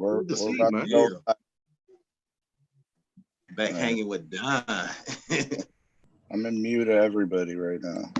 We're Good to see you, about man. to go. Back hanging with Don. I'm in mute to everybody right now.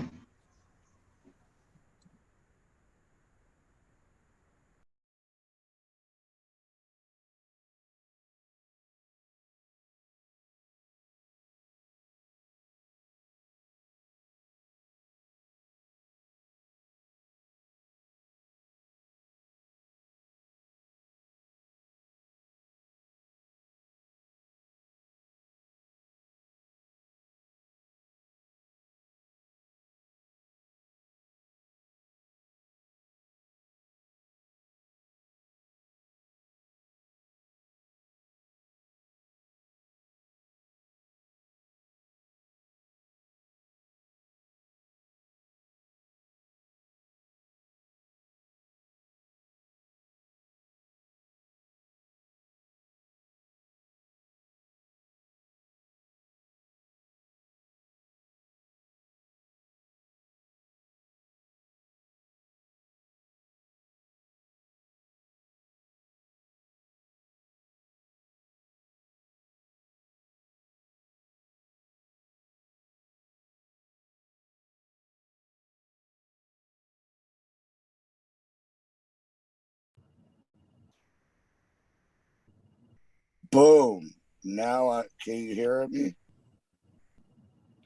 Boom. Now can you hear me?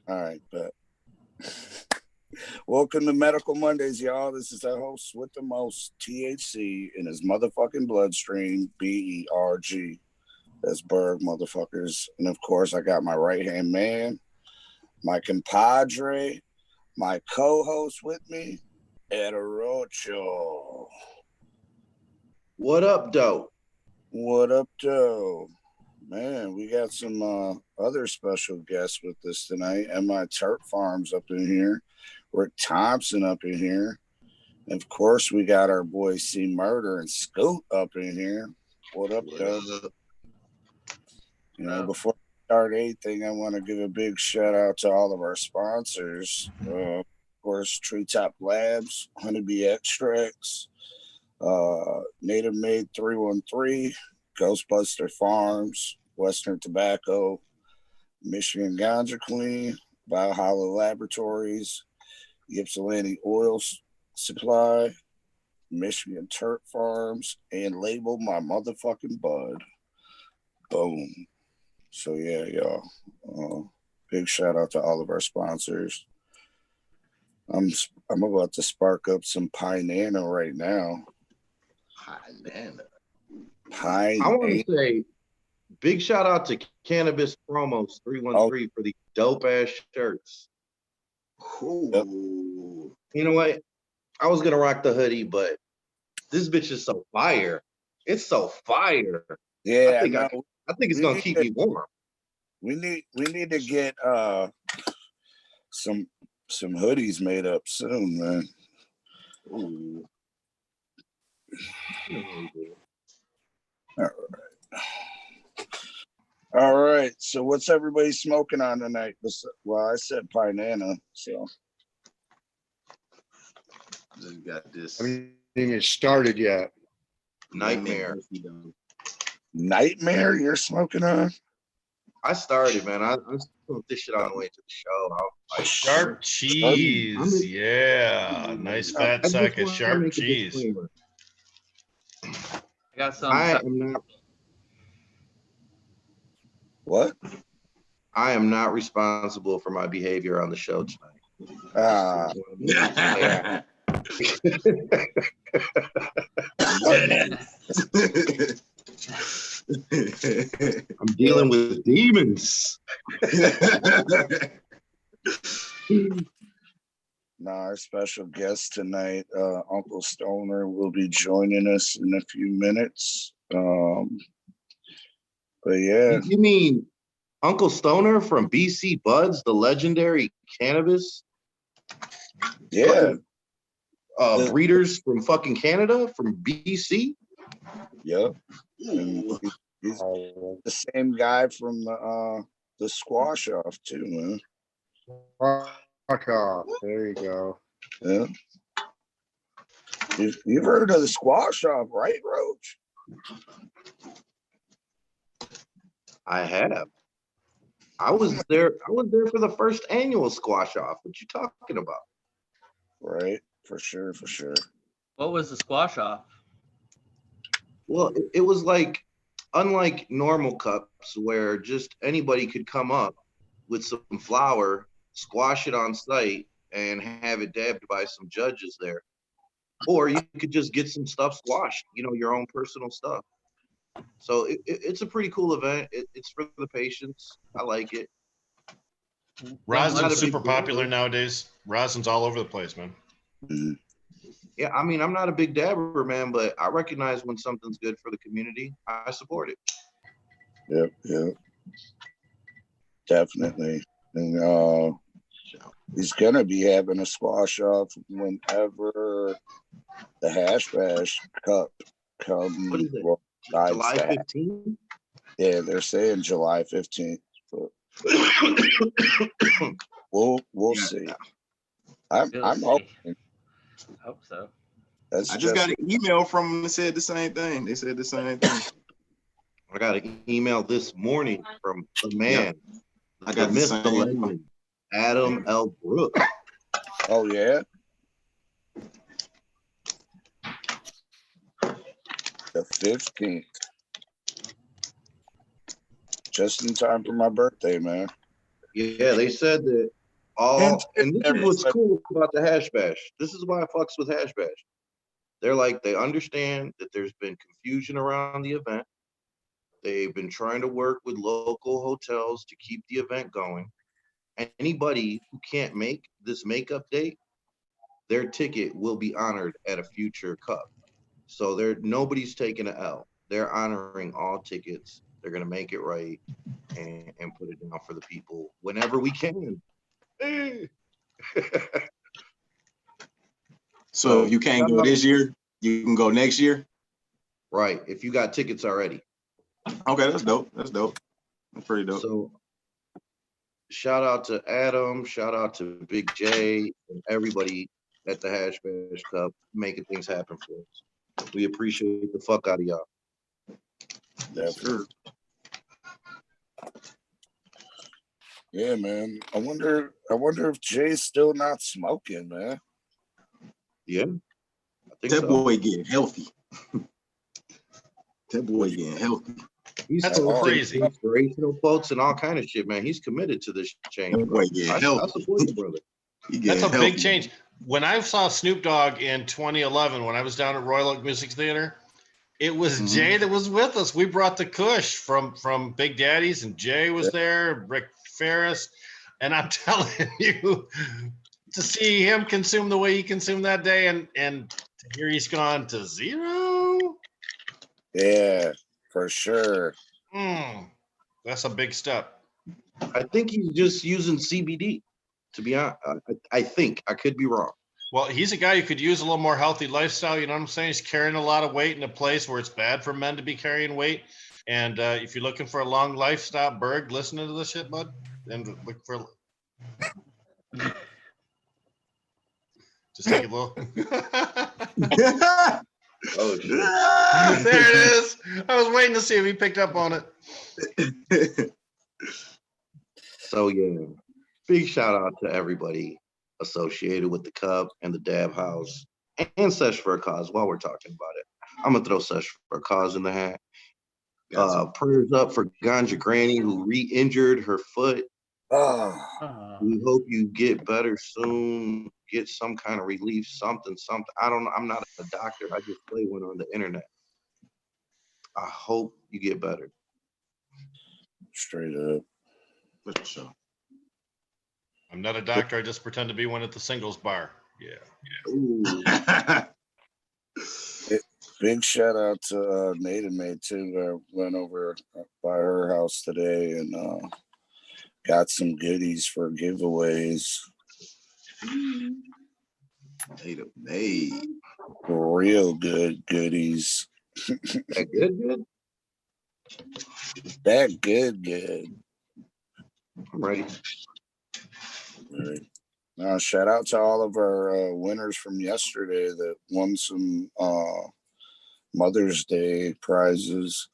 All right, but welcome to Medical Mondays, y'all. This is our host with the most THC in his motherfucking bloodstream, BERG. That's Berg, motherfuckers. And of course, I got my right-hand man, my compadre, my co-host with me, Edarocho. What up, Doe? What up, Doe? Man, we got some other special guests with us tonight. MI Turf Farms up in here. Rick Thompson up in here. And of course, we got our boy C Murder and Scoot up in here. What up, Doe? You know, before we start anything, I want to give a big shout out to all of our sponsors. Of course, Treetop Labs, Honeybee Extracts, Native Made 313, Ghostbuster Farms, Western Tobacco, Michigan Ganja Clean, Valhalla Laboratories, Ypsilanti Oil Supply, Michigan Turf Farms, and Label My Motherfucking Bud. Boom. So yeah, y'all. Big shout out to all of our sponsors. I'm about to spark up some Pine Nano right now. Pine I want to say big shout out to Cannabis Promos 313 for the dope ass shirts. Ooh. You know what? I was gonna rock the hoodie, but this bitch is so fire. It's so fire. Yeah, I think it's gonna keep me warm. We need to get some hoodies made up soon, man. Ooh. All right. So what's everybody smoking on tonight? Well, I said Pine Nano, so Just got this. I mean, it started yet. Nightmare. Nightmare you're smoking on? I started, man. I smoked this shit on the way to the show. Sharp cheese. Yeah. Nice fat sack of sharp cheese. I got some. I am not. What? I am not responsible for my behavior on the show tonight. Yeah. I'm dealing with demons. Our special guest tonight, Uncle Stoner, will be joining us in a few minutes. But yeah. You mean Uncle Stoner from BC Buds, the legendary cannabis? Yeah. Breeders from fucking Canada, from BC? Yep. And he's the same guy from the Squash Off too, man. Fuck off. There you go. Yeah. You've heard of the Squash Off, right, Roach? I have. I was there for the first annual squash off. What you talking about? Right, for sure, for sure. What was the squash off? Well, it was like, unlike normal cups where just anybody could come up with some flour, squash it on site, and have it dabbed by some judges there. Or you could just get some stuff squashed, your own personal stuff. So it's a pretty cool event. It's for the patients. I like it. Rosin's super popular nowadays. Rosin's all over the place, man. Mm-hmm. Yeah, I mean, I'm not a big dabber, man, but I recognize when something's good for the community. I support it. Yep. Definitely. And he's gonna be having a squash off whenever the Hash Bash Cup comes. What is it? July 15th? Yeah, they're saying July 15th. But we'll see. I'm hoping. I hope so. I just got an email from them that said the same thing. They said the same thing. I got an email this morning from a man. I got the Mr. Legend, Adam L. Brooks. Oh yeah. The 15th. Just in time for my birthday, man. Yeah, they said that and this is what's cool about the Hash Bash. This is why I fucks with Hash Bash. They're like, they understand that there's been confusion around the event. They've been trying to work with local hotels to keep the event going. And anybody who can't make this makeup date, their ticket will be honored at a future cup. So nobody's taking an L. They're honoring all tickets. They're gonna make it right and put it down for the people whenever we can. So if you can't go this year, you can go next year? Right, if you got tickets already. Okay, that's dope. That's pretty dope. So shout out to Adam, shout out to Big J, and everybody at the Hash Bash Cup making things happen for us. We appreciate the fuck out of y'all. Yes, sir. Yeah, man. I wonder if Jay's still not smoking, man. Yeah, I think that so. boy getting healthy. That boy getting healthy. That's crazy. Inspirational quotes and all kind of shit, man. He's committed to this change. That boy getting healthy. I support you, brother. That's a big change. When I saw Snoop Dogg in 2011, when I was down at Royal Oak Music Theater, it was Jay that was with us. We brought the Kush from Big Daddy's, and Jay was there, Rick Ferris. And I'm telling you, to see him consume the way he consumed that day, and here he's gone to zero. Yeah, for sure. That's a big step. I think he's just using CBD, to be honest. I think. I could be wrong. Well, he's a guy who could use a little more healthy lifestyle. You know what I'm saying? He's carrying a lot of weight in a place where it's bad for men to be carrying weight. And if you're looking for a long lifestyle, Berg, listening to this shit, bud, and look for. Just take a little. Oh shit! There it is. I was waiting to see if he picked up on it. So yeah, big shout out to everybody associated with the Cup and the Dab House and Sesh for a Cause. While we're talking about it, I'm gonna throw Sesh for a Cause in the hat. Prayers up for Ganja Granny, who re-injured her foot. We hope you get better soon. Get some kind of relief, something. I don't know. I'm not a doctor. I just play one on the internet. I hope you get better. Straight up. For sure. I'm not a doctor. I just pretend to be one at the singles bar. Yeah. Big shout out to Nate and May too. I went over by her house today and got some goodies for giveaways. Hey, real good goodies. That good? That good. I'm ready. Right. Shout out to all of our winners from yesterday that won some Mother's Day prizes.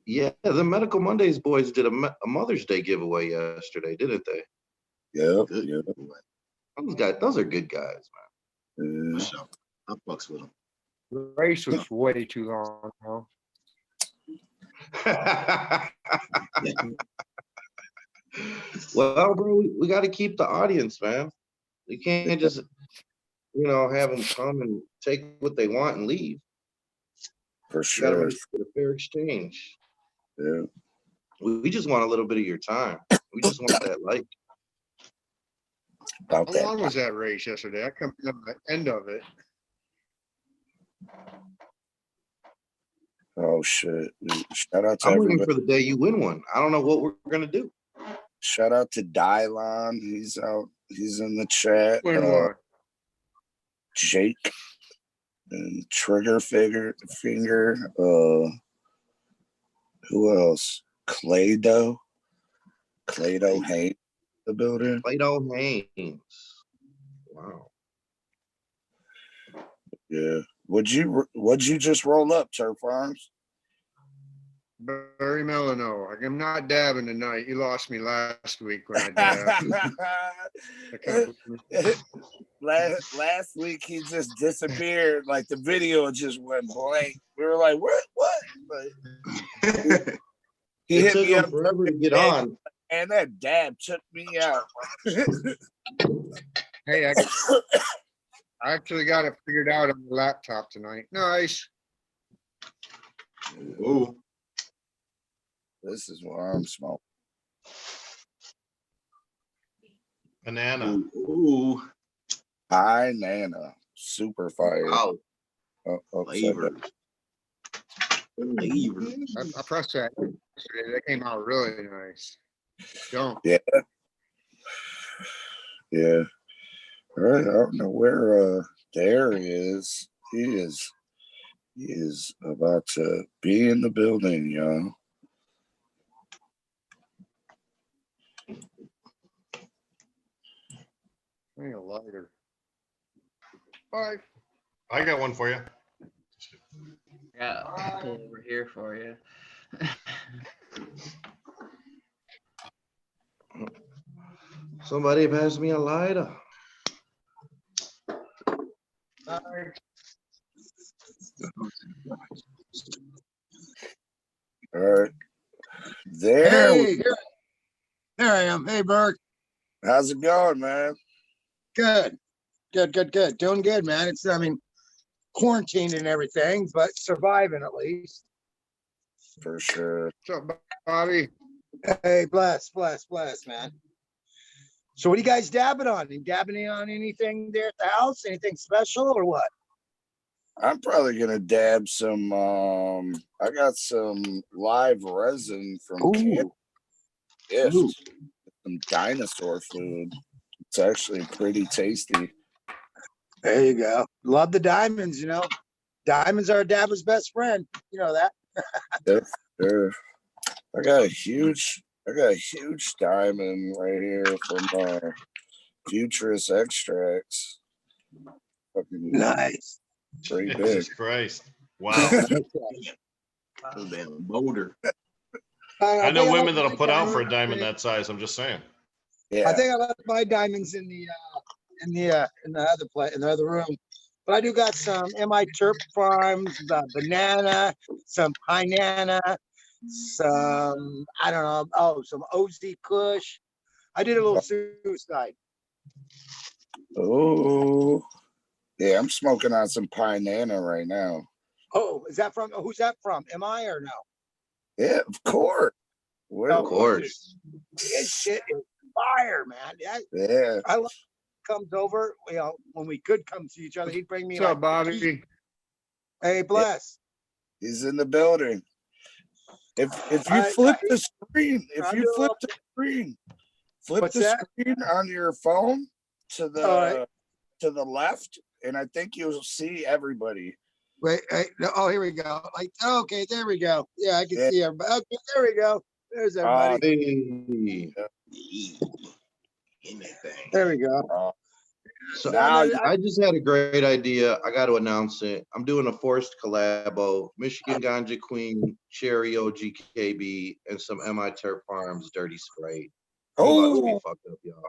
Yeah, the Medical Mondays boys did a Mother's Day giveaway yesterday, didn't they? Yep. Good. Yep. Those are good guys, Yeah. So, I fucks with them. The race was way too long, huh? man. Well, bro, we got to keep the audience, man. We can't just, have them come and take what they want and leave. For We got to sure. make it a fair exchange. Yeah. We just want a little bit of your time. We just want that like. About How that. long was that race yesterday? I come to the end of it. Oh shit. Shout out to I'm waiting everybody. for the day you win one. I don't know what we're gonna do. Shout out to Dylon. He's out. He's in the chat. When what? Jake and Trigger Finger. Who else? Claydo Haynes, the building. Plato Haynes. Wow. Yeah. What'd you just roll up, Turf Farms? Barry Melano. I'm not dabbing tonight. You lost me last week when I dabbed. last week he just disappeared. Like the video just went blank. We were like, what? Like, he It hit took me him up, forever to get on. and that dab took me out. Hey, I actually got it figured out on the laptop tonight. Nice. Ooh. This is what I'm smoking. Banana. Ooh. High Nana. Super fire. Wow. Flavor. Flavor. I pressed that yesterday. That came out really nice. Don't. Yeah. Yeah. All right. I don't know where there is. He is about to be in the building, y'all. I need a lighter. 5. I got one for you. Yeah, I'll pull over here for you. Somebody pass me a lighter. All right. There. Hey, there I am. Hey, Burke. How's it going, man? Good. Doing good, man. It's, quarantined and everything, but surviving at least. For sure. What's up, Bobby? Hey, bless, man. So what are you guys dabbing on? You dabbing on anything there at the house? Anything special or what? I'm probably gonna dab some. I got some live resin from Camp Gift. Ooh. Some dinosaur food. It's actually pretty tasty. There you go. Love the diamonds, Diamonds are a dabber's best friend. You know that. Sure. I got a huge diamond right here from Futurist Extracts. Fucking Nice. pretty big. Jesus Christ. Wow. Damn boulder. I know women that'll put out for a diamond that size. I'm just saying. I Yeah. think I left my diamonds in the other room. But I do got some MI Turp Farms, the banana, some Pinana, some I don't know, some OZ Kush. I did a little suicide. Oh. Yeah, I'm smoking on some Pine Nana right now. Oh, is that from who's that from? MI or no? Yeah, of course. Where, Of course. This shit is fire, man. yeah. I love comes over, when we could come see each other, he'd bring me What's up, like, Bobby? hey, bless. He's in the building. If you I- flip the screen, I do flip What's the that? screen on your phone to the All right. to the left, and I think you'll see everybody. Wait, oh, here we go. Like, okay, there we go. Yeah, I can Yeah. see everybody. Okay, there we go. There's everybody. Hey. In that thing. There we go. So Now you- I just had a great idea. I got to announce it. I'm doing a forced collabo, Michigan Ganja Queen, Cherry OGKB, and some MI Turf Farms Dirty Sprite. I'm about to be oh, fucked up, y'all.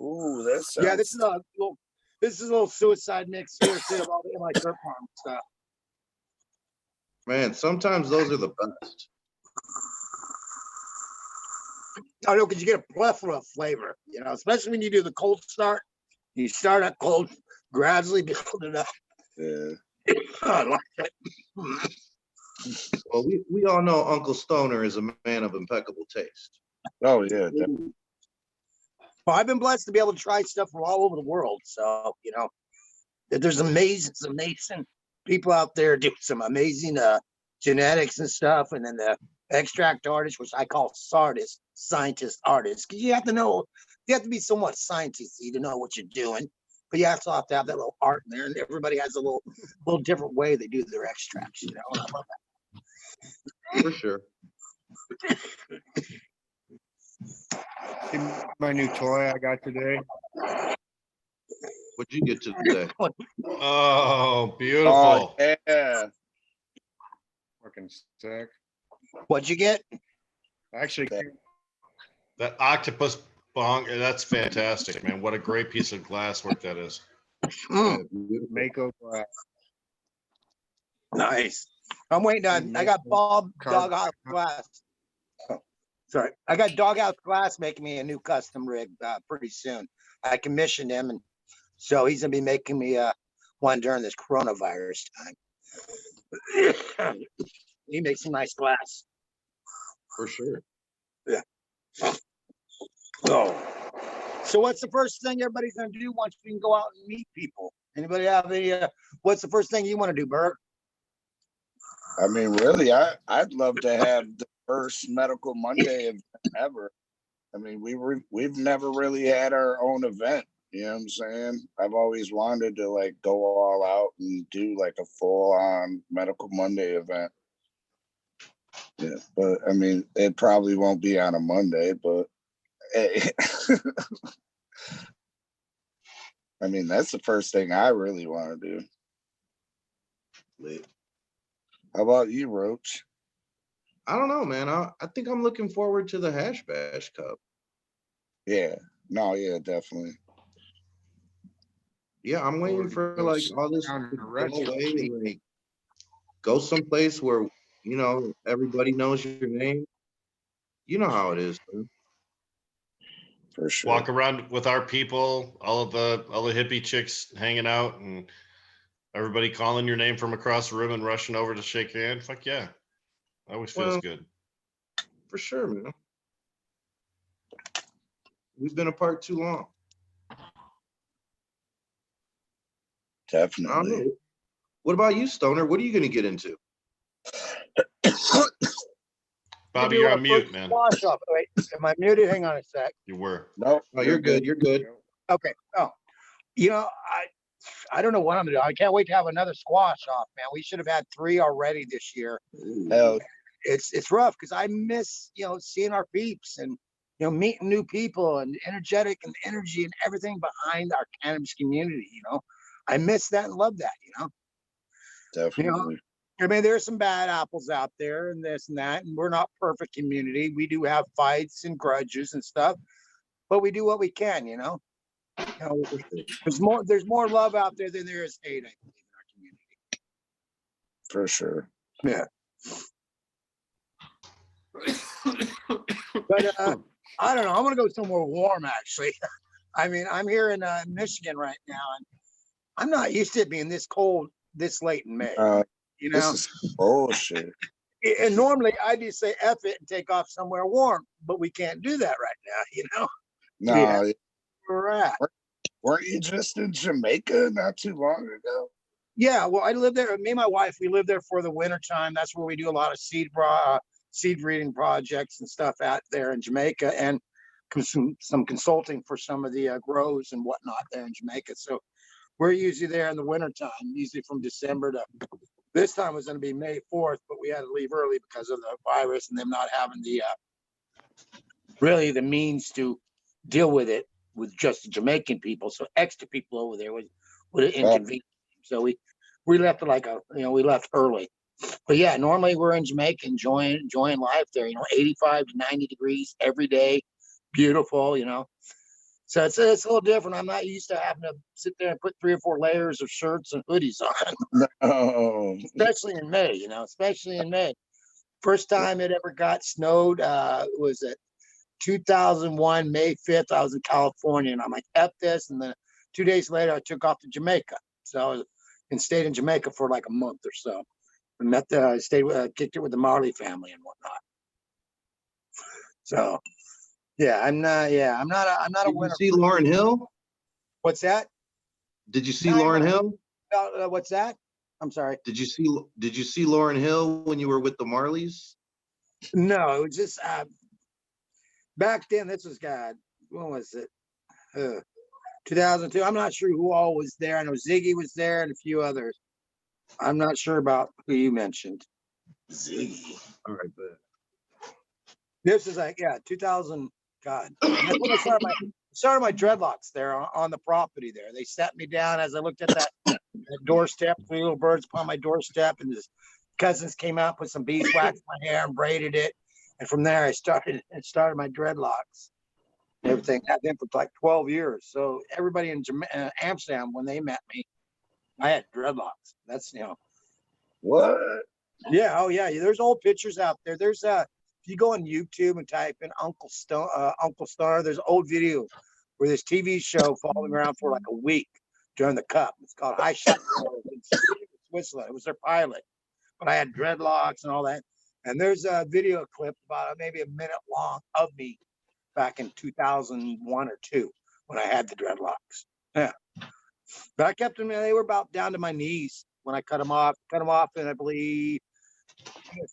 ooh, that sounds. Yeah, this is a little suicide mix here too, of all the MI Turf Farm stuff. Man, sometimes those are the best. I know, because you get a plethora of flavor, you know, especially when you do the cold start. You start out cold, gradually build it up. Yeah. I like it. Well, we all know Uncle Stoner is a man of impeccable taste. Oh yeah. Definitely. Well, I've been blessed to be able to try stuff from all over the world. So, you know, there's amazing people out there doing some amazing genetics and stuff. And then the extract artists, which I call scientist artists, because you have to know, you have to be somewhat scientisty to know what you're doing. But you also have to have that little art in there, and everybody has a little different way they do their extracts. You know, and I love that. For sure. See my new toy I got today. What'd you get today? Oh, beautiful. Oh yeah. Fucking sick. What'd you get? Actually, That octopus bong, that's fantastic, man. What a great piece of glass work that is. Mm, Mako glass. nice. I'm waiting on. I got Bob Doghouse Glass. Oh, sorry, I got Doghouse Glass making me a new custom rig pretty soon. I commissioned him, and so he's gonna be making me one during this coronavirus time. He makes some nice glass. For sure. So what's the first thing everybody's gonna do once we can go out and meet people? Anybody have any? What's the first thing you want to do, Bert? I mean, really, I'd love to have the first Medical Monday event ever. I mean, we've never really had our own event. You know what I'm saying? I've always wanted to like go all out and do like a full on Medical Monday event. Yeah, but I mean, it probably won't be on a Monday, but hey. I mean, that's the first thing I really want to do. Lit. How about you, Roach? I don't know, man. I think I'm looking forward to the Hash Bash Cup. Yeah, no, yeah, definitely. Yeah, I'm waiting for like all this to go away and like go someplace where, you know, everybody knows your name. You know how it is, man. For sure. Walk around with our people, all the hippie chicks hanging out, and everybody calling your name from across the room and rushing over to shake your hand. Fuck yeah. Always feels Well, good. For sure, man. We've been apart too long. I don't Definitely. know. What about you, Stoner? What are you going to get into? Bobby, Do you're our on mute, first man. squash off. Wait, am I muted? Hang on a sec. You were. No, Oh, you're good. You're good. Okay. Oh, you know, I don't know what I'm gonna do. I can't wait to have another squash off, man. We should have had 3 already this year. Hell, It's rough because I miss, you know, seeing our peeps and, you know, meeting new people and energetic and energy and everything behind our cannabis community. You know, I miss that and love that. You know, definitely. I mean, there's some bad apples out there and this and that, and we're not perfect community. We do have fights and grudges and stuff, but we do what we can. You know, there's more love out there than there is hate, I believe, in our community. For sure. Yeah. But I don't know. I'm gonna go somewhere warm, actually. I mean, I'm here in Michigan right now, and I'm not used to it being this cold this late in May. You know, This is bullshit. and normally I do say F it and take off somewhere warm, but we can't do that right now. You know, No, Yeah. we're at. weren't you just in Jamaica not too long ago? Yeah, well, I live there. Me and my wife, we live there for the winter time. That's where we do a lot of seed breeding projects and stuff out there in Jamaica, and some consulting for some of the grows and whatnot there in Jamaica. So we're usually there in the winter time, usually from December to this time was going to be May 4th, but we had to leave early because of the virus and them not having the really the means to deal with it with just the Jamaican people. So extra people over there would inconvenience. So we left like we left early. But yeah, normally we're in Jamaica enjoying life there, 85 to 90 degrees every day. Beautiful, So it's a little different. I'm not used to having to sit there and put 3 or 4 layers of shirts and hoodies on. Oh, Especially in May, especially in May. First time it ever got snowed was at 2001, May 5th. I was in California and I'm like, F this. And then 2 days later, I took off to Jamaica. So and stayed in Jamaica for like a month or so. And kicked it with the Marley family and whatnot. So yeah, I'm not a Did you winner. see Lauryn Hill? What's that? Did you see No, Lauryn Hill? What's that? I'm sorry. Did you see Lauryn Hill when you were with the Marleys? No, it was just back then. This was when was it? 2002. I'm not sure who all was there. I know Ziggy was there and a few others. I'm not sure about who you mentioned. Ziggy. All right, but This is 2000. God, that's when I started my dreadlocks there on the property there. They sat me down as I looked at that doorstep, 3 little birds upon my doorstep, and his cousins came out, put some beeswax in my hair and braided it. And from there, I started my dreadlocks. Everything. I've been for like 12 years. So everybody in Amsterdam, when they met me, I had dreadlocks. That's What? Yeah. Oh yeah. There's old pictures out there. There's if you go on YouTube and type in Uncle Star, there's old video where this TV show following around for like a week during the Cup. It's called High Shot in Switzerland. It was their pilot, but I had dreadlocks and all that. And there's a video clip about maybe a minute long of me back in 2001 or 2 when I had the dreadlocks. Yeah, but I kept them. They were about down to my knees when I cut them off. And I believe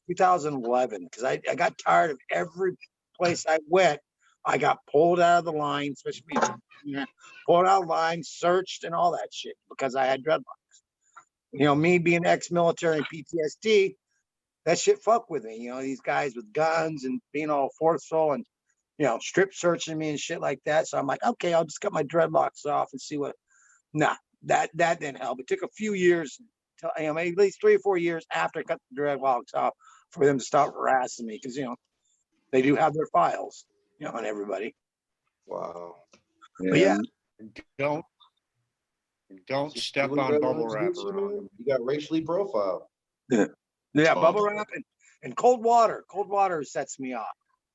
2011 because I got tired of every place I went. I got pulled out of the line, especially pulled out of line, searched, and all that shit because I had dreadlocks. Me being ex-military and PTSD, that shit fuck with me. These guys with guns and being all forceful and strip searching me and shit like that. So I'm like, okay, I'll just cut my dreadlocks off and see what. Nah, that didn't help. It took a few years. Maybe at least 3 or 4 years after I cut the dreadlocks off for them to stop harassing me because they do have their files on everybody. wow. But yeah, Don't step on bubble wrap around them. You got racially profiled. yeah, bubble wrap and cold water. Cold water sets me off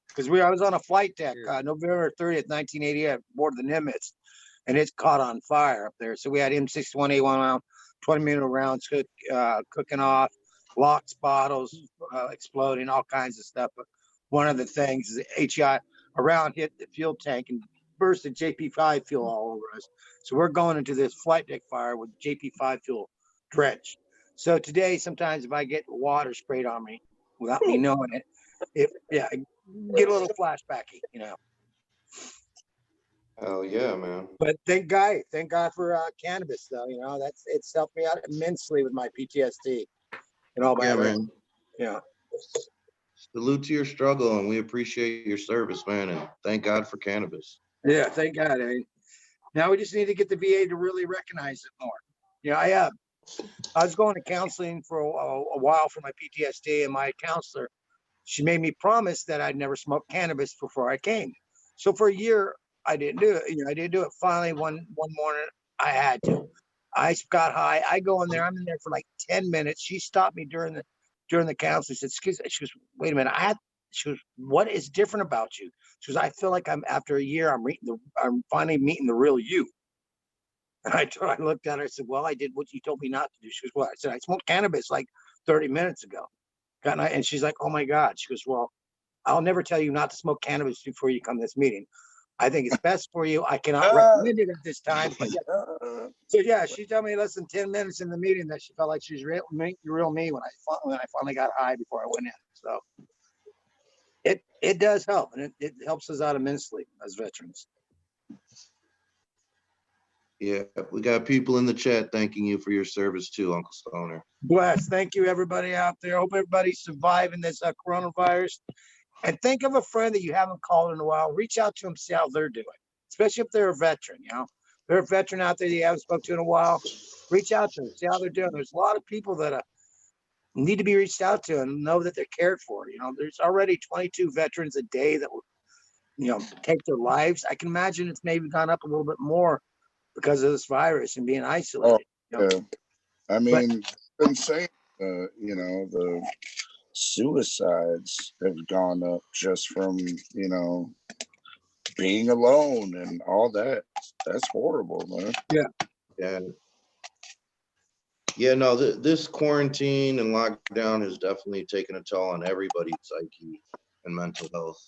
because I was on a flight deck November 30th, 1980 aboard the Nimitz, and it caught on fire up there. So we had M61A1 round, 20-minute rounds cooking off, locks, bottles exploding, all kinds of stuff. But one of the things is the HEI around hit the fuel tank and burst the JP5 fuel all over us. So we're going into this flight deck fire with JP5 fuel drenched. So today, sometimes if I get water sprayed on me without me knowing it, I get a little flashbacky, Hell yeah, man. But thank God for cannabis, though. It's helped me out immensely with my PTSD and all my Man. Yeah. Salute to your struggle, and we appreciate your service, man. And thank God for cannabis. Yeah, thank God. Now we just need to get the VA to really recognize it more. I was going to counseling for a while for my PTSD, and my counselor, she made me promise that I'd never smoke cannabis before I came. So for a year, I didn't do it. I didn't do it. Finally, one morning, I had to. I got high. I go in there. I'm in there for like 10 minutes. She stopped me during the counseling. She said, "Excuse me." She goes, "Wait a minute." She goes, "What is different about you?" She goes, "I feel like after a year, I'm finally meeting the real you." And I looked at her. I said, "Well, I did what you told me not to do." She goes, "What?" I said, "I smoked cannabis like 30 minutes ago." And she's like, "Oh my God." She goes, "Well, I'll never tell you not to smoke cannabis before you come to this meeting. I think it's best for you. I cannot recommend it at this time." But yeah. So yeah, she told me less than 10 minutes in the meeting that she felt like she was real me when I finally got high before I went in. So it does help, and it helps us out immensely as veterans. Yeah, we got people in the chat thanking you for your service too, Uncle Stoner. Bless. Thank you, everybody out there. Hope everybody's surviving this coronavirus. And think of a friend that you haven't called in a while. Reach out to them, see how they're doing. especially if they're a veteran, you know. If they're a veteran out there you haven't spoken to in a while, reach out to them, see how they're doing. There's a lot of people that need to be reached out to and know that they're cared for. You know, there's already 22 veterans a day that will, you know, take their lives. I can imagine it's maybe gone up a little bit more because of this virus and being isolated. You know? Yeah. I mean, been saying, you know, the suicides have gone up just from, you know, being alone and all that. That's horrible, man. Yeah. Yeah, no, this quarantine and lockdown has definitely taken a toll on everybody's psyche and mental health.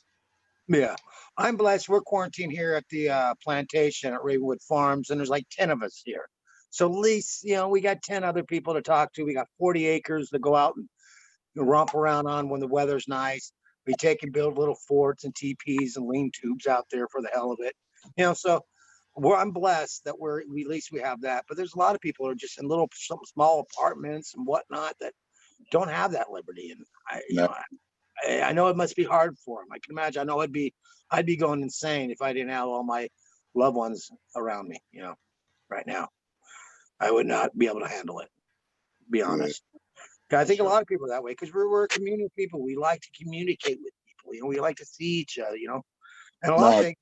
Yeah, I'm blessed. We're quarantined here at the plantation at Ravenwood Farms, and there's like 10 of us here. So at least, you know, we got 10 other people to talk to. We got 40 acres to go out and romp around on when the weather's nice. We take and build little forts and teepees and lean tubes out there for the hell of it. You know, so I'm blessed that we at least we have that. But there's a lot of people who are just in little small apartments and whatnot that don't have that liberty. And I know it must be hard for them. I can imagine. I know I'd be going insane if I didn't have all my loved ones around me. You know, right now, I would not be able to handle it. To be honest. I think a lot of people are that way because we're a community of people. We like to communicate with people. You know, we like to see each other. You know, and a lot of things.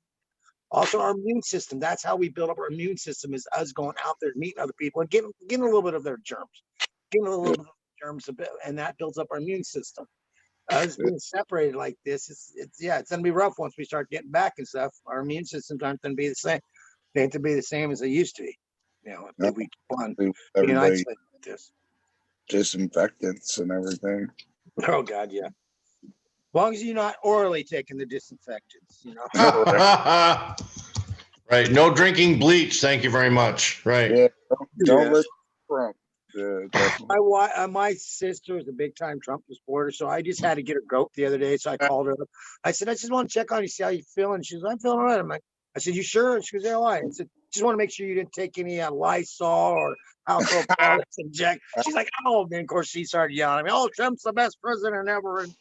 Also, our immune system. That's how we build up our immune system. Is us going out there, meeting other people, and getting a little bit of their germs, getting a little bit of germs a bit, and that builds up our immune system. Us being separated like this, it's gonna be rough once we start getting back and stuff. Our immune systems aren't gonna be the same. They have to be the same as they used to be. You know, if we keep on being isolated like this. Disinfectants and everything. Oh God, yeah. As long as you're not orally taking the disinfectants, you know. Right. No drinking bleach. Thank you very much. Right. Yeah. Don't listen to Trump. My sister is a big time Trump supporter, so I just had to get her goat the other day. So I called her up. I said, I just want to check on you, see how you feeling. She goes, I'm feeling all right. I'm like, I said, you sure? And she goes, yeah, why? I said, just want to make sure you didn't take any Lysol or household products inject. She's like, oh, man. Of course, she started yelling at me. Oh, Trump's the best president ever. And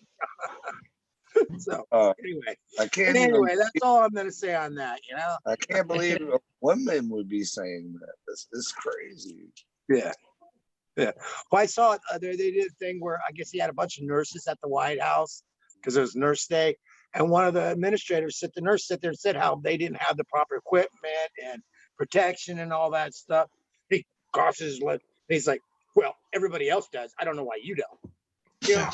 so anyway, that's all I'm gonna say on that. You know, I can't believe women would be saying that. This is crazy. Yeah. Well, I saw it. They did a thing where I guess he had a bunch of nurses at the White House because it was Nurse Day, and one of the administrators sit there and said how they didn't have the proper equipment and protection and all that stuff. He crosses his lip. He's like, "Well, everybody else does. I don't know why you don't." You know,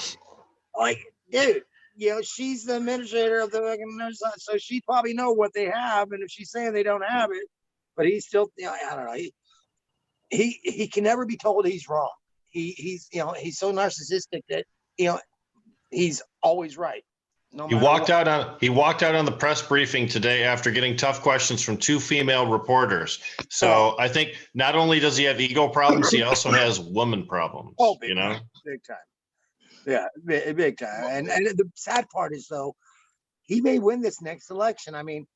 like, dude. You know, she's the administrator of the nurse, so she probably know what they have. And if she's saying they don't have it, but he's still, you know, I don't know. He can never be told he's wrong. He's you know, he's so narcissistic that, you know, he's always right. He walked out on the press briefing today after getting tough questions from 2 female reporters. So I think not only does he have ego problems, he also has woman problems. Oh, you know, big time. Yeah, big time. And the sad part is, though, he may win this next election. I mean,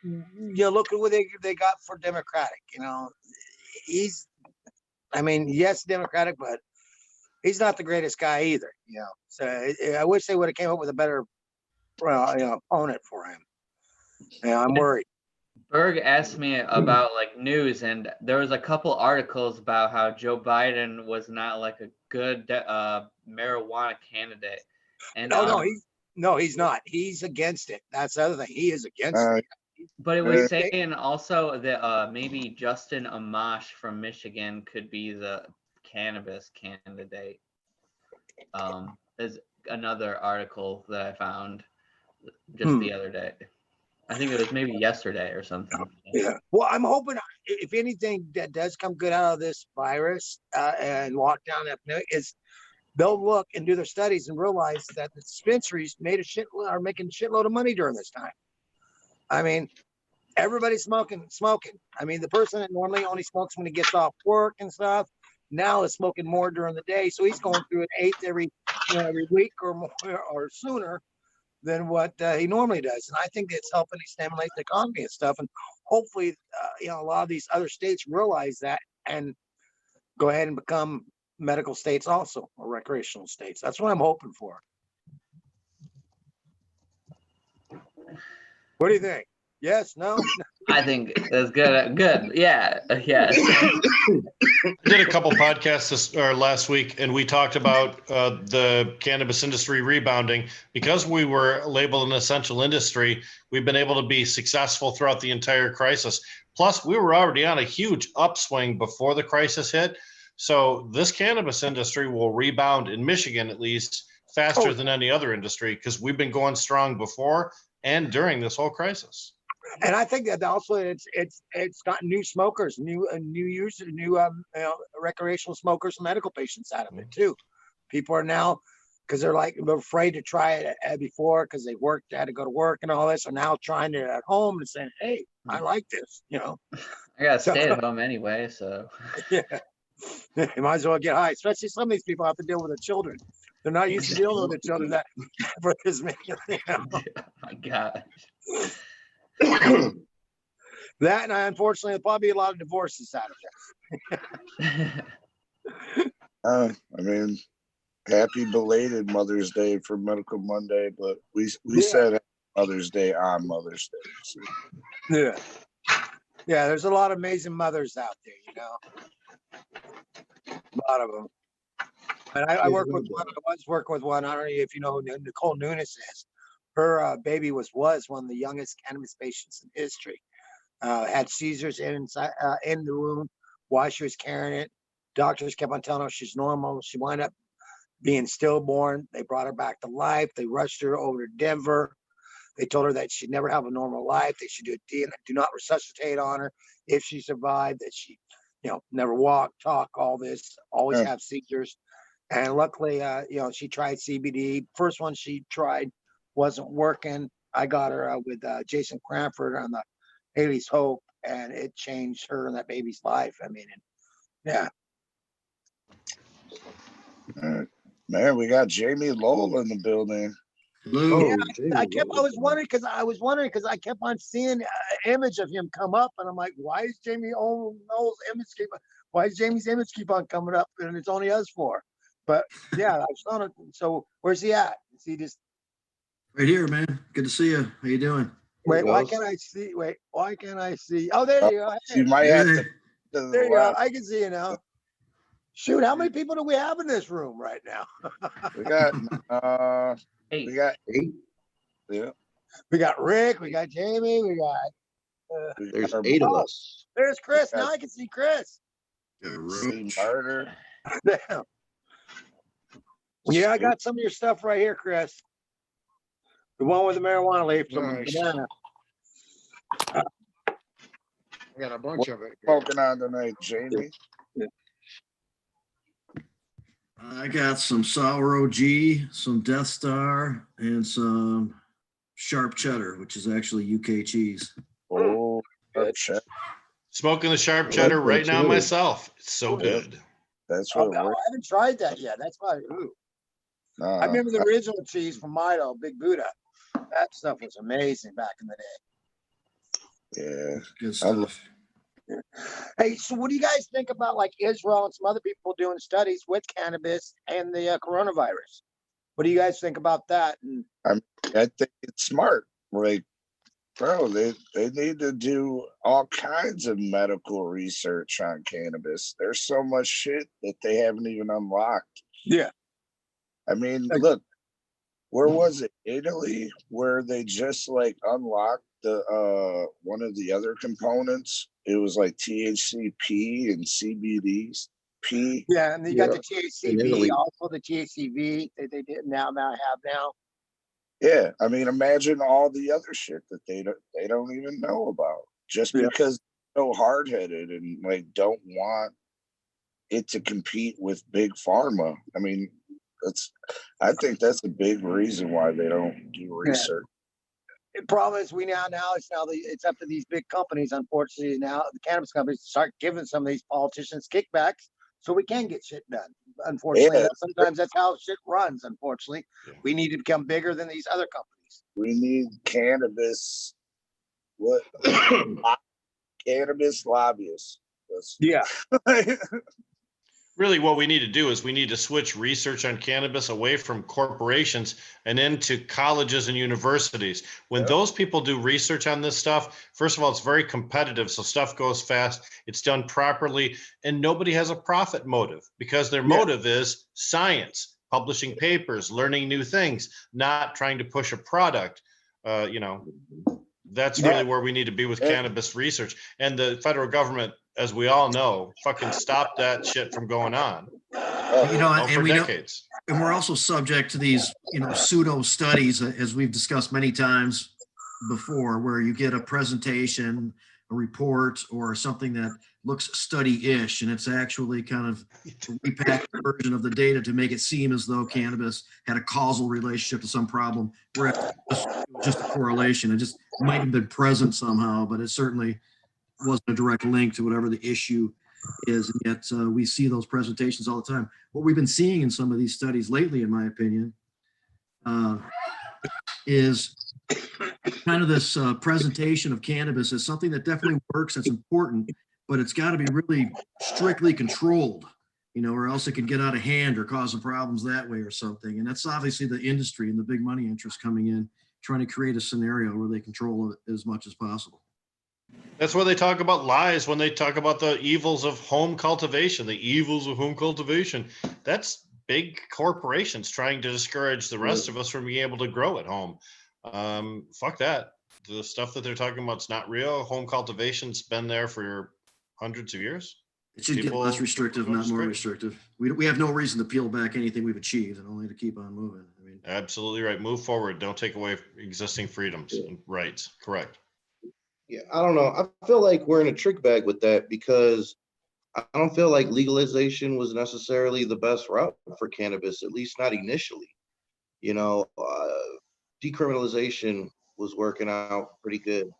you know, look at what they got for Democratic. You know, yes, Democratic, but he's not the greatest guy either. You know, so I wish they would have came up with a better, opponent for him. Yeah, I'm worried. Berg asked me about like news, and there was a couple articles about how Joe Biden was not like a good marijuana candidate. And no, he's not. He's against it. That's the other thing. He is against it. But it was saying also that maybe Justin Amash from Michigan could be the cannabis candidate. There's another article that I found just the other day. I think it was maybe yesterday or something. Yeah. Well, I'm hoping, if anything that does come good out of this virus and lockdown epidemic, is they'll look and do their studies and realize that the dispensaries are making a shitload of money during this time. I mean, everybody's smoking. I mean, the person that normally only smokes when he gets off work and stuff now is smoking more during the day. So he's going through an eighth every week or more or sooner than what he normally does. And I think it's helping stimulate the economy and stuff. And hopefully, a lot of these other states realize that and go ahead and become medical states also, or recreational states. That's what I'm hoping for. What do you think? Yes, no? I think that's good. Good. Yeah. Yes. I did a couple podcasts last week, and we talked about the cannabis industry rebounding. Because we were labeled an essential industry, we've been able to be successful throughout the entire crisis. Plus, we were already on a huge upswing before the crisis hit. So this cannabis industry will rebound in Michigan, at least, faster than any other industry, because we've been going strong before and during this whole crisis. And I think that also it's got new smokers, new users, new recreational smokers, and medical patients out of it too. People are now, because they're afraid to try it before because they had to go to work and all this, are now trying it at home and saying, "Hey, I like this," I gotta stay at home anyway, so. Yeah, you might as well get high. Especially some of these people have to deal with the children. They're not used to dealing with the children that for this many. Oh my God. That, and unfortunately, there'll probably be a lot of divorces out of this. I mean, happy belated Mother's Day for Medical Monday, but we said Mother's Day on Mother's Day. So. Yeah. There's a lot of amazing mothers out there, a lot of them. And I work with one. I once worked with one. I don't know if you know who Nicole Nunes is. Her baby was one of the youngest cannabis patients in history. Had seizures in the room while she was carrying it. Doctors kept on telling her she's normal. She wound up being stillborn. They brought her back to life. They rushed her over to Denver. They told her that she'd never have a normal life. They should do not resuscitate on her if she survived. That she, never walk, talk, all this, always have seizures. And luckily, she tried CBD. First one she tried wasn't working. I got her with Jason Cranford on the Haley's Hope, and it changed her and that baby's life. I mean, yeah. Man, we got Jamie Lowell in the building. Hello. Yeah, I was wondering because I kept on seeing an image of him come up, and I'm like, why is Jamie Lowell's image why is Jamie's image keep on coming up, and it's only us four? But yeah, I saw it. So where's he at? Is he just right here, man? Good to see you. How you doing? Wait, why can't I see? Oh, there you go. You might have to. There you go. I can see you now. Shoot, how many people do we have in this room right now? We got 8. We got 8. Yeah. We got Rick. We got Jamie. We got. There's 8 of us. There's Chris. Now I can see Chris. Murder. Yeah, I got some of your stuff right here, Chris. The one with the marijuana leaf from Nice. Banana. I got a bunch of it. Smoking on tonight, Jamie. I got some Sour OG, some Death Star, and some Sharp Cheddar, which is actually UK cheese. Oh, check. Smoking the sharp cheddar right now myself. It's so good. That's I what haven't tried that yet. That's why. I remember the original cheese from Mito, Big Buddha. That stuff was amazing back in the day. Yeah. Good stuff. Hey, so what do you guys think about like Israel and some other people doing studies with cannabis and the coronavirus? What do you guys think about that? And I think it's smart. Like, bro, they need to do all kinds of medical research on cannabis. There's so much shit that they haven't even unlocked. Yeah. I mean, look, where was it? Italy, where they just like unlocked the one of the other components. It was like THCP and CBDP. Yeah, and you got the THCV, also the THCV that they did now have now. Yeah, I mean, imagine all the other shit that they don't even know about just because they're so hard headed and like don't want it to compete with big pharma. I mean, I think that's a big reason why they don't do research. The problem is it's up to these big companies, unfortunately, now the cannabis companies start giving some of these politicians kickbacks so we can get shit done. Unfortunately, sometimes that's how shit runs. Unfortunately, we need to become bigger than these other companies. We need cannabis. What? Cannabis lobbyists. Yeah. Really, what we need to do is we need to switch research on cannabis away from corporations and into colleges and universities. When those people do research on this stuff, first of all, it's very competitive, so stuff goes fast, it's done properly, and nobody has a profit motive because their motive is science, publishing papers, learning new things, not trying to push a product. That's really where we need to be with cannabis research. And the federal government, as we all know, fucking stopped that shit from going on. And for decades. And we're also subject to these, pseudo studies, as we've discussed many times before, where you get a presentation, a report, or something that looks study-ish, and it's actually kind of a repackaged version of the data to make it seem as though cannabis had a causal relationship to some problem, whereas it was just a correlation. It just might have been present somehow, but it certainly wasn't a direct link to whatever the issue is. And yet we see those presentations all the time. What we've been seeing in some of these studies lately, in my opinion, is kind of this presentation of cannabis as something that definitely works, that's important, but it's got to be really strictly controlled, or else it can get out of hand or cause some problems that way or something. And that's obviously the industry and the big money interests coming in, trying to create a scenario where they control it as much as possible. That's where they talk about lies, when they talk about the evils of home cultivation, the evils of home cultivation. That's big corporations trying to discourage the rest of us from being able to grow at home. Fuck that. The stuff that they're talking about is not real. Home cultivation's been there for hundreds of years. It should get less restrictive, not more restrictive. We have no reason to peel back anything we've achieved, and only to keep on moving. Absolutely right. Move forward. Don't take away existing freedoms and rights. Correct. Yeah, I don't know. I feel like we're in a trick bag with that because I don't feel like legalization was necessarily the best route for cannabis, at least not initially. Decriminalization was working out pretty good.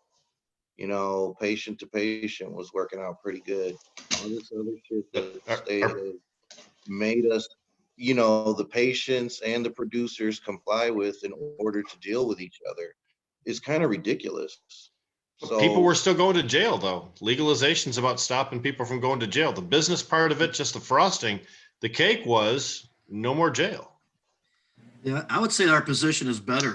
Patient to patient was working out pretty good. All this other shit that the state has made us, the patients and the producers comply with in order to deal with each other is kind of ridiculous. So people were still going to jail, though. Legalization is about stopping people from going to jail. The business part of it, just the frosting. The cake was no more jail. Yeah, I would say our position is better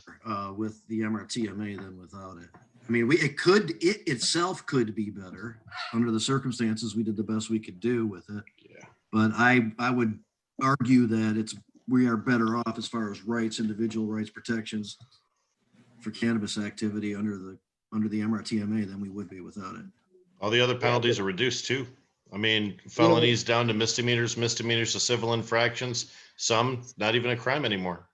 with the MRTMA than without it. I mean, it itself could be better under the circumstances. We did the best we could do with it. Yeah. But I would argue that we are better off as far as rights, individual rights protections for cannabis activity under the MRTMA than we would be without it. All the other penalties are reduced too. I mean, felonies down to misdemeanors to civil infractions. Some not even a crime anymore.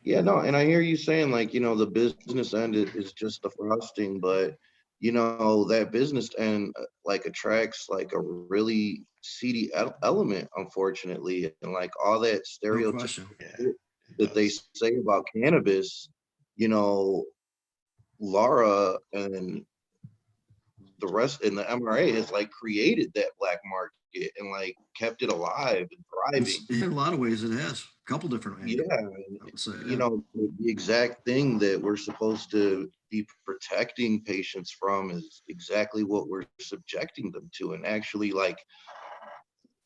Yeah, no, and I hear you saying the business end is just the frosting, but that business end attracts a really seedy element, unfortunately, and all that stereotype that they say about cannabis, Laura and the rest in the MRA has created that black market and kept it alive and thriving. In a lot of ways, it has a couple different ways. Yeah, I would say, the exact thing that we're supposed to be protecting patients from is exactly what we're subjecting them to, and actually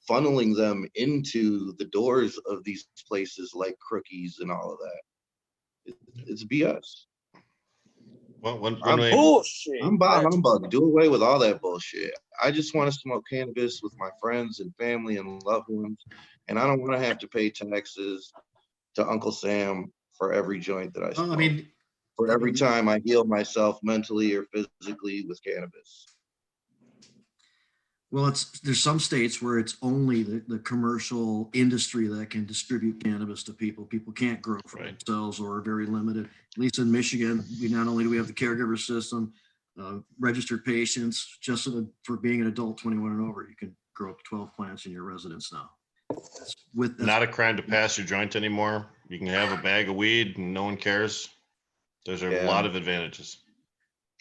funneling them into the doors of these places like Crookies and all of that. It's BS. Well, bullshit. I'm by humbug. Do away with all that bullshit. I just want to smoke cannabis with my friends and family and loved ones, and I don't want to have to pay taxes to Uncle Sam for every joint that I smoke. For every time I heal myself mentally or physically with cannabis. Well, there's some states where it's only the commercial industry that can distribute cannabis to people. People can't grow for themselves or are very limited. At least in Michigan, not only do we have the caregiver system, registered patients, just for being an adult 21 and over, you can grow up 12 plants in your residence now. Not a crime to pass your joint anymore. You can have a bag of weed and no one cares. There's a lot of advantages.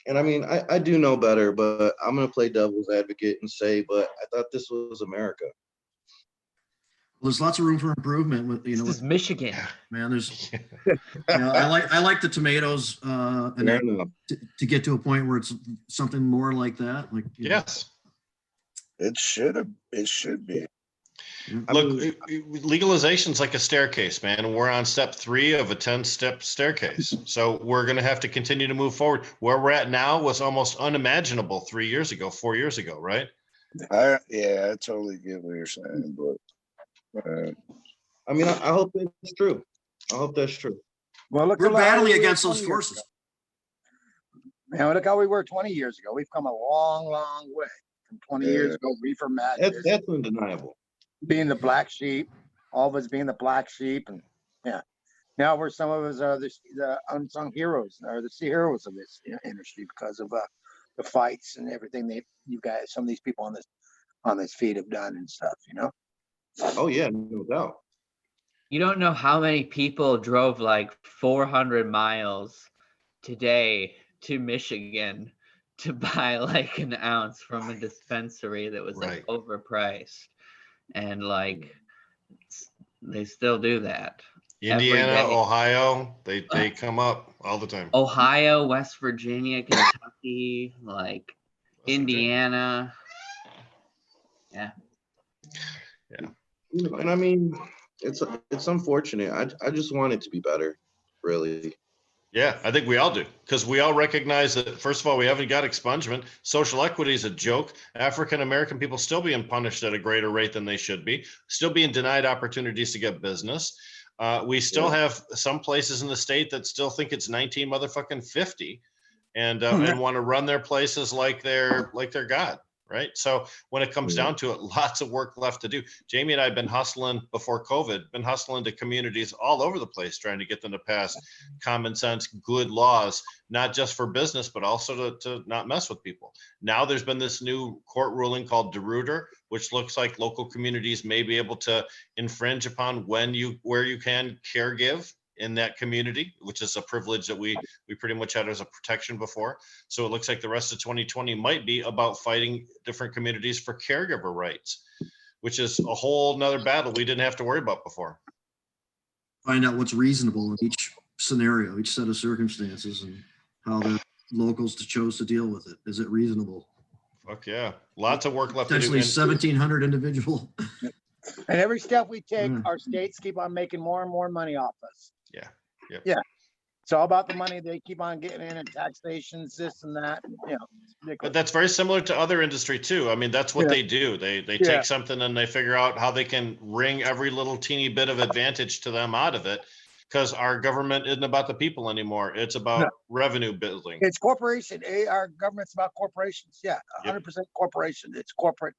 And I do know better, but I'm going to play devil's advocate and say, but I thought this was America. Well, there's lots of room for improvement. This is Michigan. Man, there's, I like the tomatoes and to get to a point where it's something more like that. Yes. It should be. I Look, mean, legalization's like a staircase, man. And we're on step 3 of a 10-step staircase. So we're going to have to continue to move forward. Where we're at now was almost unimaginable 3 years ago, 4 years ago, right? Yeah, I totally get what you're saying, but I mean, I hope that's true. I hope that's true. Well, look, We're at how battling we were against those 20 years forces. ago. Man, look how we were 20 years ago. We've come a long, long way from 20 years Yeah. ago. Reefer madness, That's undeniable. being the black sheep, all of us being the black sheep, and yeah. Now we're some of us are the unsung heroes, or the heroes of this industry because of the fights and everything you guys, some of these people on this feed have done and stuff. You know. Oh yeah, no doubt. You don't know how many people drove like 400 miles today to Michigan to buy like an ounce from a dispensary that was like Right. overpriced. And like they still do that. Indiana, Every day. Ohio, they come up all the time. Ohio, West Virginia, Kentucky, like West Virginia. Indiana. And I mean, it's unfortunate. I just want it to be better, really. Yeah, I think we all do, because we all recognize that, first of all, we haven't got expungement. Social equity is a joke. African-American people still being punished at a greater rate than they should be, still being denied opportunities to get business. We still have some places in the state that still think it's 1950 and want to run their places like they're God. Right. So when it comes down to it, lots of work left to do. Jamie and I have been hustling before COVID, been hustling to communities all over the place, trying to get them to pass common sense, good laws, not just for business, but also to not mess with people. Now there's been this new court ruling called DeRuyter, which looks like local communities may be able to infringe upon where you can caregive in that community, which is a privilege that we pretty much had as a protection before. So it looks like the rest of 2020 might be about fighting different communities for caregiver rights, which is a whole nother battle we didn't have to worry about before. Find out what's reasonable in each scenario, each set of circumstances, and how the locals chose to deal with it. Is it reasonable? Fuck yeah. Lots of work left to do. Potentially 1,700 individual. And every step we take, our states keep on making more and more money off us. Yeah. Yep. Yeah. It's all about the money they keep on getting in and taxations, this and that. But that's very similar to other industry too. I mean, that's what they do. They take something and they figure out how they can wring every little teeny bit of advantage to them out of it, because our government isn't about the people anymore. It's about revenue building. It's corporation. Our government's about corporations. Yeah, 100% corporation. It's corporate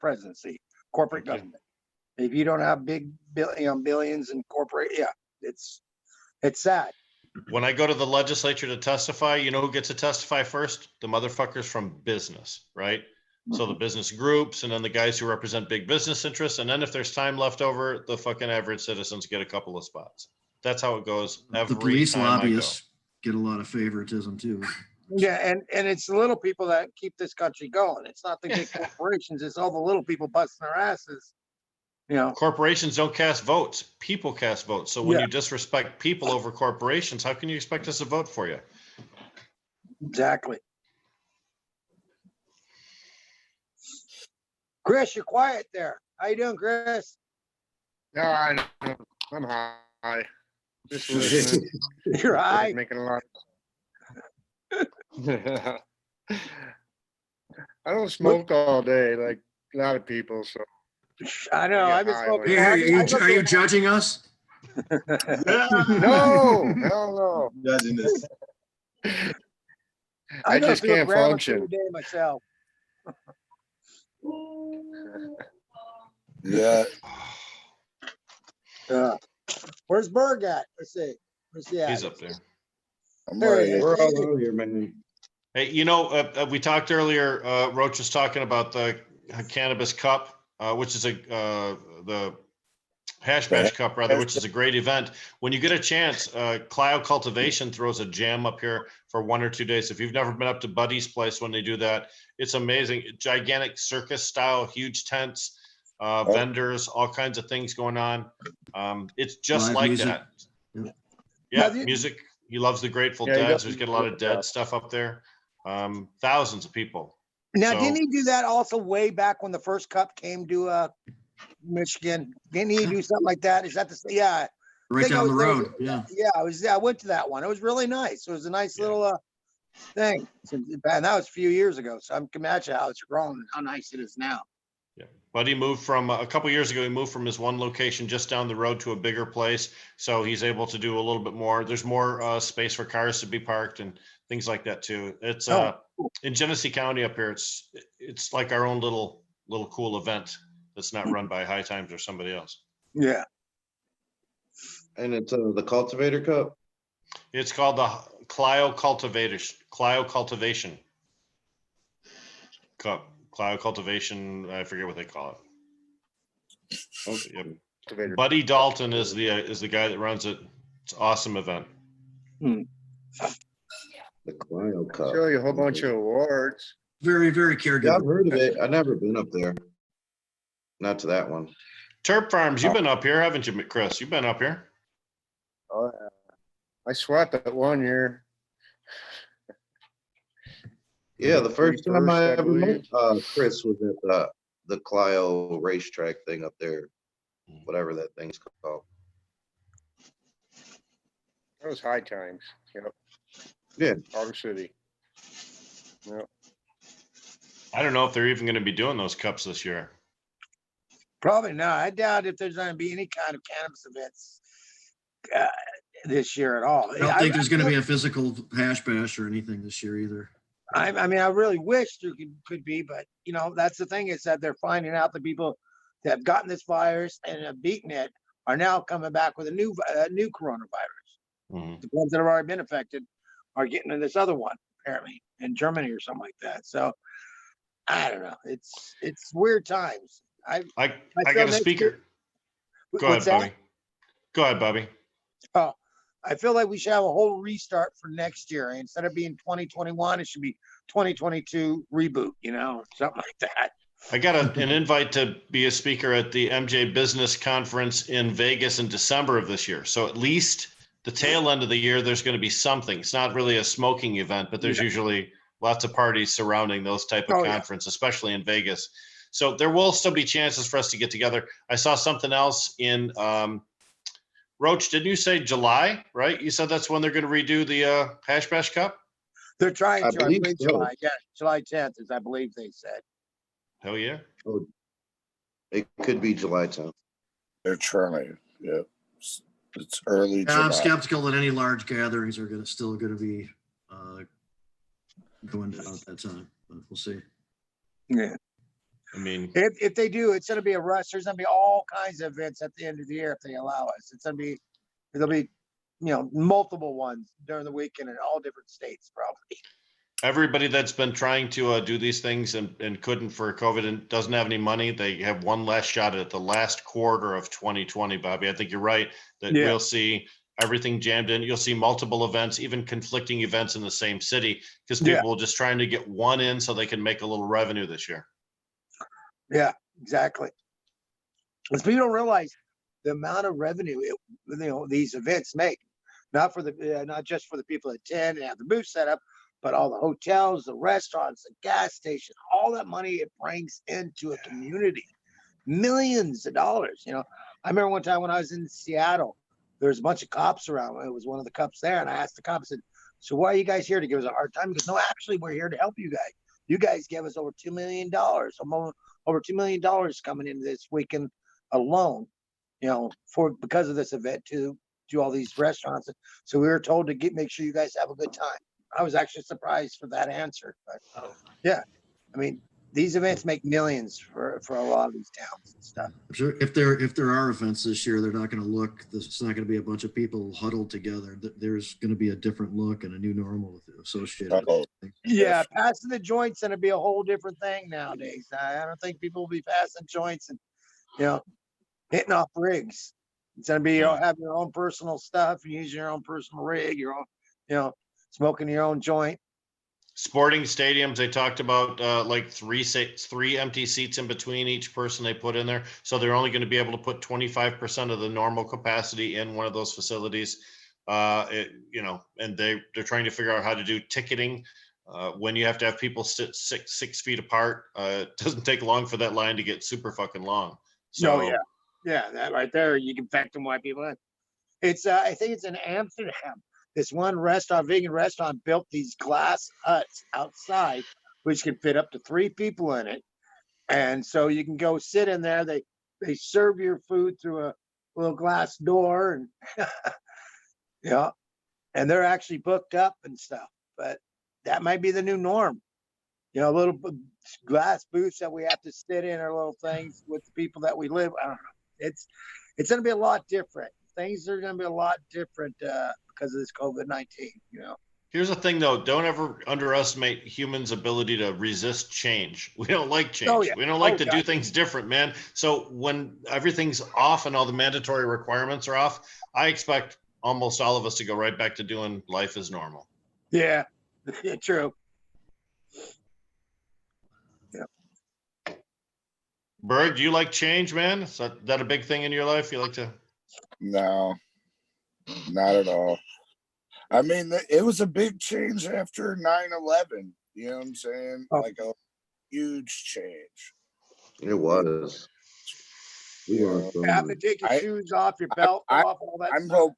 presidency, corporate government. If you don't have big billions in corporate, it's sad. When I go to the legislature to testify, you know who gets to testify first? The motherfuckers from business, right? So the business groups, and then the guys who represent big business interests. And then if there's time left over, the fucking average citizens get a couple of spots. That's how it goes every The police time lobbyists get a lot of favoritism too. Yeah, and it's the little people that keep this country going. It's not the big corporations. It's all the little people busting their asses. Corporations don't cast votes. People cast votes. So when you disrespect people over corporations, how can you expect us to vote for you? Exactly. Chris, you're quiet there. How you doing, Chris? No, I'm high. Just listening. You're high. Making a lot. I don't smoke all day like a lot of people, so. I know. I've been smoking. Are you judging us? No, hell no. Judging this. I just can't function. Every day myself. yeah. Where's Berg at? Let's see. Where's he at? He's up there. I'm There he right is. We're all over here, man. Hey, we talked earlier, Roach was talking about the Cannabis Cup, which is the Hash Bash Cup, rather, which is a great event. When you get a chance, Clio Cultivation throws a jam up here for 1 or 2 days. If you've never been up to Buddy's place when they do that, it's amazing. Gigantic circus style, huge tents, vendors, all kinds of things going on. It's just Live like music. that. Yeah. Music. He loves the Grateful Yeah, he Dead. does. So he's got a lot of Dead stuff up there. Thousands of people. Now, So- didn't he do that also way back when the first cup came to Michigan. Didn't he do something like that? Is that the, yeah. Right think I down the was there. road, yeah. Yeah, I went to that one. It was really nice. It was a nice little thing. And that was a few years ago. So I can imagine how it's grown and how nice it is now. Yeah, but he moved from a couple years ago. He moved from his one location just down the road to a bigger place, so he's able to do a little bit more. There's more space for cars to be parked and things like that too. It's in Genesee County up here. It's like our own little cool event that's not run by High Times or somebody else. Yeah. And it's the Cultivator Cup. It's called the Clio Cultivation Cup. Clio Cultivation. I forget what they call it. Okay. Buddy Dalton is the guy that runs it. It's an awesome event. The Clio Cup. Show you a whole bunch of awards. Very, very Yeah, caregiver. I've heard of it. I've never been up there. Not to that one. Turp Farms, you've been up here, haven't you, Chris? You've been up here. Oh, I swept it 1 year. Yeah, the first time I 31st, I ever met believe. Chris was at the Clio racetrack thing up there, whatever that thing's called. That was High Times. Yep. Yeah. Harbor City. Yep. I don't know if they're even going to be doing those cups this year. Probably not. I doubt if there's going to be any kind of cannabis events this year at all. I don't think there's going to be a physical hash bash or anything this year either. I mean, I really wish there could be, but you know, that's the thing is that they're finding out the people that have gotten this virus and have beaten it are now coming back with a new coronavirus. Mhm. The ones that have already been affected are getting this other one apparently in Germany or something like that. So I don't know. It's weird times. I I got feel a next speaker. year- Go ahead, What's that? Bobby. Go ahead, Bobby. Oh, I feel like we should have a whole restart for next year. Instead of being 2021, it should be 2022 reboot, you know, something like that. I got an invite to be a speaker at the MJ Business Conference in Vegas in December of this year. So at least the tail end of the year, there's going to be something. It's not really a smoking event, but there's usually lots of parties surrounding those type of conference, especially in Vegas. So there will still be chances for us to get together. I saw something else in Roach. Didn't you say July, right? You said that's when they're going to redo the Hash Bash Cup? They're trying to, I believe believe so. July. Yeah, July 10th is, I believe they said. Hell yeah. Oh, it could be July 10th. They're trying. Yeah. It's early Yeah, I'm July. skeptical that any large gatherings are still going to be going down at that time, but we'll see. Yeah. I mean, If they do, it's going to be a rush. There's going to be all kinds of events at the end of the year if they allow us. There'll be, you know, multiple ones during the weekend in all different states, probably. everybody that's been trying to do these things and couldn't for COVID and doesn't have any money, they have one last shot at the last quarter of 2020, Bobby. I think you're right that we'll see everything jammed in. You'll see multiple events, even conflicting events in the same city because people are just trying to get one in so they can make a little revenue this year. Yeah, exactly. Because people don't realize the amount of revenue these events make, not just for the people that attend and have the booth set up, but all the hotels, the restaurants, the gas station, all that money it brings into a community, millions of dollars. You know, I remember one time when I was in Seattle, there was a bunch of cops around. It was one of the cops there, and I asked the cop, I said, "So why are you guys here to give us a hard time?" He goes, "No, actually, we're here to help you guys. You guys gave us over $2 million, over $2 million coming into this weekend alone, you know, because of this event to all these restaurants. So we were told to make sure you guys have a good time." I was actually surprised for that answer, but yeah, I mean, these events make millions for a lot of these towns and stuff. I'm sure if there are events this year, they're not going to look. It's not going to be a bunch of people huddled together. There's going to be a different look and a new normal associated with it. Yeah, passing the joints going to be a whole different thing nowadays. I don't think people will be passing joints and, you know, hitting off rigs. It's going to be, having your own personal stuff and using your own personal rig, your own, you know, smoking your own joint. Sporting stadiums, they talked about like three empty seats in between each person they put in there. So they're only going to be able to put 25% of the normal capacity in one of those facilities. You know, and they're trying to figure out how to do ticketing when you have to have people sit 6 feet apart. It doesn't take long for that line to get super fucking long. So Yeah, that right there, you can infect them, white people in. It's I think it's in Amsterdam. This one restaurant, vegan restaurant, built these glass huts outside, which can fit up to 3 people in it. And so you can go sit in there. They serve your food through a little glass door, and yeah, and they're actually booked up and stuff. But that might be the new norm. Little glass booths that we have to sit in, or little things with the people that we live. I don't know. It's going to be a lot different. Things are going to be a lot different because of this COVID-19. here's the thing, though. Don't ever underestimate humans' ability to resist change. We don't like change. Oh, yeah. We don't like to do God. things different, man. So when everything's off and all the mandatory requirements are off, I expect almost all of us to go right back to doing life as normal. Yeah, true. Berg, do you like change, man? Is that a big thing in your life? You like to? No, not at all. I mean, it was a big change after 9/11. You know what I'm saying? Oh. Like a huge change. It was. We You were know, from- Have to take your shoes off, your belt off, all that stuff.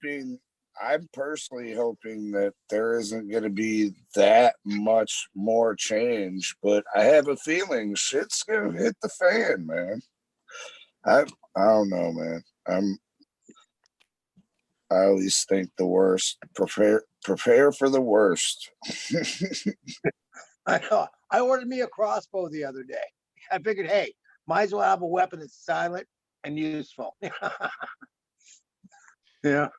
I'm personally hoping that there isn't going to be that much more change, but I have a feeling shit's going to hit the fan, man. I don't know, man. I always think the worst. Prepare for the worst. I know. I ordered me a crossbow the other day. I figured, hey, might as well have a weapon that's silent and useful. Yeah.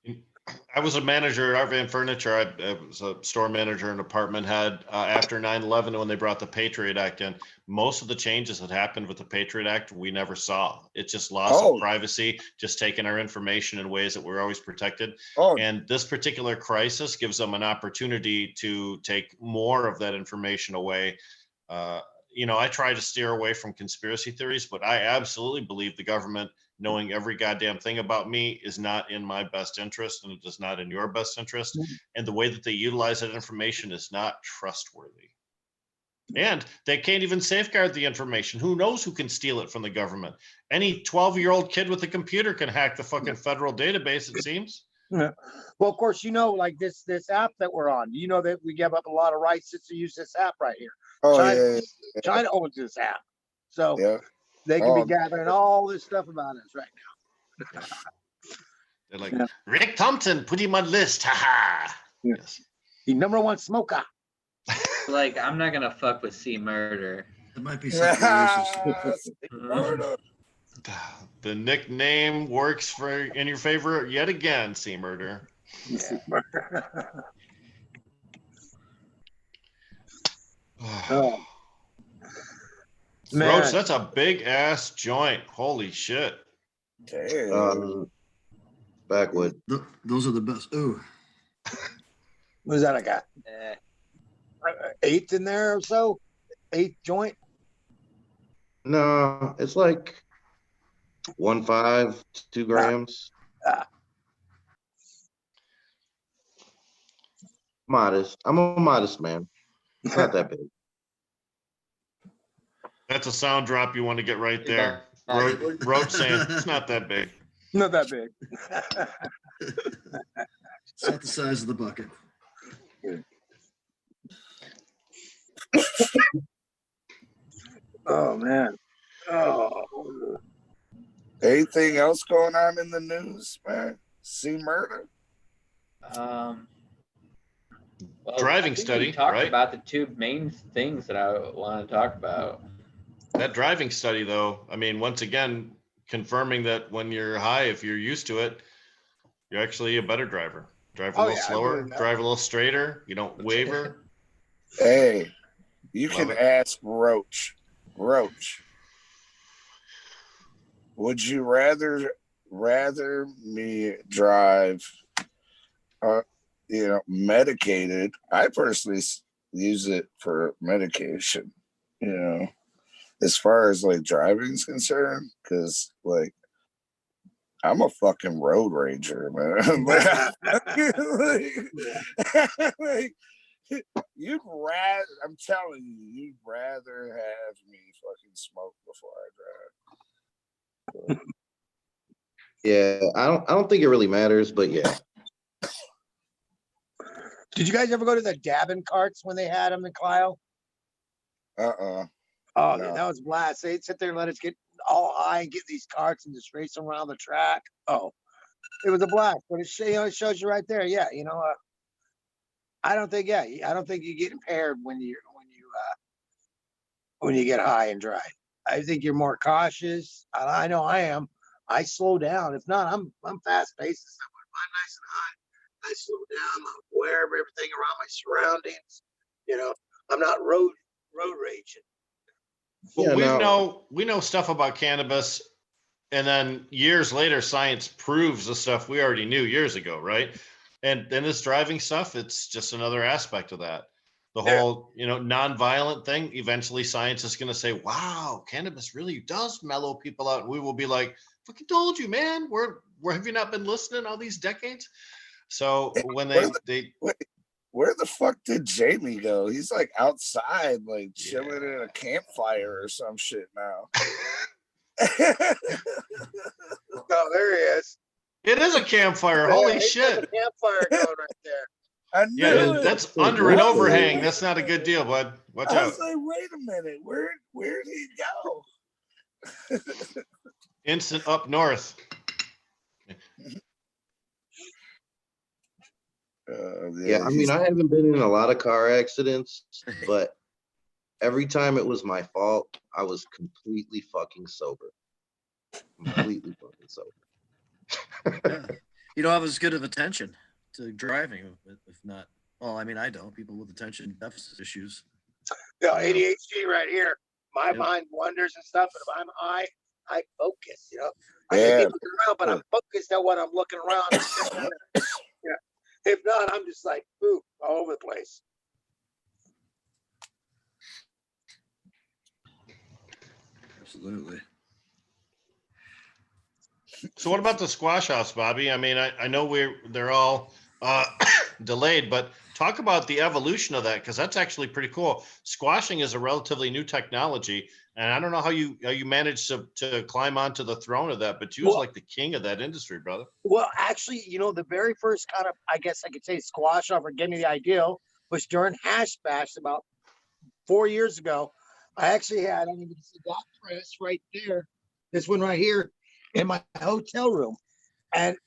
I was a manager at Art Van Furniture. I was a store manager and apartment head after 9/11 when they brought the Patriot Act in. Most of the changes that happened with the Patriot Act, we never saw. It's just loss of privacy, just taking our information in ways that we're always protected. And this particular crisis gives them an opportunity to take more of that information away. I try to steer away from conspiracy theories, but I absolutely believe the government knowing every goddamn thing about me is not in my best interest, and it is not in your best interest. And the way that they utilize that information is not trustworthy. And they can't even safeguard the information. Who knows who can steal it from the government? Any 12-year-old kid with a computer can hack the fucking federal database, it seems. Yeah. Well, of course, like this app that we're on. You know that we give up a lot of rights to use this app right here. China owns this app, so they can be gathering all this stuff about us right now. They're like, Rick Thompson, put him on list. Ha ha. Yes. The #1 smoker. Like, I'm not gonna fuck with C Murder. It might be something racist. Murder. The nickname works in your favor yet again, C Murder. Oh. Man. Roach, that's a big ass joint. Holy shit. Backwood. Those are the best. Ooh. What is that I got? 8th in there or so? 8th joint? No, it's like 1.5, 2 grams. Modest. I'm a modest man. It's not that big. That's a sound drop you want to get right there. Roach saying it's not that big. Not that big. It's not the size of the bucket. Oh man. Oh. Anything else going on in the news, man? C Murder? Well, Driving I think study, we talked right? about the 2 main things that I want to talk about. That driving study, though, I mean, once again, confirming that when you're high, if you're used to it, you're actually a better driver. Drive a little slower, drive a little straighter. You don't waver. Hey, you can ask Roach. Roach, would you rather me drive, medicated? I personally use it for medication, as far as like driving is concerned, because like I'm a fucking road ranger, man. I'm telling you, you'd rather have me fucking smoke before I drive. Yeah, I don't think it really matters, but yeah. Did you guys ever go to the dabbing carts when they had them in Clio? Uh-uh. Oh, No. that was a blast. They'd sit there and let us get all high and get these carts and just race them around the track. Oh, it was a blast. But it shows you right there. Yeah, I don't think you get impaired when you get high and dry. I think you're more cautious. I know I am. I slow down. If not, I'm fast paced and stuff. But if I'm nice and high, I slow down. I'm aware of everything around my surroundings. I'm not road raging. Well, Yeah, we know stuff about cannabis, and then years later, science proves the stuff we already knew years ago, right? And then this driving stuff, it's just another aspect of that. The whole, nonviolent thing. Eventually, science is going to say, "Wow, cannabis really does mellow people out." And we will be like, "Fucking told you, man. Where have you not been listening all these decades?" So when Where the fuck did Jamie go? He's like outside, like chilling in a campfire or some shit now. Oh, there he is. it is a campfire. Holy shit! A campfire going right there. I knew Yeah, it. that's under an overhang. That's not a good deal, bud. Watch I out. was like, wait a minute, where did he go? Instant up north. Yeah, I mean, I haven't been in a lot of car accidents, but every time it was my fault, I was completely fucking sober. Completely fucking sober. Yeah. You don't have as good of attention to driving, if not. Well, I mean, I don't. People with attention deficit issues. ADHD right here. My mind wanders and stuff, and if I'm high, I focus. I can be looking around, but I'm focused on what I'm looking around. Yeah. If not, I'm just like, ooh, all over the place. Absolutely. So what about the squash offs, Bobby? I mean, I know they're all delayed, but talk about the evolution of that, because that's actually pretty cool. Squashing is a relatively new technology, and I don't know how you managed to climb onto the throne of that, but you was like the king of that industry, brother. Well, actually, the very first kind of, I guess I could say, squash off or give me the idea was during Hash Bash about 4 years ago. I actually had, I mean, that press right there, this one right here, in my hotel room, and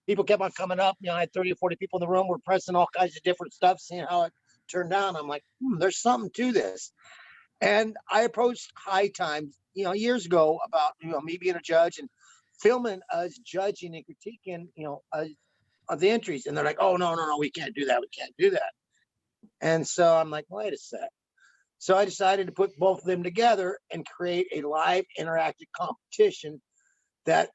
people kept on coming up. I had 30 or 40 people in the room. We're pressing all kinds of different stuff, seeing how it turned out. I'm like, there's something to this. And I approached High Times, years ago about, me being a judge and filming us judging and critiquing, of the entries. And they're like, oh, no, we can't do that. We can't do that. And so I'm like, wait a sec. So I decided to put both of them together and create a live interactive competition that,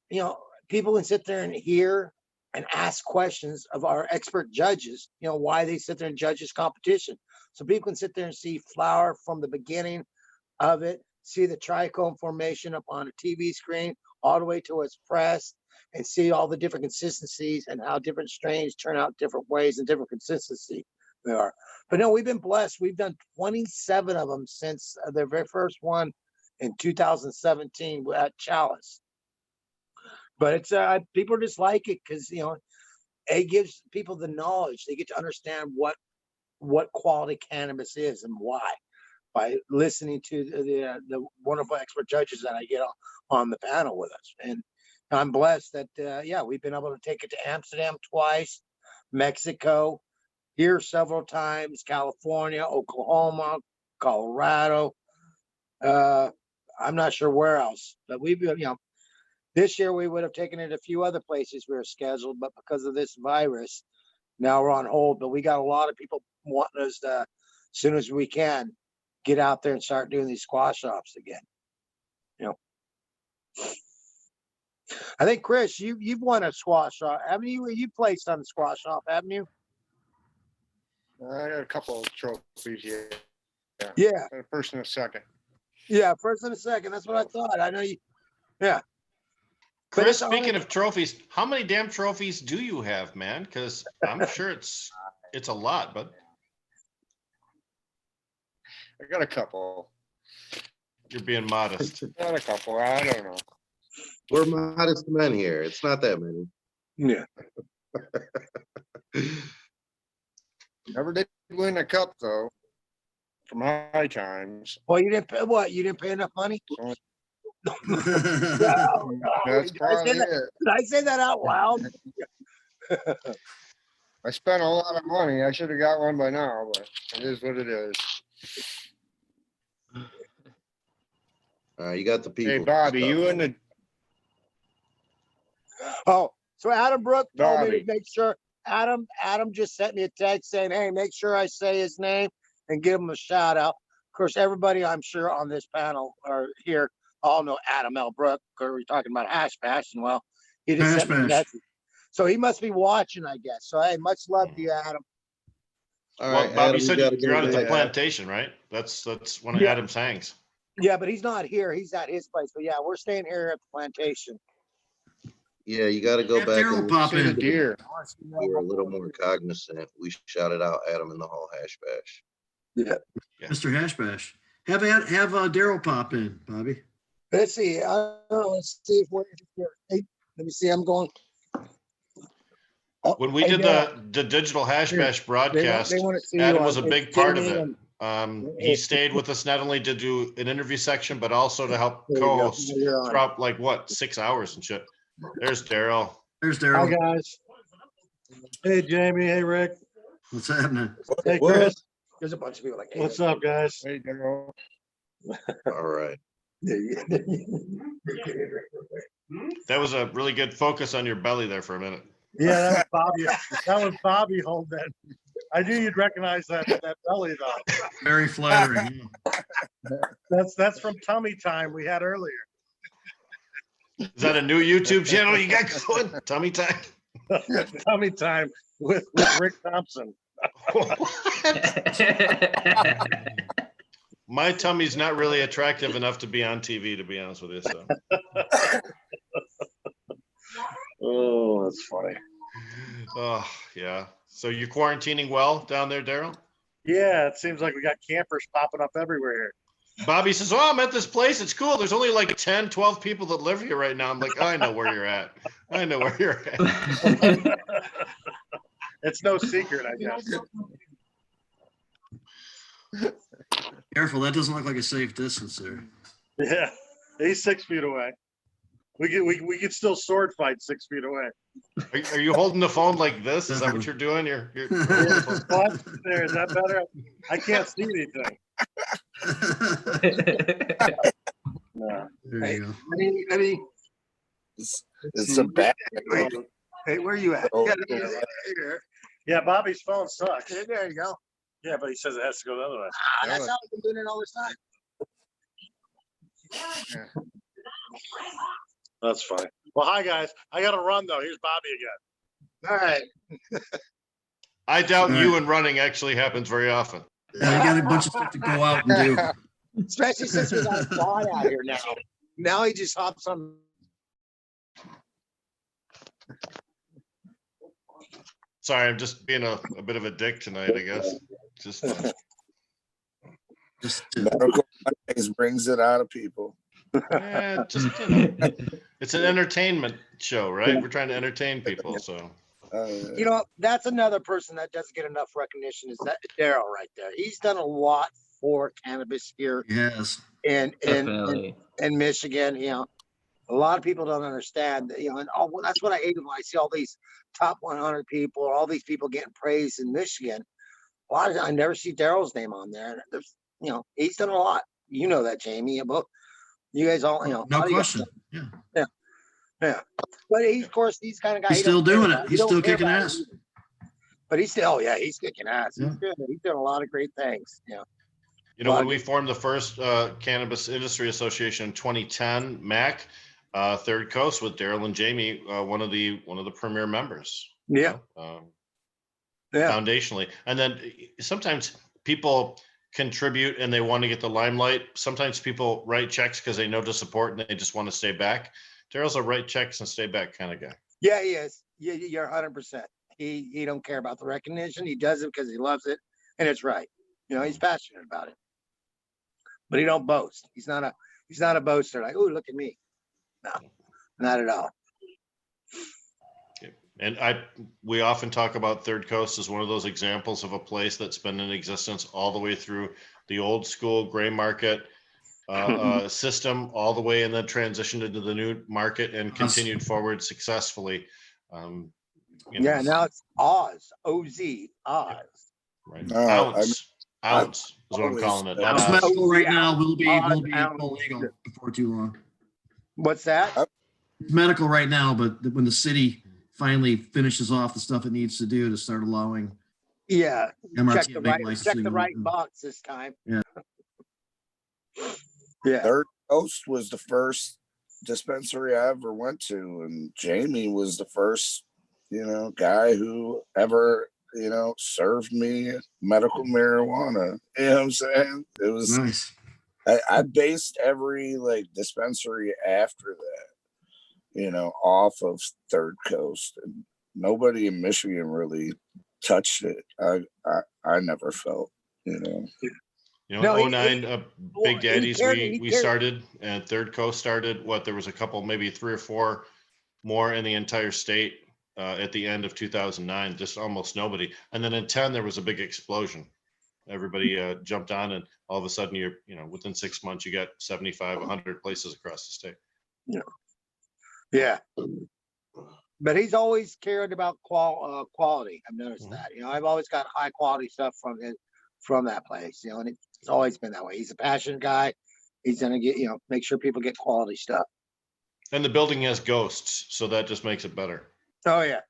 people can sit there and hear and ask questions of our expert judges, why they sit there and judge this competition. So people can sit there and see flower from the beginning of it, see the trichome formation up on a TV screen, all the way to its pressed, and see all the different consistencies and how different strains turn out different ways and different consistency they are. But no, we've been blessed. We've done 27 of them since the very first one in 2017 at Chalice. But it's people just like it because it gives people the knowledge. They get to understand what quality cannabis is and why by listening to the wonderful expert judges that I get on the panel with us. And I'm blessed that we've been able to take it to Amsterdam twice, Mexico, here several times, California, Oklahoma, Colorado. I'm not sure where else, but we've been, this year we would have taken it a few other places we were scheduled, but because of this virus, now we're on hold. But we got a lot of people wanting us to, as soon as we can, get out there and start doing these squash offs again. I think Chris, you've won a squash off, haven't you? You placed on the squash off, haven't you? I got a couple of trophies, yeah. Yeah. A first and a second. Yeah, first and a second. That's what I thought. I know you. Yeah. Chris, speaking of trophies, how many damn trophies do you have, man? Because I'm sure it's a lot, but I got a couple. You're being modest. Not a couple, I don't know. We're modest men here. It's not that many. Yeah. Never did win a cup though. From high times. Well, you didn't pay what? You didn't pay enough money? So No, That's did I say probably that- it. Did I say that out loud? I spent a lot of money. I should have got one by now, but it is what it is. You got the people. Hey, Bobby, you and the Oh, so Adam Brooke told me to Bobby. make sure, Adam just sent me a text saying, hey, make sure I say his name and give him a shout out. Of course, everybody I'm sure on this panel or here all know Adam L. Brooke, because we're talking about Hash Bash, and well, he just Hash sent me a Bash. message. So he must be watching, I guess. So hey, much love to you, Adam. All Well, right, Bobby Adam, said gotta you're go out at the back. plantation, right? That's one of Yeah. Adam's hangs. Yeah, but he's not here. He's at his place. But yeah, we're staying here at the plantation. Yeah, you got to go Have back Daryl and pop see the in. deer. we were a little more cognizant. We shouted out Adam in the whole hash bash. Mr. Hashbash. Have Daryl pop in, Bobby. Let's see. Let's see if we're here. Hey, let me see. I'm going. Oh, When we hey, did Daryl, the digital hash Here, bash broadcast, they want to see Adam you was a on- big it's part of Jamie it. and- He stayed with us not only to do an interview section, but also to help There you go. co-host Now you're on. throughout like what 6 hours and shit. There's Daryl. There's Hi, Daryl. guys. Hey, Jamie. Hey, Rick. What's happening? Hey, What? Chris. There's a bunch of people like, hey, What's up, guys? Hey, Daryl. All right. That was a really good focus on your belly there for a minute. Yeah, that was Bobby. That was Bobby holding that. I knew you'd recognize that belly though. Very flattering. That's from Tummy Time we had earlier. Is that a new YouTube channel you got going? Tummy time. Tummy Time with Rick Thompson. My tummy's not really attractive enough to be on TV, to be honest with you. So Oh, that's funny. oh yeah. So you're quarantining well down there, Daryl? Yeah, it seems like we got campers popping up everywhere here. Bobby says, oh, I'm at this place. It's cool. There's only like 10, 12 people that live here right now. I'm like, I know where you're at. I know where you're at. It's no secret, I guess. Careful, that doesn't look like a safe distance there. Yeah, he's 6 feet away. We could still sword fight 6 feet away. Are you holding the phone like this? Is that what you're doing? You're What? There, is that better? I can't see anything. No. There you go. Eddie, It's a bad. hey, where are you at? Oh, Yeah, Bobby's phone sucks. There you go. Yeah, but he says it has to go the other way. That's how we've been doing it all this time. That's funny. Well, hi guys. I gotta run though. Here's Bobby again. All right. I doubt you and running actually happens very often. Yeah, you got a bunch of stuff to go out and do. Especially since we got a fly out here now. Now he just hops on. Sorry, I'm just being a bit of a dick tonight, I guess. Just Just Medical Mondays brings it out of people. just it's an entertainment show, right? We're trying to entertain people, so You know, that's another person that doesn't get enough recognition is that Daryl right there. He's done a lot for cannabis here yes. in Definitely. Michigan. You know, a lot of people don't understand that, you know, and that's what I hate when I see all these top 100 people or all these people getting praised in Michigan. A lot of I never see Daryl's name on there. And there's, you know, he's done a lot. You know that, Jamie. But you guys all, you know, a No lot of you guys- question. Yeah. Yeah. But he's, of course, he's kind of guy. He's he still don't care doing about- it. he He's don't still care kicking about it ass. either. But he's still, yeah, he's kicking ass. Yeah. He's good. He's doing a lot of great things. Yeah. you know when we formed the first Cannabis Industry Association in 2010, MAC, Third Coast with Daryl and Jamie, one of the premier members. you Yeah. know, Yeah. foundationally. And then sometimes people contribute and they want to get the limelight. Sometimes people write checks because they know to support and they just want to stay back. Daryl's a write checks and stay back kind of guy. Yeah, he is. Yeah, you're 100%. He don't care about the recognition. He does it because he loves it, and it's right. You know, he's passionate about it. but he don't boast. He's not a boaster. Like, oh, look at me. No, not at all. And we often talk about Third Coast as one of those examples of a place that's been in existence all the way through the old school gray market system, all the way, and then transitioned into the new market and continued forward successfully. Yeah, now it's Oz, O-Z, Oz. Right. No, Ounce is what I'm calling it. Not It's Oz. medical right now, will be Oz, illegal before too long. What's that? It's medical right now, but when the city finally finishes off the stuff it needs to do to start allowing Yeah, MRT check and the big licensing. right box this time. Yeah. Yeah. Third Coast was the first dispensary I ever went to, and Jamie was the first, guy who ever, served me medical marijuana. You know what I'm saying? It was Nice. I based every dispensary after that, off of Third Coast, and nobody in Michigan really touched it. I never felt, No, 09 Big Daddies, we started, and Third Coast started. There was a couple, maybe 3 or 4 more in the entire state at the end of 2009, just almost nobody. And then in 10, there was a big explosion. Everybody jumped on, and all of a sudden within 6 months, you got 75, 100 places across the state. Yeah. But he's always cared about quality. I've noticed that. I've always got high quality stuff from that place. And it's always been that way. He's a passionate guy. He's gonna get make sure people get quality stuff. And the building has ghosts, so that just makes it better. Oh yeah.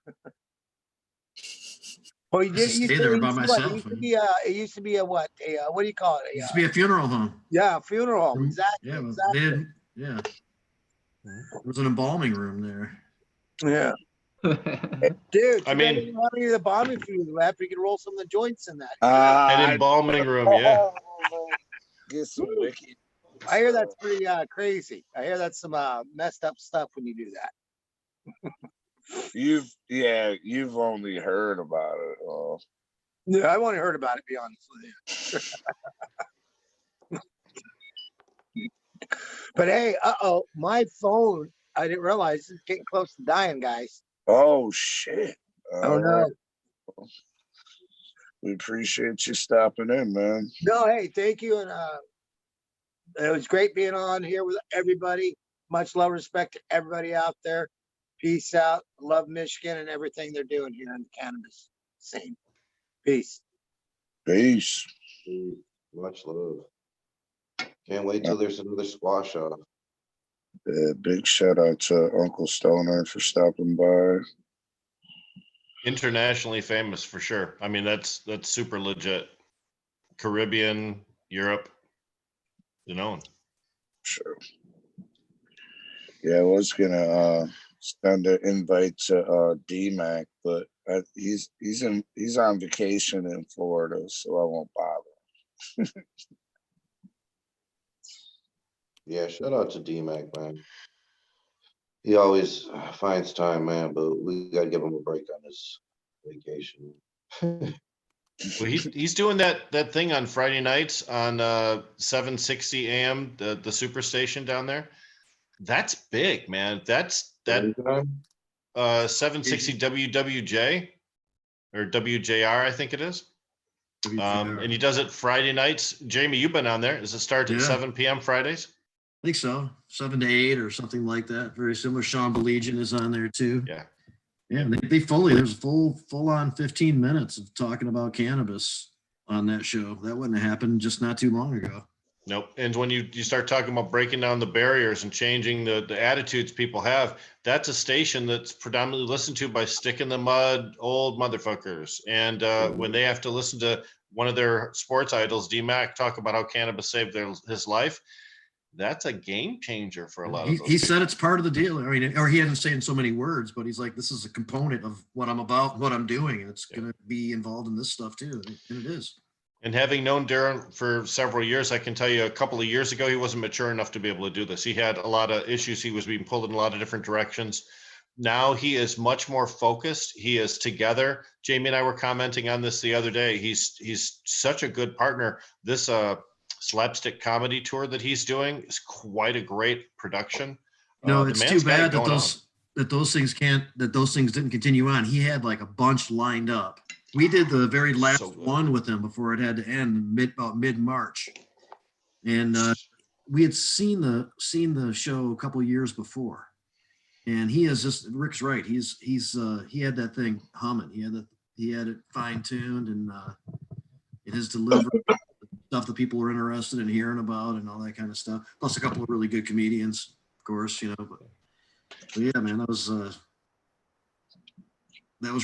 Well, I used to stay there by myself. It used to be a what? What do you call it? It used to be a funeral home. Yeah, a funeral home. Exactly. Yeah, exactly. yeah. There was an embalming room there. Yeah. Dude, I mean, how many of the bombing fluid left? We could roll some of the joints in that. An embalming room, yeah. Get some wicked. I hear that's pretty crazy. I hear that's some messed up stuff when you do that. You've only heard about it. Yeah, I've only heard about it, to be honest with you. But hey, my phone, I didn't realize it's getting close to dying, guys. Oh shit. Oh no. We appreciate you stopping in, man. No, hey, thank you. And it was great being on here with everybody. Much love, respect to everybody out there. Peace out. Love Michigan and everything they're doing here in the cannabis scene. Peace. Peace. Much love. Can't wait till there's another squash off. Yeah, big shout out to Uncle Stoner for stopping by. Internationally famous for sure. I mean, that's super legit. Caribbean, Europe, Sure. Yeah, I was gonna send an invite to DMAC, but he's on vacation in Florida, so I won't bother. Yeah, shout out to DMAC, man. He always finds time, man, but we gotta give him a break on his vacation. Well, he's doing that thing on Friday nights on 760 AM, the Superstation down there. That's big, man. That's 760 WWJ or WJR, I think it is. And he does it Friday nights. Jamie, you've been on there. Does it start at 7 p.m. Fridays? I think so. 7 to 8 or something like that. Very similar. Sean Belegian is on there too. Yeah. Yeah, there's full on 15 minutes of talking about cannabis on that show. That wouldn't have happened just not too long ago. Nope. And when you start talking about breaking down the barriers and changing the attitudes people have, that's a station that's predominantly listened to by stick in the mud old motherfuckers. And when they have to listen to one of their sports idols, DMAC, talk about how cannabis saved his life, that's a game changer for a lot of those He said it's part of the deal. I mean, or he hasn't said in so many words, but he's like, this is a component of what I'm about, what I'm doing. And it's going to be involved in this stuff too. And it is. And having known Darren for several years, I can tell you a couple of years ago, he wasn't mature enough to be able to do this. He had a lot of issues. He was being pulled in a lot of different directions. Now he is much more focused. He is together. Jamie and I were commenting on this the other day. He's such a good partner. This slapstick comedy tour that he's doing is quite a great production. No, The it's man's too got it bad that going on. those things didn't continue on. He had like a bunch lined up. We did the very last So good. one with him before it had to end about mid-March. And we had seen the show a couple of years before. And he is just, Rick's right. He had that thing humming. He had it fine-tuned, and his delivery, stuff that people were interested in hearing about and all that kind of stuff. Plus a couple of really good comedians, of course, but yeah, man, that was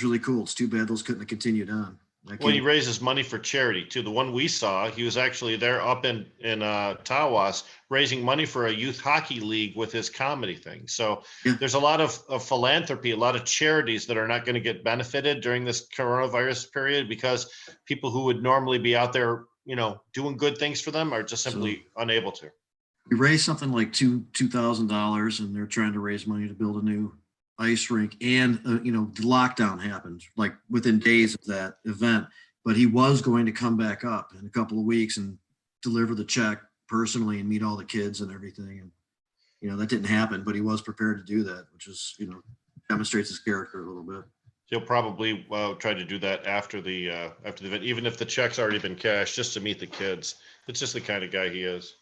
really cool. It's too bad those couldn't have continued on. Well, he raises money for charity too. The one we saw, he was actually there up in Tawas raising money for a youth hockey league with his comedy thing. So Yeah. there's a lot of philanthropy, a lot of charities that are not going to get benefited during this coronavirus period because people who would normally be out there, doing good things for them are just simply unable to. We raised something like $2,000, and they're trying to raise money to build a new ice rink. And the lockdown happened like within days of that event. But he was going to come back up in a couple of weeks and deliver the check personally and meet all the kids and everything. And that didn't happen, but he was prepared to do that, which is demonstrates his character a little bit. He'll probably try to do that after the event, even if the check's already been cashed, just to meet the kids. It's just the kind of guy he is.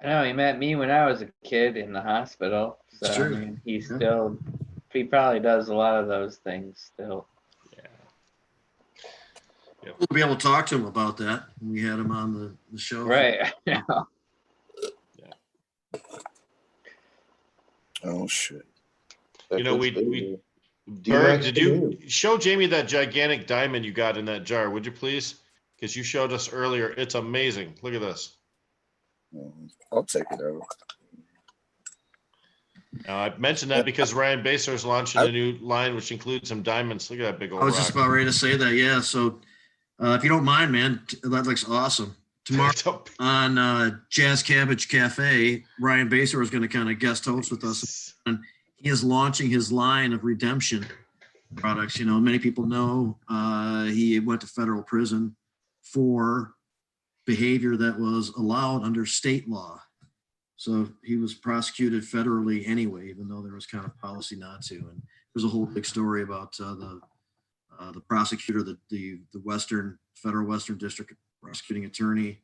I know he met me when I was a kid in the hospital. So It's true. I mean, he Yeah. probably does a lot of those things still. We'll be able to talk to him about that. We had him on the show. Right. Oh shit. Berg, did you show Jamie that gigantic diamond you got in that jar? Would you please? Because you showed us earlier. It's amazing. Look at this. I'll take it out. Now, I mentioned that because Ryan Baser is launching a new line, which includes some diamonds. Look at that big old I was rock. just about ready to say that. Yeah. So if you don't mind, man, that looks awesome. Tomorrow on Jazz Cabbage Cafe, Ryan Baser is going to kind of guest host with us. And he is launching his line of redemption products. Many people know he went to federal prison for behavior that was allowed under state law. So he was prosecuted federally anyway, even though there was kind of policy not to. And there's a whole big story about the prosecutor, the federal Western District prosecuting attorney.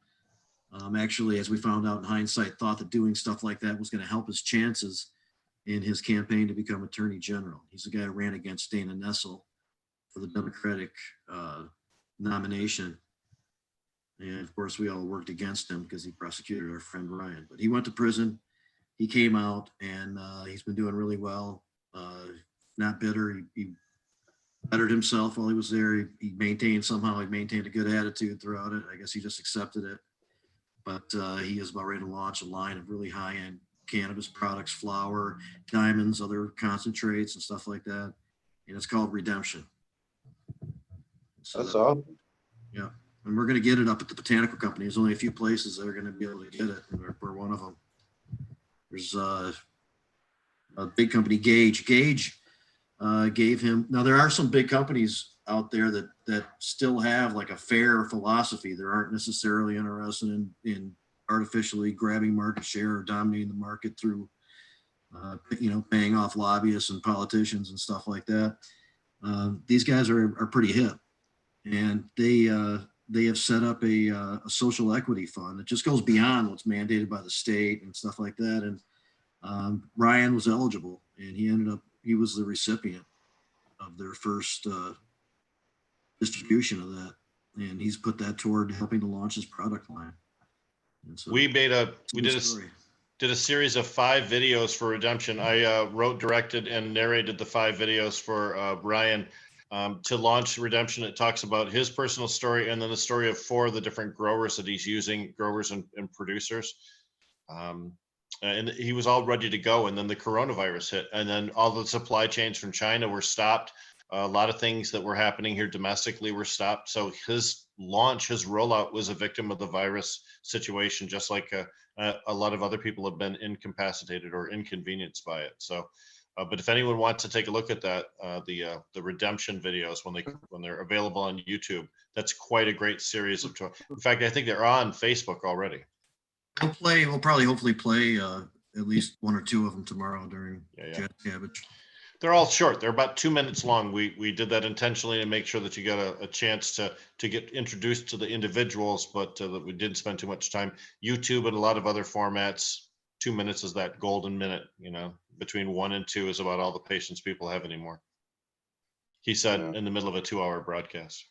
Actually, as we found out in hindsight, thought that doing stuff like that was going to help his chances in his campaign to become attorney general. He's the guy who ran against Dana Nessel for the Democratic nomination. And of course, we all worked against him because he prosecuted our friend Ryan. But he went to prison. He came out, and he's been doing really well. Not bitter. He bettered himself while he was there. He maintained a good attitude throughout it. I guess he just accepted it. But he is about ready to launch a line of really high-end cannabis products, flower, diamonds, other concentrates, and stuff like that. And it's called Redemption. So That's awesome. Yeah. And we're going to get it up at the Botanical Company. There's only a few places that are going to be able to get it. And we're one of them. There's a big company, Gage. Gage gave him, now there are some big companies out there that still have like a fair philosophy. They aren't necessarily interested in artificially grabbing market share or dominating the market through, paying off lobbyists and politicians and stuff like that. These guys are pretty hip, and they have set up a social equity fund that just goes beyond what's mandated by the state and stuff like that. And Ryan was eligible, and he was the recipient of their first distribution of that. And he's put that toward helping to launch his product line. And so we did a series of 5 videos for Redemption. I wrote, directed, and narrated the 5 videos for Ryan. To launch Redemption. It talks about his personal story and then the story of 4 of the different growers that he's using, growers and producers. And he was all ready to go. And then the coronavirus hit, and then all the supply chains from China were stopped. A lot of things that were happening here domestically were stopped. So his launch, his rollout was a victim of the virus situation, just like a lot of other people have been incapacitated or inconvenienced by it. So But if anyone wants to take a look at that, the redemption videos when they're available on YouTube, that's quite a great series of. In fact, I think they're on Facebook already. We'll probably hopefully play at least one or two of them tomorrow during Jazz Cabbage. They're all short. They're about 2 minutes long. We did that intentionally to make sure that you got a chance to get introduced to the individuals, but that we didn't spend too much time. YouTube and a lot of other formats, 2 minutes is that golden minute, you know, between 1 and 2 is about all the patience people have anymore. He said in the middle of a 2-hour broadcast.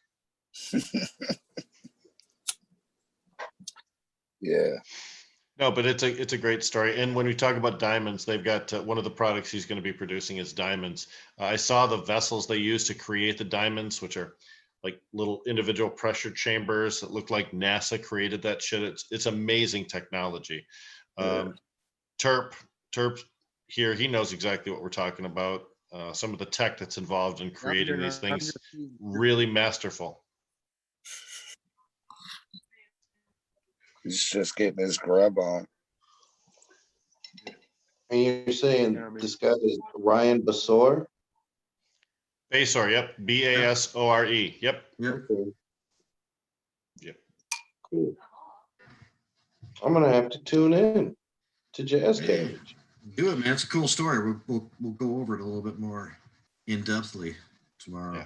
Yeah. No, but it's a great story. And when we talk about diamonds, they've got one of the products he's going to be producing is diamonds. I saw the vessels they use to create the diamonds, which are like little individual pressure chambers that look like NASA created that shit. It's amazing technology. Terp here, he knows exactly what we're talking about. Some of the tech that's involved in creating these things, really masterful. He's just getting his grub on. And you're saying this guy is Ryan Basore? Basore, yep. Basore, yep. Okay. Yep. Cool. I'm gonna have to tune in to Jazz Cabbage. Do it, man. It's a cool story. We'll go over it a little bit more in depthly tomorrow. Yeah.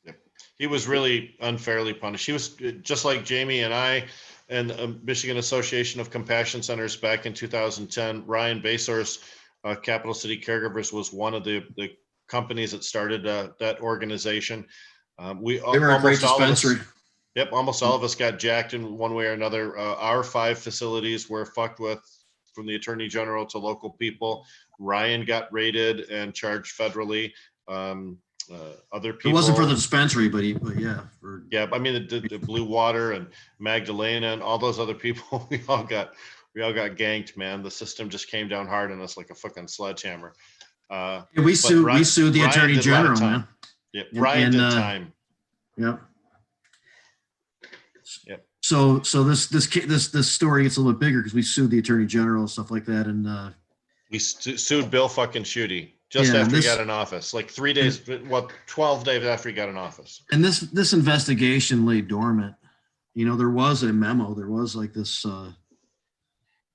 Yep. He was really unfairly punished. He was just like Jamie and I and the Michigan Association of Compassion Centers back in 2010. Ryan Basore's Capital City Caregivers was one of the companies that started that organization. They were a great dispensary. Yep, almost all of us got jacked in one way or another. Our 5 facilities were fucked with, from the Attorney General to local people. Ryan got raided and charged federally. Other people. It wasn't for the dispensary, but yeah. Yeah, I mean the Blue Water and Magdalena and all those other people, we all got ganked, man. The system just came down hard on us like a fucking sledgehammer. We sued the Attorney General, man. Yeah, Ryan did time. Yep. Yep. So this story gets a little bit bigger because we sued the Attorney General and stuff like that, and we sued Bill fucking Schuette just after he got in office, like 3 days, 12 days after he got in office. And this investigation lay dormant. You know, there was a memo. There was like this,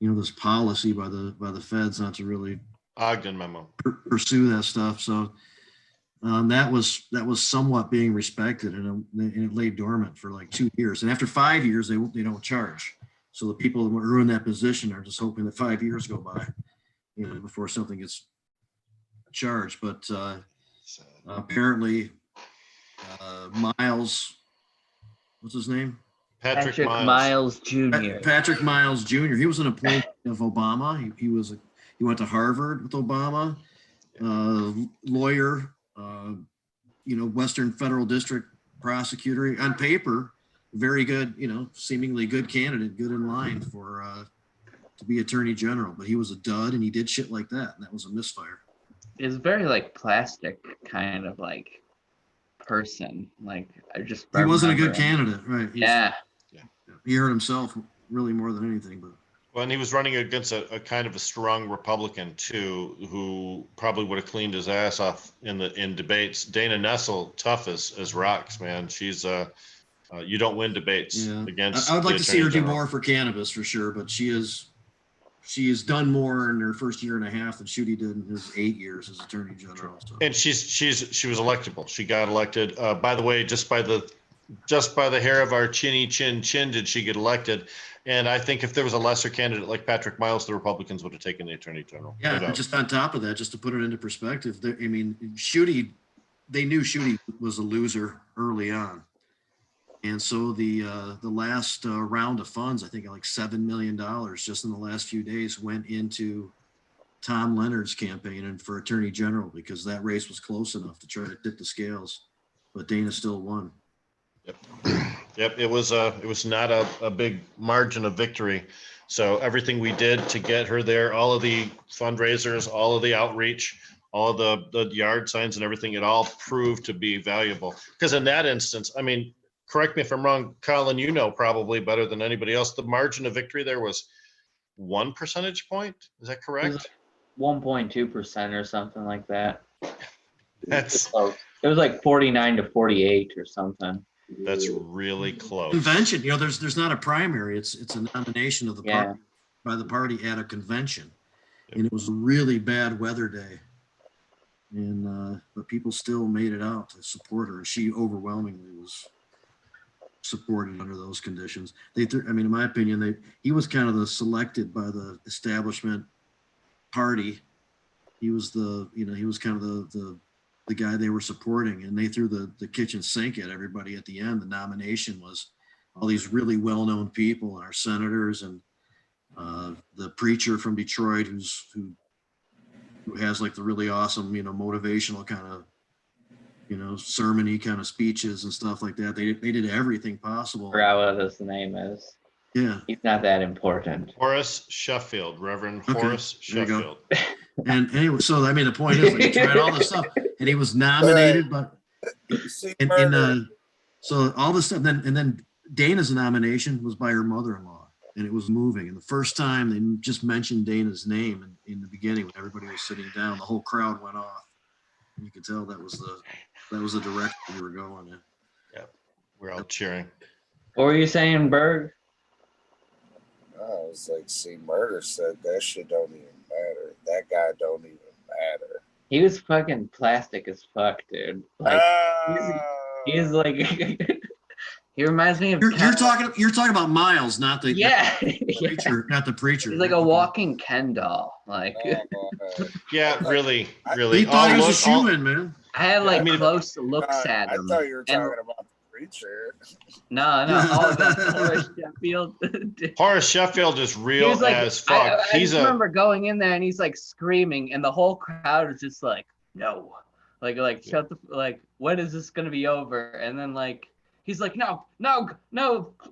this policy by the feds not to really Ogden memo pursue that stuff. So that was somewhat being respected, and it lay dormant for like 2 years. And after 5 years, they don't charge. So the people that were in that position are just hoping that 5 years go by, before something gets charged. But apparently, Miles, what's his name? Patrick Miles Jr. Patrick Miles Jr. He was an appointee of Obama. He went to Harvard with Obama. Lawyer, Western Federal District prosecutor. On paper, very good, seemingly good candidate, good in line for to be Attorney General. But he was a dud, and he did shit like that, and that was a misfire. It's very like plastic kind of like person. Like I just he wasn't a good candidate, right? He hurt himself really more than anything. But well, and he was running against a kind of a strong Republican too, who probably would have cleaned his ass off in debates. Dana Nessel, tough as rocks, man. She's you don't win debates against. I would like to see her do more for cannabis for sure, but she has done more in her first year and a half than Schuette did in his 8 years as Attorney General. So. And she was electable. She got elected. By the way, just by the hair of our chinny chin did she get elected. And I think if there was a lesser candidate like Patrick Miles, the Republicans would have taken the Attorney General. Yeah, and just on top of that, just to put it into perspective, Schuette, they knew Schuette was a loser early on. And so the last round of funds, I think like $7 million just in the last few days went into Tom Leonard's campaign and for Attorney General, because that race was close enough to try to tip the scales, but Dana still won. Yep. It was not a big margin of victory. So everything we did to get her there, all of the fundraisers, all of the outreach, all of the yard signs and everything, it all proved to be valuable. Because in that instance, I mean, correct me if I'm wrong, Colin, probably better than anybody else, the margin of victory there was 1 percentage point. Is that correct? 1.2% or something like that. That's Close. It was like 49 to 48 or something. that's really close. Convention, there's not a primary. It's a nomination of the Yeah. party by the party at a convention. And it was a really bad weather day. And but people still made it out to support her. She overwhelmingly was supported under those conditions. In my opinion, he was kind of the selected by the establishment party. He was kind of the guy they were supporting, and they threw the kitchen sink at everybody at the end. The nomination was all these really well-known people, and our senators, and the preacher from Detroit who has like the really awesome, motivational kind of, sermon-y kind of speeches and stuff like that. They did everything possible. Forgot what his name is. Yeah. He's not that important. Horace Sheffield, Reverend Okay, Horace there you go. Sheffield. And anyway, so the point is, he tried all this stuff, and he was nominated, but See, and murder. so all this stuff. And then Dana's nomination was by her mother-in-law, and it was moving. And the first time they just mentioned Dana's name in the beginning, when everybody was sitting down, the whole crowd went off. And you could tell that was the direction we were going in. We're all cheering. What were you saying, Berg? I was like, see, murder said that shit don't even matter. That guy don't even matter. He was fucking plastic as fuck, dude. Like he's like he reminds me of You're talking about Miles, not the preacher, not the preacher. He's like a walking Ken doll. Like Yeah, really. He thought he was a shoe-in, man. I had like close looks at him. I thought you were talking about the preacher. No, all of that Horace Sheffield. Horace Sheffield is real He was like, as fuck. I just remember going in there and he's like screaming, and the whole crowd is just like, no, like shut the like. When is this gonna be over? And then like he's like, no,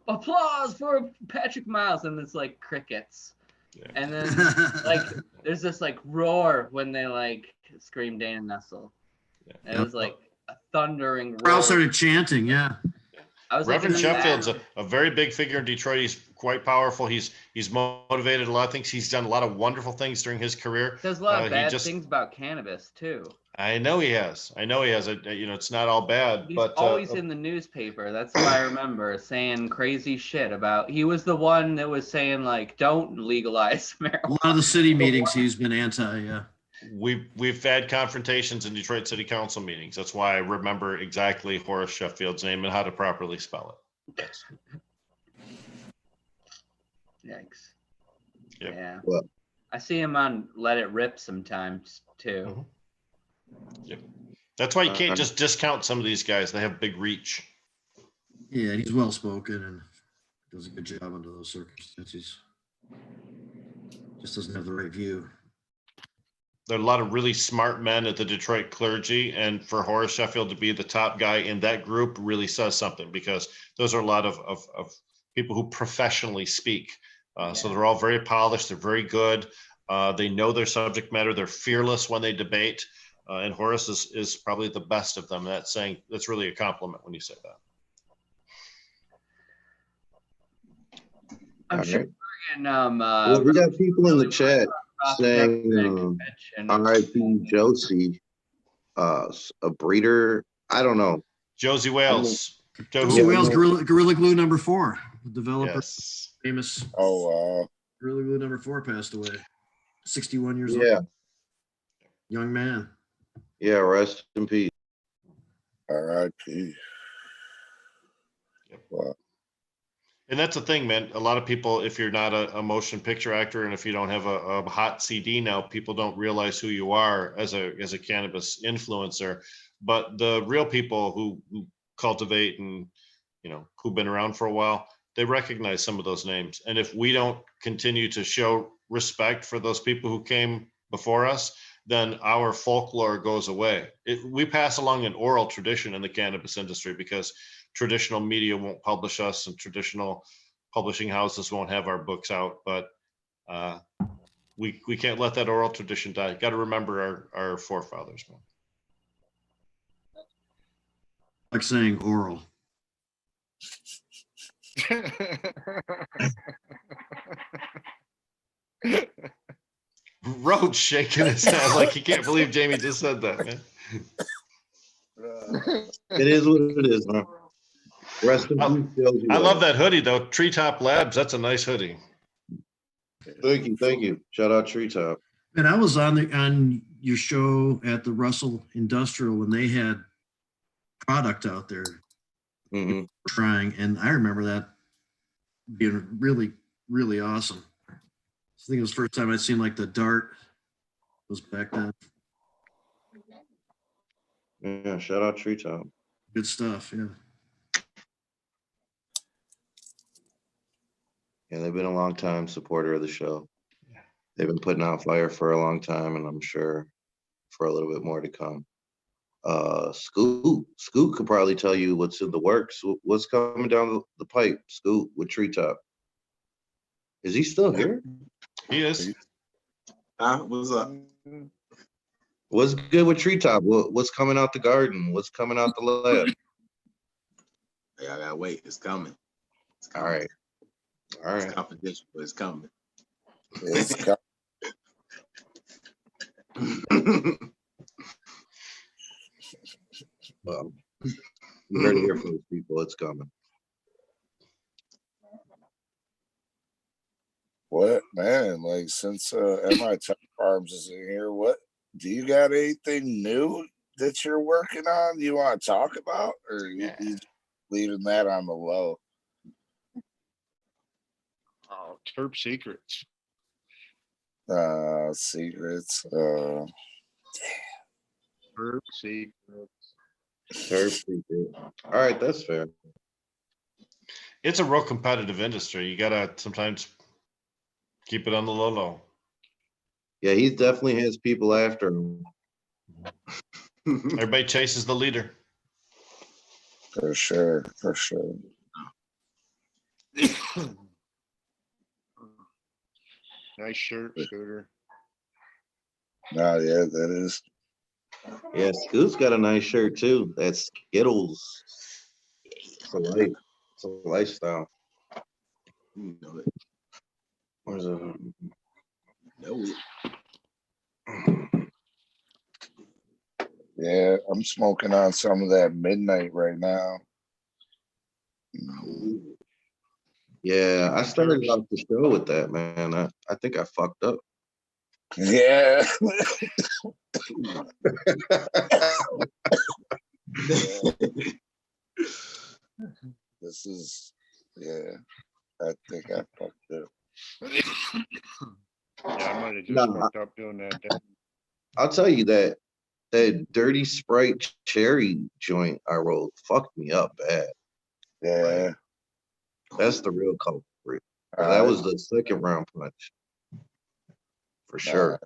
applause for Patrick Miles, and it's like crickets. Yeah. And then like there's this like roar when they like scream Dana Nessel. Yeah. And it was like a thundering roar. Crowd started chanting, yeah. I was Reverend like, Sheffield's a very big figure in Detroit. He's quite powerful. He's motivated a lot of things. He's done a lot of wonderful things during his career. There's a lot of bad things about cannabis too. I know he has. It's not all bad, He's but always in the newspaper. That's what I remember, saying crazy shit about. He was the one that was saying like, don't legalize marijuana. A lot of the city meetings he's been anti, yeah. We've had confrontations in Detroit City Council meetings. That's why I remember exactly Horace Sheffield's name and how to properly spell it. Yes. Yikes. Yep. Yeah. Well, I see him on Let It Rip sometimes too. Mhm. Yep. That's why you can't just discount some of these guys. They have big reach. Yeah, and he's well spoken and does a good job under those circumstances. Just doesn't have the right view. There are a lot of really smart men at the Detroit clergy, and for Horace Sheffield to be the top guy in that group really says something, because those are a lot of people who professionally speak. So they're all very polished. They're very good. They know their subject matter. They're fearless when they debate. And Horace is probably the best of them. That's really a compliment when you say that. I'm sure. Well, we got people in the chat saying R.I.P. Josie, a breeder. I don't know. Josie Wales. Josie Wales, Gorilla Glue #4, developer, Yes. famous. Oh, Gorilla Glue #4 passed away, 61 years Yeah. old. Young man. Yeah, rest in peace. R.I.P. Yep. Wow. And that's the thing, man. A lot of people, if you're not a motion picture actor, and if you don't have a hot CD now, people don't realize who you are as a cannabis influencer. But the real people who cultivate and, who've been around for a while, they recognize some of those names. And if we don't continue to show respect for those people who came before us, then our folklore goes away. We pass along an oral tradition in the cannabis industry because traditional media won't publish us and traditional publishing houses won't have our books out. But we can't let that oral tradition die. Got to remember our forefathers, man. Like saying oral. Roach shaking his head like he can't believe Jamie just said that, man. It is what it is, man. Rest in peace, Josie I love Webb. that hoodie though. Treetop Labs, that's a nice hoodie. Thank you, thank you. Shout out Treetop. And I was on your show at the Russell Industrial when they had product out there Mhm. trying, and I remember that being really, really awesome. I think it was the first time I'd seen like the Dart was back then. Yeah, shout out Treetop. Good stuff. Yeah. Yeah, they've been a long time supporter of the show. They've been putting out fire for a long time, and I'm sure for a little bit more to come. Scoot could probably tell you what's in the works, what's coming down the pipe. Scoot with Treetop. Is he still here? He is. What's up? What's good with Treetop? What's coming out the garden? What's coming out the lab? Yeah, I gotta wait. It's coming. It's All coming. right. All It's right. confidential, but it's coming. It's co- Well, you heard it here from those people. It's coming. what, man? Like, since MI Tech Farms is in here, what do you got anything new that you're working on you want to talk about, or you just leaving that on the low? Oh, Terp Secrets. Secrets. Terp Secrets. Terp Secret. All right, that's fair. It's a real competitive industry. You gotta sometimes keep it on the low. Yeah, he definitely has people after him. Everybody chases the leader. For sure, for sure. Nice shirt, Scooter. No, yeah, that is. Yeah, Scoot's got a nice shirt too. That's Skittles. It's a life. It's a lifestyle. You know it. Where's it? Know it. Yeah, I'm smoking on some of that midnight right now. Yeah, I started off the show with that, man. I think I fucked up. Yeah. This is, yeah, I think I fucked up. Yeah, I might have just No, fucked up doing that. I'll tell you that dirty Sprite cherry joint I rolled fucked me up bad. Yeah. That's the real culprit. That was the second round punch. For sure.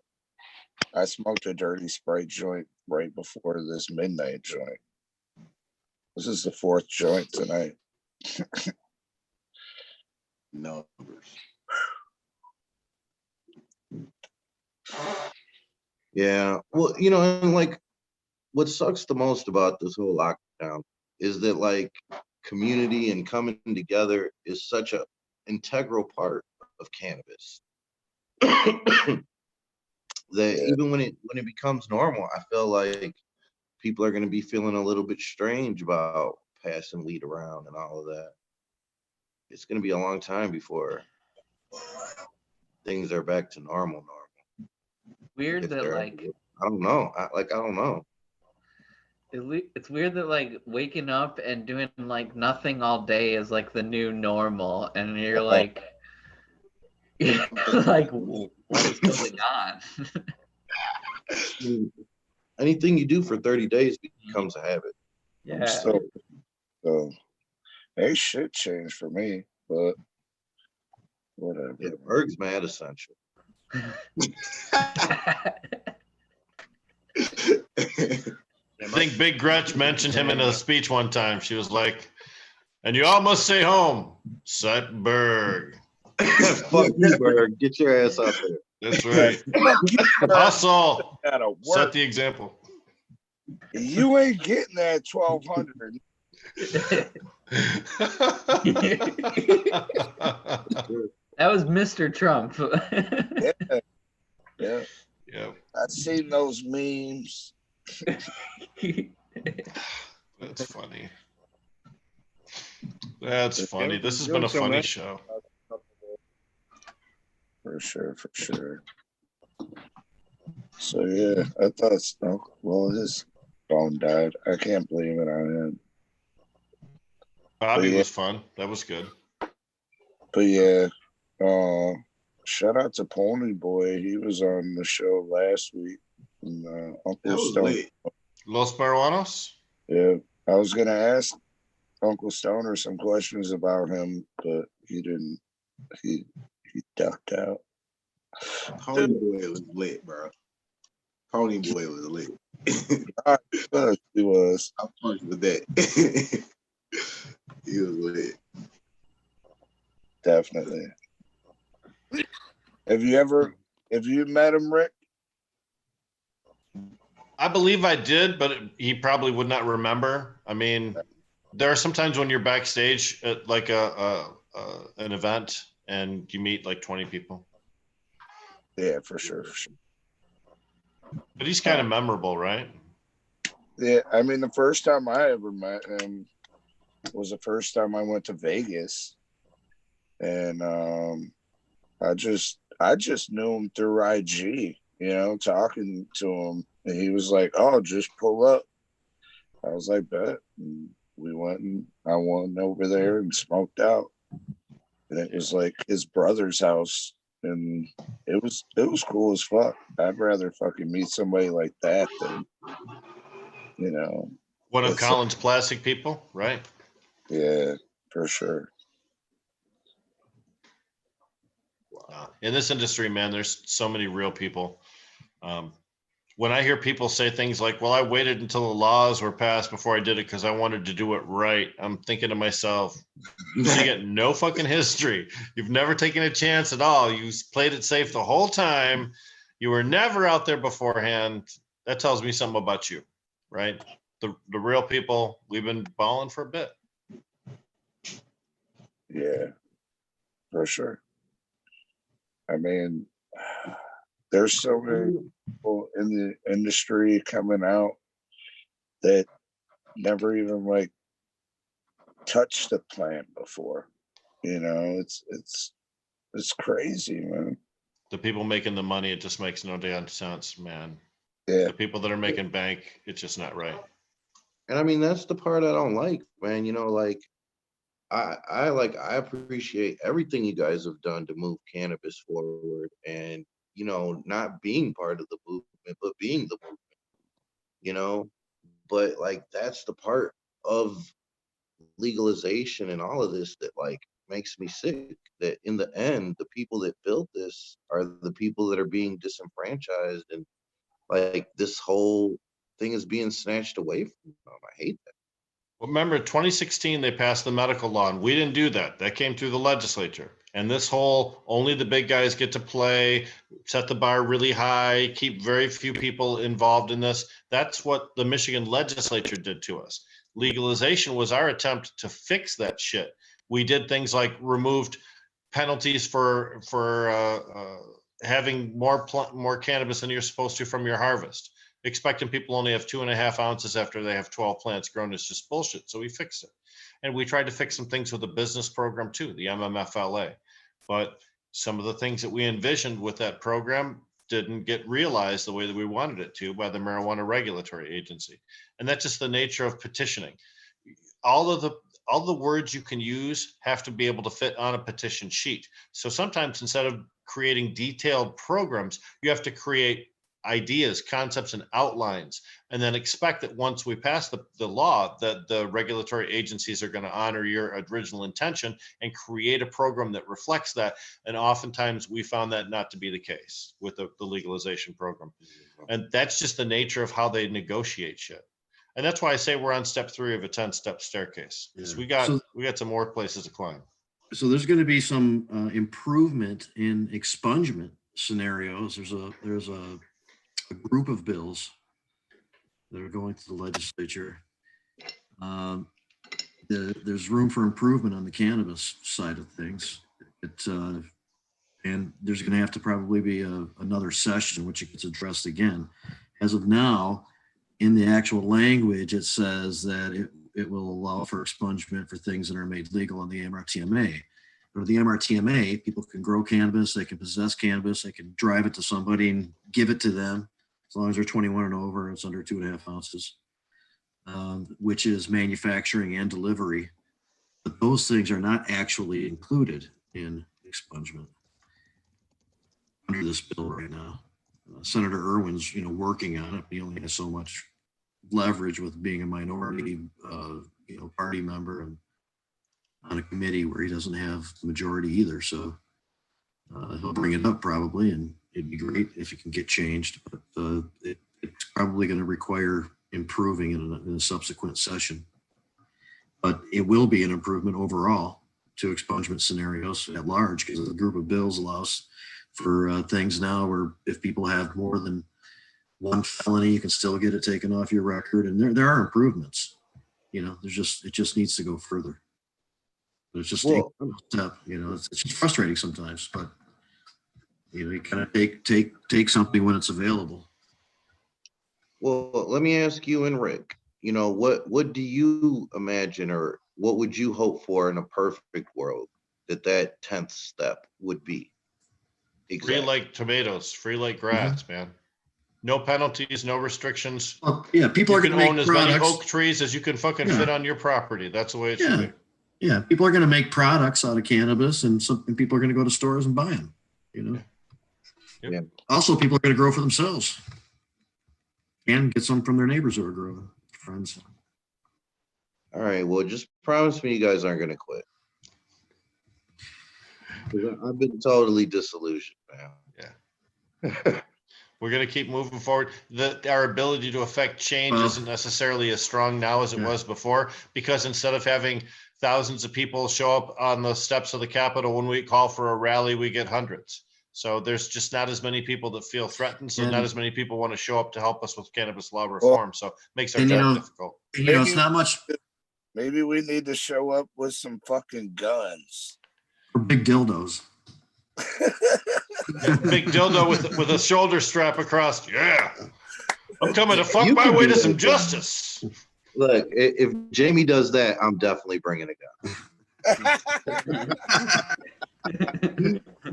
I smoked a dirty Sprite joint right before this midnight joint. This is the fourth joint tonight. Numbers. Yeah. Well, you know, and like what sucks the most about this whole lockdown is that like community and coming together is such a integral part of cannabis. That even when it becomes normal, I feel like people are going to be feeling a little bit strange about passing weed around and all of that. It's going to be a long time before things are back to normal. Weird If that they're- like I don't know. I don't know. it's weird that like waking up and doing like nothing all day is like the new normal, and you're like, like what is going on? I mean, anything you do for 30 days becomes a habit. Yeah. So hey, shit changed for me, but whatever. Yeah, Berg's mad essential. I think Big Gretch mentioned him in a speech one time. She was like, and you all must stay home. Sutberg. Fuck you, Berg. Get your ass out there. That's right. Hustle. Gotta Set work. the example. You ain't getting that 1,200. That was Mr. Trump. Yeah. Yeah, Yeah, I've seen those memes. that's funny. That's funny. They're This has doing been a so funny much. show. For sure, for sure. So yeah, I thought, well, his phone died. I can't blame it on him. Bobby yeah. was fun. That was good. But yeah, shout out to Pony Boy. He was on the show last week. And, That Uncle was Stone. lit. Los Peruanos? Yeah, I was gonna ask Uncle Stoner some questions about him, but he didn't. He ducked out. Pony Boy was lit, bro. Pony Boy was lit. He was. I'm fucking with that. He was lit. Definitely. Have you met him, Rick? I believe I did, but he probably would not remember. I mean, there are sometimes when you're backstage at like an event and you meet like 20 people. Yeah, for sure, for sure. But he's kind of memorable, right? Yeah, I mean, the first time I ever met him was the first time I went to Vegas, and I just knew him through IG, talking to him, and he was like, "Oh, just pull up." I was like, "Bet." And we went, and I went over there and smoked out, and it was like his brother's house, and it was cool as fuck. I'd rather fucking meet somebody like that than, One of it's Colin's plastic people, right? yeah, for sure. In this industry, man, there's so many real people. When I hear people say things like, well, I waited until the laws were passed before I did it because I wanted to do it right, I'm thinking to myself, you get no fucking history. You've never taken a chance at all. You played it safe the whole time. You were never out there beforehand. That tells me something about you, right? The real people, we've been balling for a bit. Yeah, for sure. I mean, there's so many people in the industry coming out that never even like touched the plant before. It's crazy, man. The people making the money, it just makes no damn sense, man. Yeah. The people that are making bank, it's just not right. And I mean, that's the part I don't like, man. Like I appreciate everything you guys have done to move cannabis forward, and not being part of the movement, but being the movement, but like that's the part of legalization and all of this that like makes me sick, that in the end the people that built this are the people that are being disenfranchised, and like this whole thing is being snatched away from them. I hate that. Well, remember, 2016, they passed the medical law, and we didn't do that. That came through the legislature. And this whole only the big guys get to play, set the bar really high, keep very few people involved in this. That's what the Michigan legislature did to us. Legalization was our attempt to fix that shit. We did things like removed penalties for having more cannabis than you're supposed to from your harvest. Expecting people only have 2.5 ounces after they have 12 plants grown is just bullshit. So we fixed it. And we tried to fix some things with the business program too, the MMFLA. But some of the things that we envisioned with that program didn't get realized the way that we wanted it to by the Marijuana Regulatory Agency. And that's just the nature of petitioning. All the words you can use have to be able to fit on a petition sheet. So sometimes instead of creating detailed programs, you have to create ideas, concepts, and outlines, and then expect that once we pass the law, that the regulatory agencies are going to honor your original intention and create a program that reflects that. And oftentimes we found that not to be the case with the legalization program. And that's just the nature of how they negotiate shit. And that's why I say we're on step 3 of a 10-step staircase, because we got some more places to climb. So there's going to be some improvement in expungement scenarios. There's a group of bills that are going to the legislature. There's room for improvement on the cannabis side of things. And there's going to have to probably be another session in which it gets addressed again. As of now, in the actual language, it says that it will allow for expungement for things that are made legal in the MRTMA. Under the MRTMA, people can grow cannabis, they can possess cannabis, they can drive it to somebody and give it to them as long as they're 21 and over. It's under 2.5 ounces, which is manufacturing and delivery. But those things are not actually included in expungement under this bill right now. Senator Irwin's, working on it. He only has so much leverage with being a minority, party member and on a committee where he doesn't have the majority either. So he'll bring it up probably, and it'd be great if it can get changed. But it's probably going to require improving in a subsequent session. But it will be an improvement overall to expungement scenarios at large, because the group of bills allows for things now where if people have more than one felony, you can still get it taken off your record. And there are improvements. It just needs to go further. But it's just a step. It's just frustrating sometimes, but you kind of take something when it's available. Well, let me ask you and Rick, what do you imagine, or what would you hope for in a perfect world that 10th step would be? Exactly. Free like tomatoes, free like grass, man. No penalties, no restrictions. Well, yeah, people are going to own as products. many oak trees as you can fucking fit on your property. That's the way it should be. Yeah, people are going to make products out of cannabis, and people are going to go to stores and buy them. Yep. Yeah. Also, people are going to grow for themselves and get some from their neighbors who are growing, friends. All right. Well, just promise me you guys aren't going to quit. I've been totally disillusioned, man. Yeah. We're going to keep moving forward. Our ability to affect change isn't necessarily as strong now as it was before, because instead of having thousands of people show up on the steps of the Capitol when we call for a rally, we get hundreds. So there's just not as many people that feel threatened. So not as many people want to show up to help us with cannabis law reform. So it makes our job difficult. It's not much. Maybe we need to show up with some fucking guns. Or big dildos. Big dildo with a shoulder strap across. Yeah. I'm coming to fuck my way to some justice. Look, if Jamie does that, I'm definitely bringing a gun.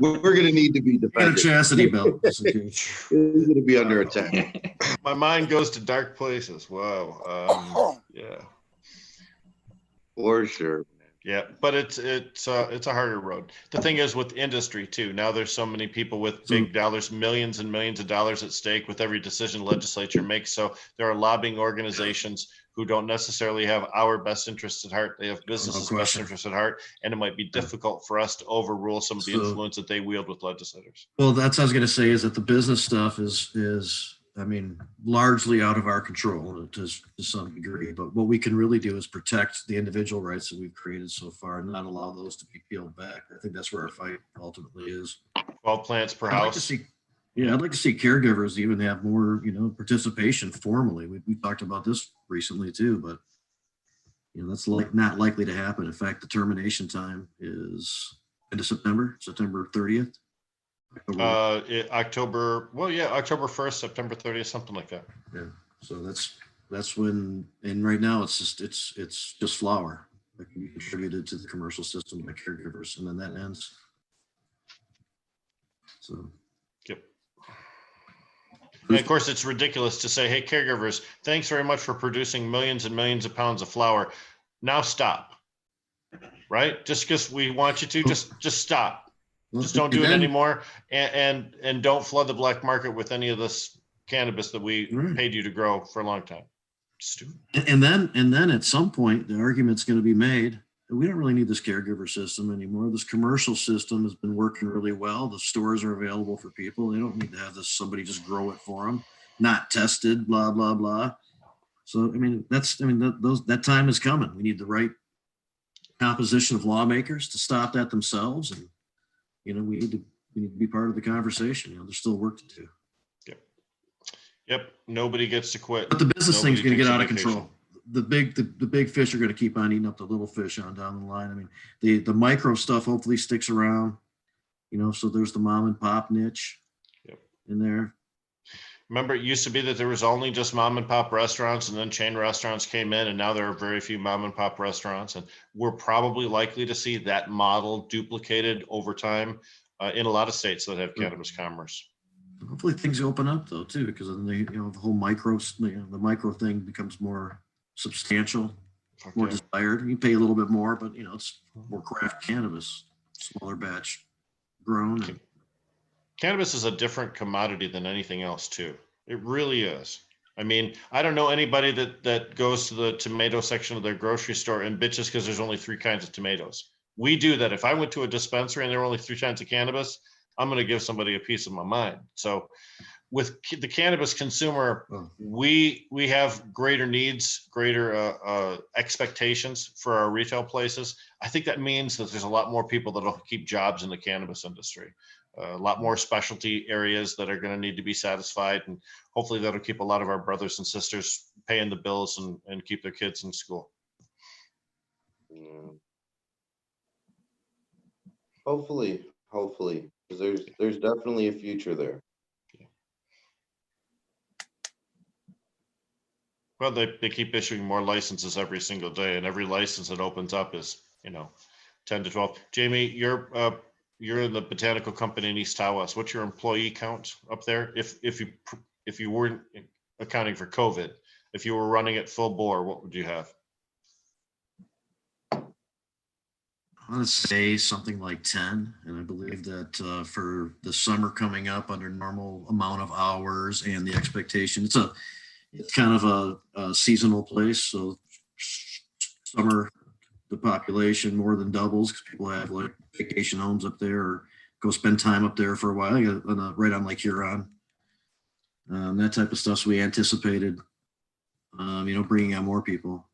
We're going to need to be defended. Get a chastity belt. It's going to be under attack. My mind goes to dark places. Wow. Yeah. For sure. Yeah, but it's a harder road. The thing is with industry too. Now there's so many people with big dollars, millions and millions of dollars at stake with every decision legislature makes. So there are lobbying organizations who don't necessarily have our best interests at heart. They have business's best interests at heart, and it might be difficult for us to overrule some of the influence that they wield with legislators. Well, that's what I was going to say, is that the business stuff is largely out of our control to some degree. But what we can really do is protect the individual rights that we've created so far and not allow those to be peeled back. I think that's where our fight ultimately is. 12 plants per house. I'd like to see caregivers even have more, participation formally. We talked about this recently too, but that's not likely to happen. In fact, the termination time is end of September 30th. October 1st, September 30th, something like that. Yeah. So that's when, and right now it's just flower that can be contributed to the commercial system by caregivers, and then that ends. So. Yep. And of course, it's ridiculous to say, hey, caregivers, thanks very much for producing millions and millions of pounds of flour. Now stop. Right? Just because we want you to, just stop. Just don't do it anymore, and don't flood the black market with any of this cannabis that we paid you to grow for a long time. Stupid. And then at some point, the argument's going to be made that we don't really need this caregiver system anymore. This commercial system has been working really well. The stores are available for people. They don't need to have somebody just grow it for them, not tested, blah, blah, blah. So, that time is coming. We need the right composition of lawmakers to stop that themselves. And, we need to be part of the conversation. There's still work to do. Yep. Nobody gets to quit. But the business thing's going to get out of control. The big fish are going to keep on eating up the little fish on down the line. The micro stuff hopefully sticks around. So there's the mom and pop niche Yep. in there. Remember, it used to be that there was only just mom and pop restaurants, and then chain restaurants came in, and now there are very few mom and pop restaurants. And we're probably likely to see that model duplicated over time in a lot of states that have cannabis commerce. Hopefully things open up though too, because then the whole the micro thing becomes more substantial, more desired. You pay a little bit more, but it's more craft cannabis, smaller batch grown. And cannabis is a different commodity than anything else too. It really is. I mean, I don't know anybody that goes to the tomato section of their grocery store and bitches because there's only 3 kinds of tomatoes. We do that. If I went to a dispensary and there were only 3 kinds of cannabis, I'm going to give somebody a piece of my mind. So with the cannabis consumer, we have greater needs, greater expectations for our retail places. I think that means that there's a lot more people that'll keep jobs in the cannabis industry. A lot more specialty areas that are going to need to be satisfied, and hopefully that'll keep a lot of our brothers and sisters paying the bills and keep their kids in school. Hopefully, because there's definitely a future there. Well, they keep issuing more licenses every single day, and every license that opens up is 10 to 12. Jamie, you're in the botanical company in East Tawas. What's your employee count up there? If you weren't accounting for COVID, if you were running at full bore, what would you have? I want to say something like 10, and I believe that for the summer coming up under normal amount of hours and the expectation, it's kind of a seasonal place. So summer, the population more than doubles because people have like vacation homes up there or go spend time up there for a while, right on Lake Huron. That type of stuff. So we anticipated, bringing on more people.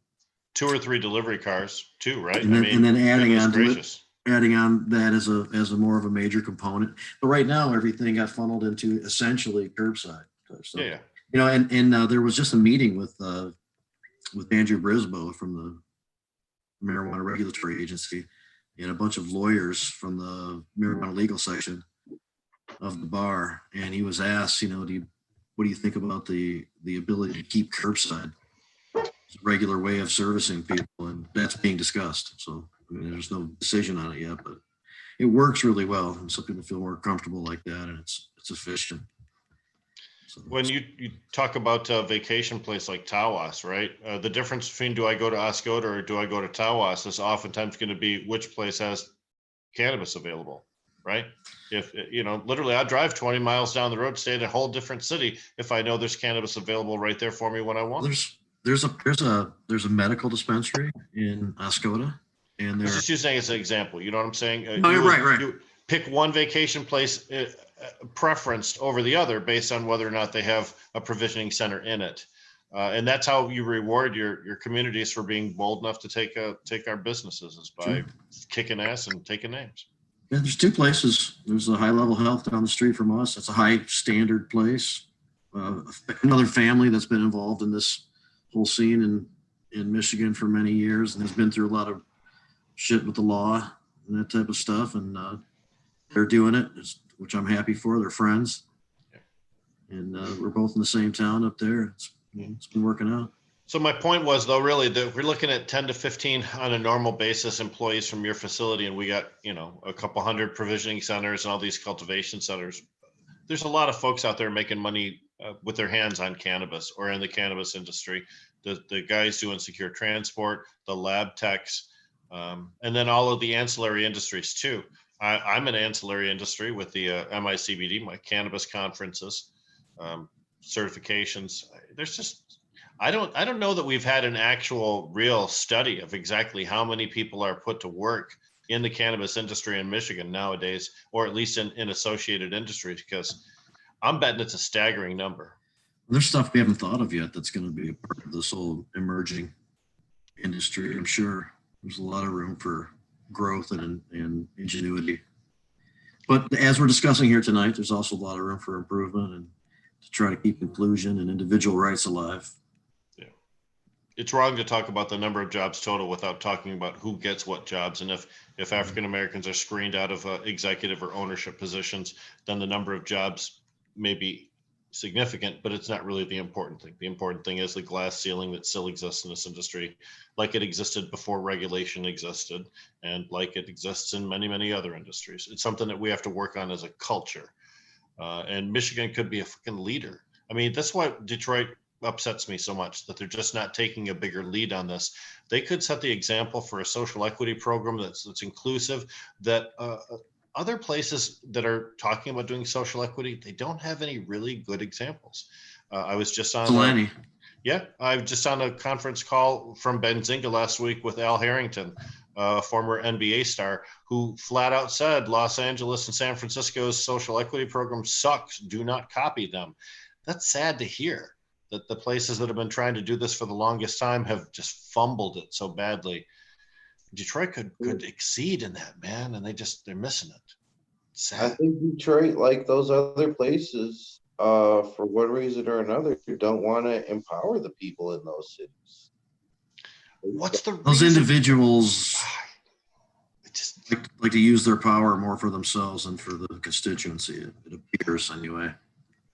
2 or 3 delivery cars too, right? And then adding on gracious. adding on that as a more of a major component. But right now, everything got funneled into essentially curbside type stuff. Yeah. And there was just a meeting with Andrew Brisboe from the Marijuana Regulatory Agency and a bunch of lawyers from the marijuana legal section of the bar. And he was asked, what do you think about the ability to keep curbside as a regular way of servicing people? And that's being discussed. So there's no decision on it yet, but it works really well. And some people feel more comfortable like that, and it's efficient. So when you talk about a vacation place like Tawas, right? The difference between do I go to Oscoda or do I go to Tawas is oftentimes going to be which place has cannabis available, right? If literally I drive 20 miles down the road, stay in a whole different city if I know there's cannabis available right there for me when I want. There's a medical dispensary in Oscoda, and I'm just using it as an example. You know what I'm saying? Right. You pick one vacation place preferenced over the other based on whether or not they have a provisioning center in it, and that's how you reward your communities for being bold enough to take our businesses, is by kicking ass and taking names. Yeah, there's 2 places. There's a High Level Health down the street from us. It's a high standard place. Another family that's been involved in this whole scene in Michigan for many years and has been through a lot of shit with the law and that type of stuff, and they're doing it, which I'm happy for. They're friends, and we're both in the same town up there. It's been working out. So my point was, though, really, that we're looking at 10 to 15 on a normal basis employees from your facility, and we got a couple hundred provisioning centers and all these cultivation centers. There's a lot of folks out there making money with their hands on cannabis or in the cannabis industry. The guys doing secure transport, the lab techs, and then all of the ancillary industries too. I'm an ancillary industry with the MICBD, my cannabis conferences, certifications. There's just, I don't know that we've had an actual real study of exactly how many people are put to work in the cannabis industry in Michigan nowadays, or at least in associated industries, because I'm betting it's a staggering number. There's stuff we haven't thought of yet that's going to be a part of this whole emerging industry. I'm sure there's a lot of room for growth and ingenuity. But as we're discussing here tonight, there's also a lot of room for improvement and to try to keep inclusion and individual rights alive. Yeah. it's wrong to talk about the number of jobs total without talking about who gets what jobs. And if African Americans are screened out of executive or ownership positions, then the number of jobs may be significant, but it's not really the important thing. The important thing is the glass ceiling that still exists in this industry, like it existed before regulation existed, and like it exists in many, many other industries. It's something that we have to work on as a culture. And Michigan could be a fucking leader. I mean, that's why Detroit upsets me so much, that they're just not taking a bigger lead on this. They could set the example for a social equity program that's inclusive, that other places that are talking about doing social equity, they don't have any really good examples. I was just on I was just on a conference call from Benzinga last week with Al Harrington, former NBA star, who flat out said Los Angeles and San Francisco's social equity program sucks. Do not copy them. That's sad to hear, that the places that have been trying to do this for the longest time have just fumbled it so badly. Detroit could exceed in that, man, and they're missing it. Sad. I think Detroit, like those other places, for one reason or another, don't want to empower the people in those cities. What's those individuals like to use their power more for themselves than for the constituency? It appears anyway.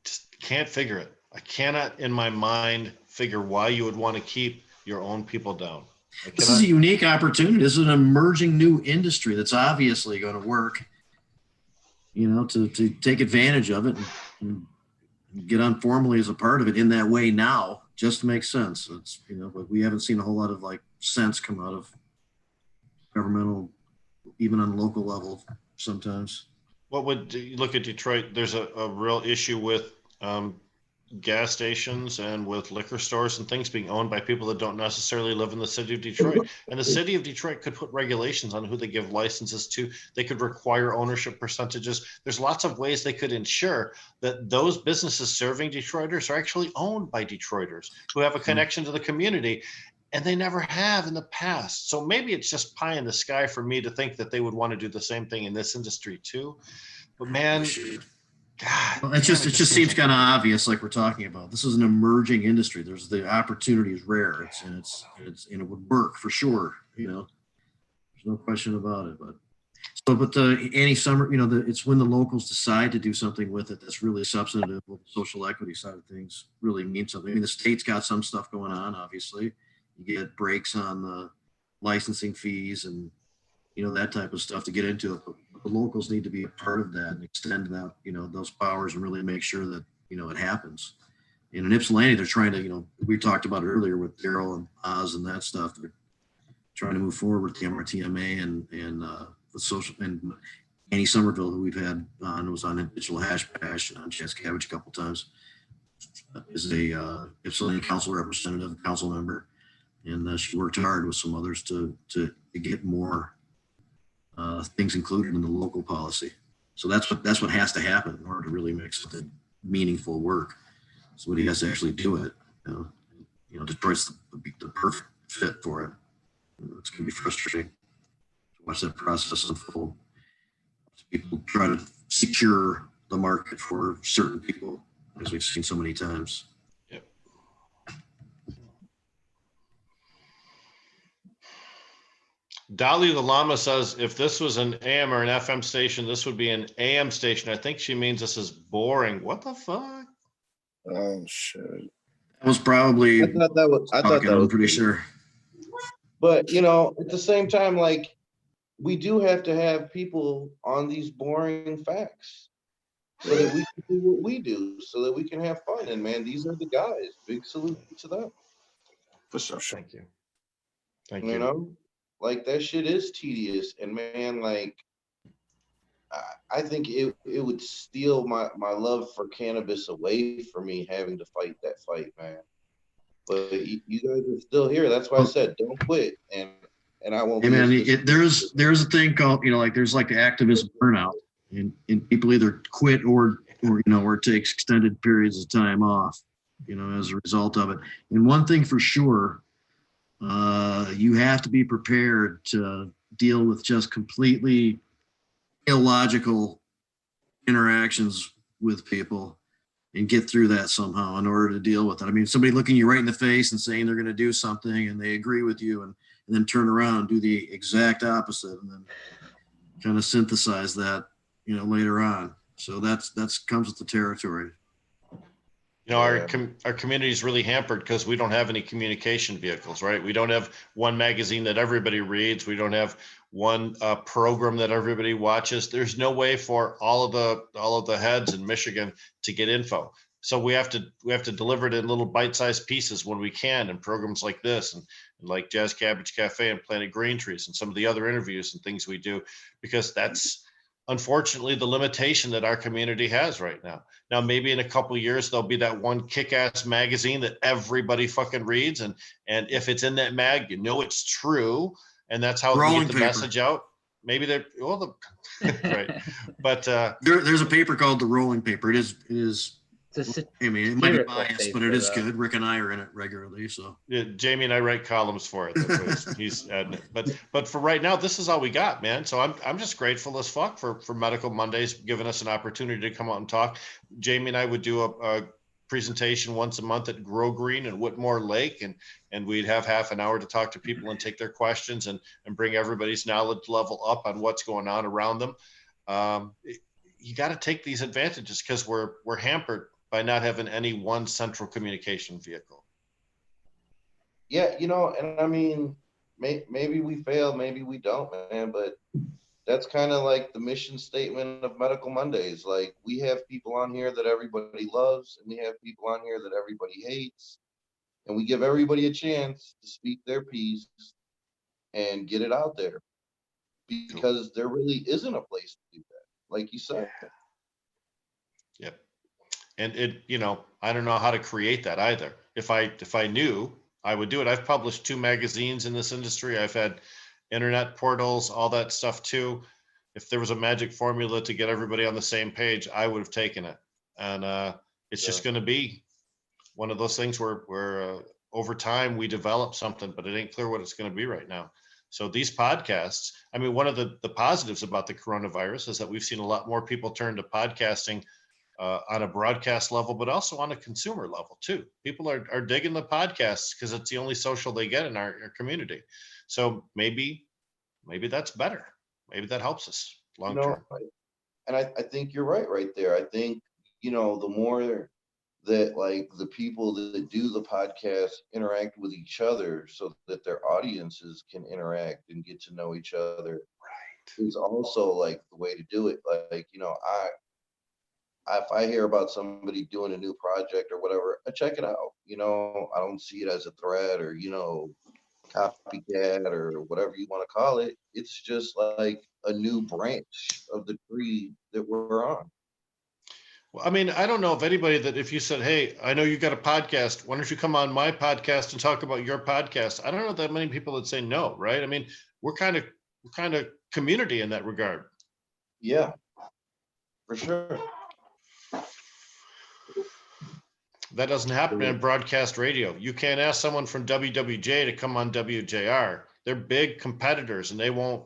Just can't figure it. I cannot in my mind figure why you would want to keep your own people down. This is a unique opportunity. This is an emerging new industry that's obviously going to work, to take advantage of it and get on formally as a part of it in that way now just makes sense. It's, but we haven't seen a whole lot of sense come out of governmental, even on local level sometimes. What would you look at Detroit? There's a real issue with gas stations and with liquor stores and things being owned by people that don't necessarily live in the city of Detroit. And the city of Detroit could put regulations on who they give licenses to. They could require ownership percentages. There's lots of ways they could ensure that those businesses serving Detroiters are actually owned by Detroiters who have a connection to the community, and they never have in the past. So maybe it's just pie in the sky for me to think that they would want to do the same thing in this industry too. But man, God, well, it just seems kind of obvious, like we're talking about. This is an emerging industry. There's the opportunity is rare. And it would work for sure. There's no question about it. But the Annie Summer, it's when the locals decide to do something with it that's really substantive. With the social equity side of things really means something. I mean, the state's got some stuff going on. Obviously, you get breaks on the licensing fees and that type of stuff to get into it. But the locals need to be a part of that and extend that, those powers and really make sure that, it happens. And in Ypsilanti, they're trying to, we talked about it earlier with Daryl and Oz and that stuff. They're trying to move forward with the MRTMA and the social, and Annie Somerville, who we've had on, was on Digital Hash Bash on Chance Cabbage a couple times, is a Ypsilanti council representative, council member. And she worked hard with some others to get more things included in the local policy. So that's what has to happen in order to really make something meaningful work. Somebody has to actually do it. Detroit's the perfect fit for it. It's going to be frustrating to watch that process unfold. People try to secure the market for certain people, as we've seen so many times. Dolly the Llama says, if this was an AM or an FM station, this would be an AM station. I think she means this is boring. What the fuck? Oh, shit. That was probably, I thought that was I'm pretty sure. But, at the same time, we do have to have people on these boring facts so that we can do what we do, so that we can have fun. And man, these are the guys. Big salute to them. For sure. Thank you. Thank you. you. That shit is tedious, and man, I think it would steal my love for cannabis away from me having to fight that fight, man. But you guys are still here. That's why I said don't quit, and I won't. Hey man, there's a thing called there's activist burnout, and people either quit or take extended periods of time off, as a result of it. And one thing for sure. You have to be prepared to deal with just completely illogical interactions with people and get through that somehow in order to deal with it. I mean, somebody looking you right in the face and saying they're going to do something and they agree with you and then turn around and do the exact opposite and then kind of synthesize that, later on. So that's comes with the territory. Our community is really hampered because we don't have any communication vehicles, right? We don't have one magazine that everybody reads. We don't have one program that everybody watches. There's no way for all of the heads in Michigan to get info. So we have to deliver it in little bite-sized pieces when we can, and programs like this and like Jazz Cabbage Cafe and Planet Green Trees and some of the other interviews and things we do, because that's unfortunately the limitation that our community has right now. Now, maybe in a couple of years, there'll be that one kick-ass magazine that everybody fucking reads. And if it's in that mag, it's true. And that's how we get the message out. Maybe they're, right. But there's a paper called The Rolling Paper. It is. It might be biased, but it is good. Rick and I are in it regularly. So yeah, Jamie and I write columns for it. That's what he's adding it. But for right now, this is all we got, man. So I'm just grateful as fuck for Medical Mondays giving us an opportunity to come out and talk. Jamie and I would do a presentation once a month at Grow Green and Whitmore Lake, and we'd have half an hour to talk to people and take their questions and bring everybody's knowledge level up on what's going on around them. You got to take these advantages because we're hampered by not having any one central communication vehicle. Yeah, and I mean, maybe we fail, maybe we don't, man, but that's kind of like the mission statement of Medical Mondays. Like, we have people on here that everybody loves, and we have people on here that everybody hates, and we give everybody a chance to speak their piece and get it out there, because there really isn't a place to do that, like you said. Yep. And I don't know how to create that either. If I knew, I would do it. I've published 2 magazines in this industry. I've had internet portals, all that stuff too. If there was a magic formula to get everybody on the same page, I would have taken it. And it's just going to be one of those things where over time we develop something, but it ain't clear what it's going to be right now. So these podcasts, I mean, one of the positives about the coronavirus is that we've seen a lot more people turn to podcasting on a broadcast level, but also on a consumer level too. People are digging the podcasts because it's the only social they get in our community. So maybe that's better. Maybe that helps us long term. And I think you're right there. I think, the more that like the people that do the podcast interact with each other so that their audiences can interact and get to know each other, right, is also like the way to do it. Like, if I hear about somebody doing a new project or whatever, I check it out. I don't see it as a threat or, copycat or whatever you want to call it. It's just like a new branch of the tree that we're on. Well, I mean, I don't know of anybody that if you said, hey, I know you got a podcast, why don't you come on my podcast and talk about your podcast? I don't know that many people that say no, right? I mean, we're kind of community in that regard. Yeah, for sure. That doesn't happen in broadcast radio. You can't ask someone from WWJ to come on WJR. They're big competitors and they won't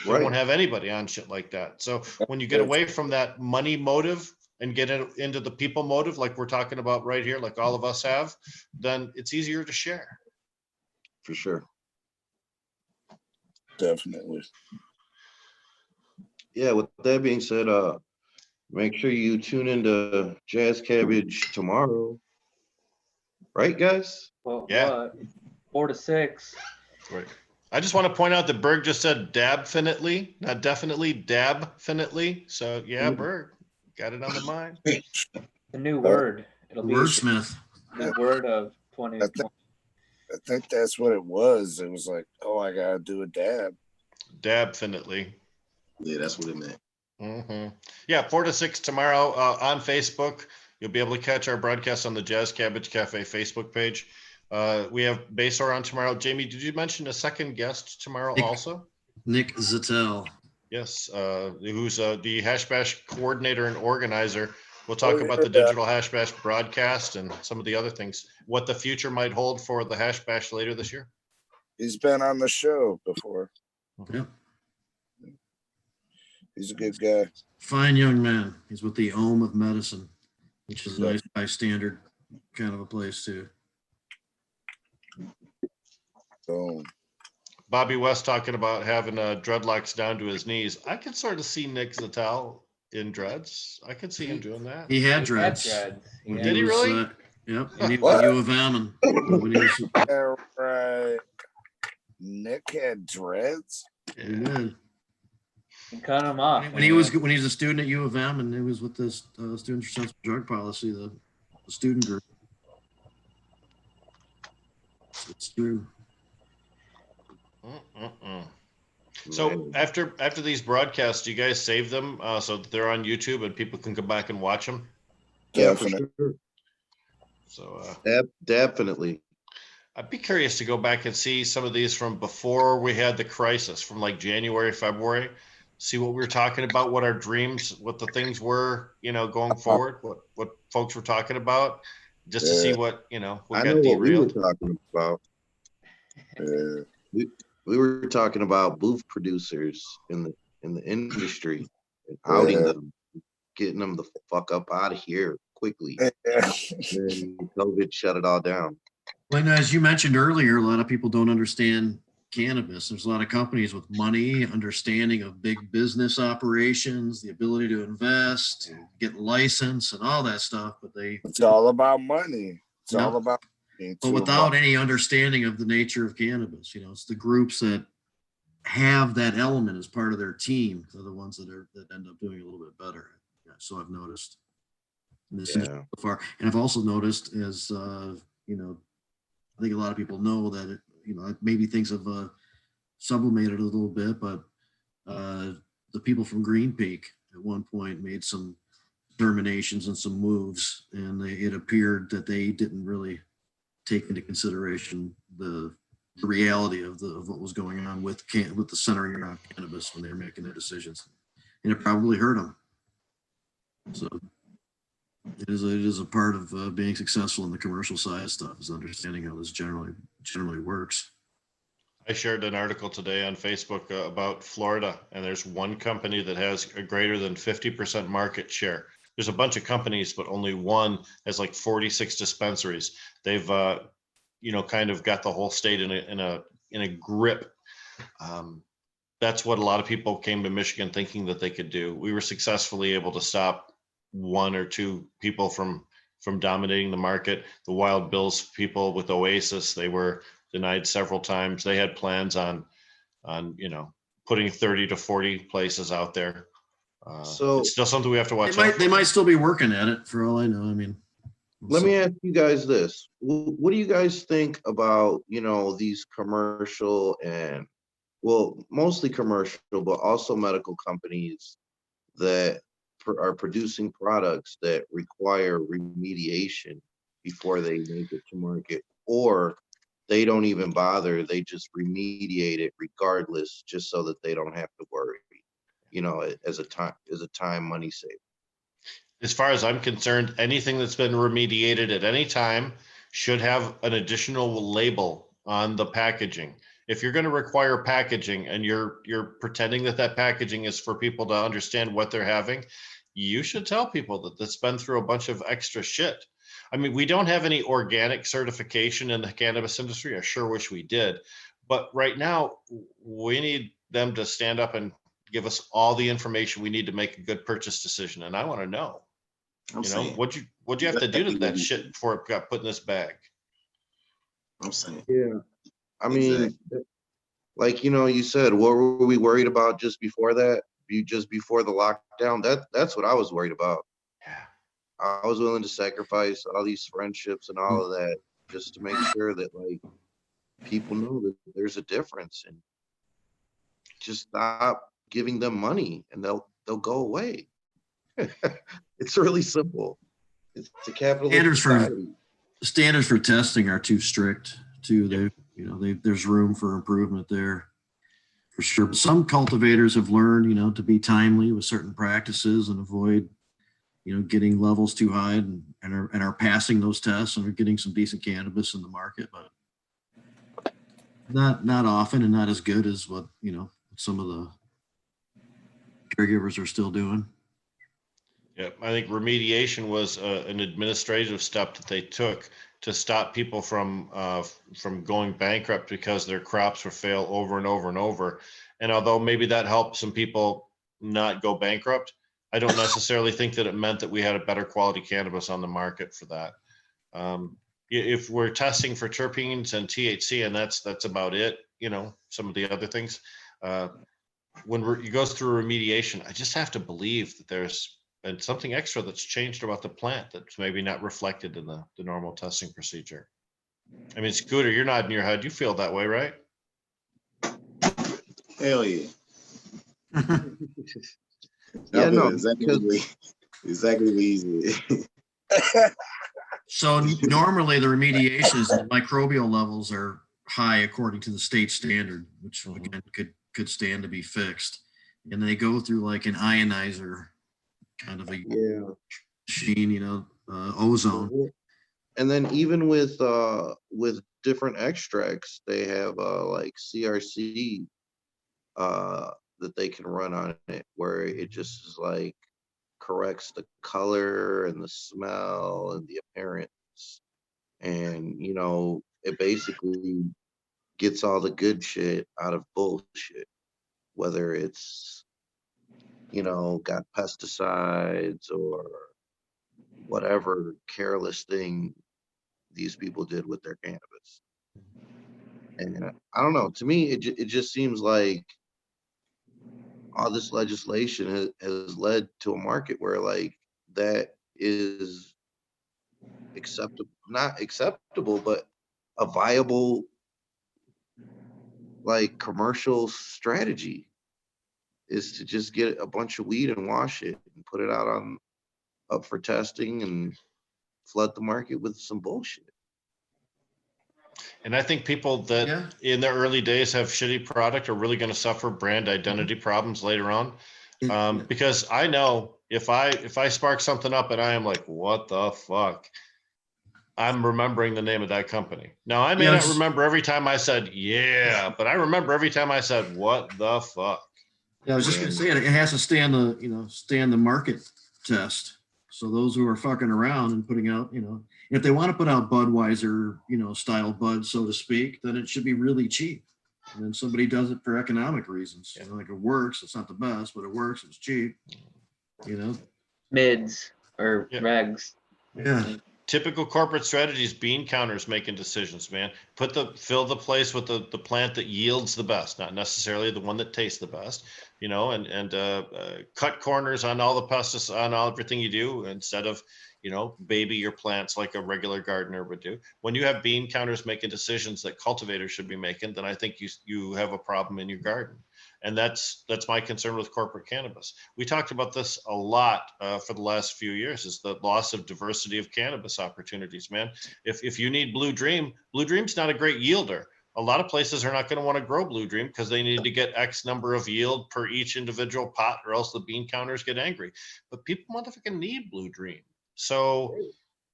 have anybody on shit like that. So when you get away from that money motive and get into the people motive, like we're talking about right here, like all of us have, then it's easier to share. For sure. Definitely. Yeah, with that being said, make sure you tune into Jazz Cabbage tomorrow. Right, guys? Well, yeah. 4 to 6. Right. I just want to point out that Berg just said dabfinitely, not definitely, dabfinitely. So yeah, Berg, got it on the mind. The new word. It'll be wordsmith. The word of 2020. I think that's what it was. It was like, oh, I gotta do a dab. Dabfinitely. Yeah, that's what it meant. Mm-hmm. Yeah, 4 to 6 tomorrow on Facebook. You'll be able to catch our broadcast on the Jazz Cabbage Cafe Facebook page. We have Basor on tomorrow. Jamie, did you mention a second guest tomorrow also? Nick Zettel. Yes, who's the Hash Bash coordinator and organizer. We'll talk about the digital Hash Bash broadcast and some of the other things, what the future might hold for the Hash Bash later this year. He's been on the show before. Yep. He's a good guy. Fine young man. He's with the Ohm of Medicine, which is a nice high standard kind of a place too. So Bobby West talking about having dreadlocks down to his knees. I could sort of see Nick Zatel in dreads. I could see him doing that. He had He dreads. He When had Did he was, really? Yep, when he was What? at U of M, and when he was, yeah, right. Nick had dreads. he did. He cut him off. When he was a student at U of M, and he was with this Students for Sensible Drug Policy, the student group. It's true. So Man. after these broadcasts, do you guys save them so that they're on YouTube and people can come back and watch them? Yeah, for Definitely. sure. So Definitely. I'd be curious to go back and see some of these from before we had the crisis, from like January, February. See what we were talking about, what our dreams, what the things were, going forward, what folks were talking about, just to see what I what know got what we were derailed. talking about. Yeah. We were talking about booth producers in the industry and outing them, getting them the fuck up out of here quickly. And COVID shut it all down. Well, and as you mentioned earlier, a lot of people don't understand cannabis. There's a lot of companies with money, understanding of big business operations, the ability to invest, get license and all that stuff, but It's all about money. It's Yeah. all about money. but without any understanding of the nature of cannabis. It's the groups that have that element as part of their team are the ones that end up doing a little bit better. Yeah, so I've noticed in this industry so far, and I've also noticed as I think a lot of people know that maybe things have sublimated a little bit, but the people from Green Peak at one point made some determinations and some moves, and it appeared that they didn't really take into consideration the reality of what was going on with the centering around cannabis when they were making their decisions, and it probably hurt them. So it is a part of being successful in the commercial side of stuff, is understanding how this generally works. I shared an article today on Facebook about Florida, and there's one company that has a greater than 50% market share. There's a bunch of companies, but only one has like 46 dispensaries. They've, kind of got the whole state in a grip. That's what a lot of people came to Michigan thinking that they could do. We were successfully able to stop one or two people from dominating the market. The Wild Bills people with Oasis, they were denied several times. They had plans on putting 30 to 40 places out there. So it's still something we have to watch. They might still be working at it for all I know. I mean, let me ask you guys this. What do you guys think about, these commercial and, well, mostly commercial, but also medical companies that are producing products that require remediation before they make it to market, or they don't even bother, they just remediate it regardless, just so that they don't have to worry, as a time money saver. As far as I'm concerned, anything that's been remediated at any time should have an additional label on the packaging. If you're going to require packaging and you're pretending that packaging is for people to understand what they're having, you should tell people that that's been through a bunch of extra shit. I mean, we don't have any organic certification in the cannabis industry. I sure wish we did. But right now, we need them to stand up and give us all the information we need to make a good purchase decision. And I want to know, what'd you have to do to that shit before it got put in this bag? I'm saying. Yeah. I mean, like, you said, what were we worried about just before that? Just before the lockdown? That's what I was worried about. Yeah. I was willing to sacrifice all these friendships and all of that just to make sure that, like, people know that there's a difference, and just stop giving them money and they'll go away. It's really simple. It's a capitalist standards for testing are too strict too. There's room for improvement there for sure. But some cultivators have learned, to be timely with certain practices and avoid, getting levels too high, and are passing those tests and are getting some decent cannabis in the market, but not often, and not as good as what some of the caregivers are still doing. Yeah, I think remediation was an administrative step that they took to stop people from going bankrupt because their crops would fail over and over and over. And although maybe that helped some people not go bankrupt, I don't necessarily think that it meant that we had a better quality cannabis on the market for that. If we're testing for terpenes and THC, and that's about it, you know, some of the other things. When it goes through remediation, I just have to believe that there's been something extra that's changed about the plant that's maybe not reflected in the normal testing procedure. I mean, Scooter, you're nodding your head. You feel that way, right? Hell yeah. Yeah, no, exactly easy. So normally the remediations and microbial levels are high according to the state standard, which again could stand to be fixed. And they go through like an ionizer kind of a machine, you know, ozone. And then even with different extracts, they have like CRC that they can run on it, where it just is like corrects the color and the smell and the appearance, and you know, it basically gets all the good shit out of bullshit, whether it's, you know, got pesticides or whatever careless thing these people did with their cannabis. And I don't know, to me it just seems like all this legislation has led to a market where like that is not acceptable, but a viable like commercial strategy is to just get a bunch of weed and wash it and put it out up for testing and flood the market with some bullshit. And I think people that in the early days have shitty product are really going to suffer brand identity problems later on. Because I know if I spark something up and I am like, what the fuck? I'm remembering the name of that company. Now I may not remember every time I said, but I remember every time I said, what the fuck? Yeah, I was just gonna say it has to stand the market test. So those who are fucking around and putting out, you know, if they want to put out Budweiser, you know, style bud, so to speak, then it should be really cheap. And then somebody does it for economic reasons. You know, like it works. It's not the best, but it works. It's cheap. You know, mids or regs. Yeah. Typical corporate strategies, bean counters making decisions, man. Fill the place with the plant that yields the best, not necessarily the one that tastes the best, you know, and cut corners on all the pesticides, on everything you do, instead of, you know, baby your plants like a regular gardener would do. When you have bean counters making decisions that cultivators should be making, then I think you have a problem in your garden. And that's my concern with corporate cannabis. We talked about this a lot for the last few years, is the loss of diversity of cannabis opportunities, man. If you need Blue Dream's not a great yielder. A lot of places are not going to want to grow Blue Dream because they need to get X number of yield per each individual pot, or else the bean counters get angry. But people motherfucking need Blue Dream. So,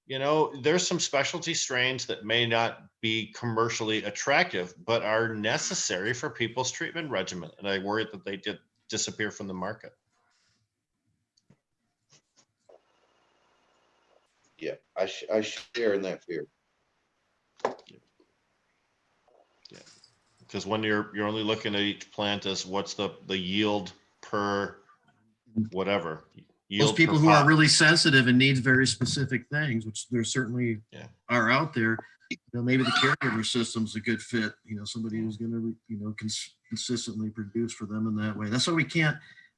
you know, there's some specialty strains that may not be commercially attractive, but are necessary for people's treatment regimen. And I worry that they did disappear from the market. Yeah, I share in that fear. Yeah, because when you're only looking at each plant as what's the yield per whatever. Those people who are really sensitive and need very specific things, which there certainly are out there, you know, maybe the caregiver system's a good fit. You know, somebody who's going to, you know, consistently produce for them in that way. That's why we can't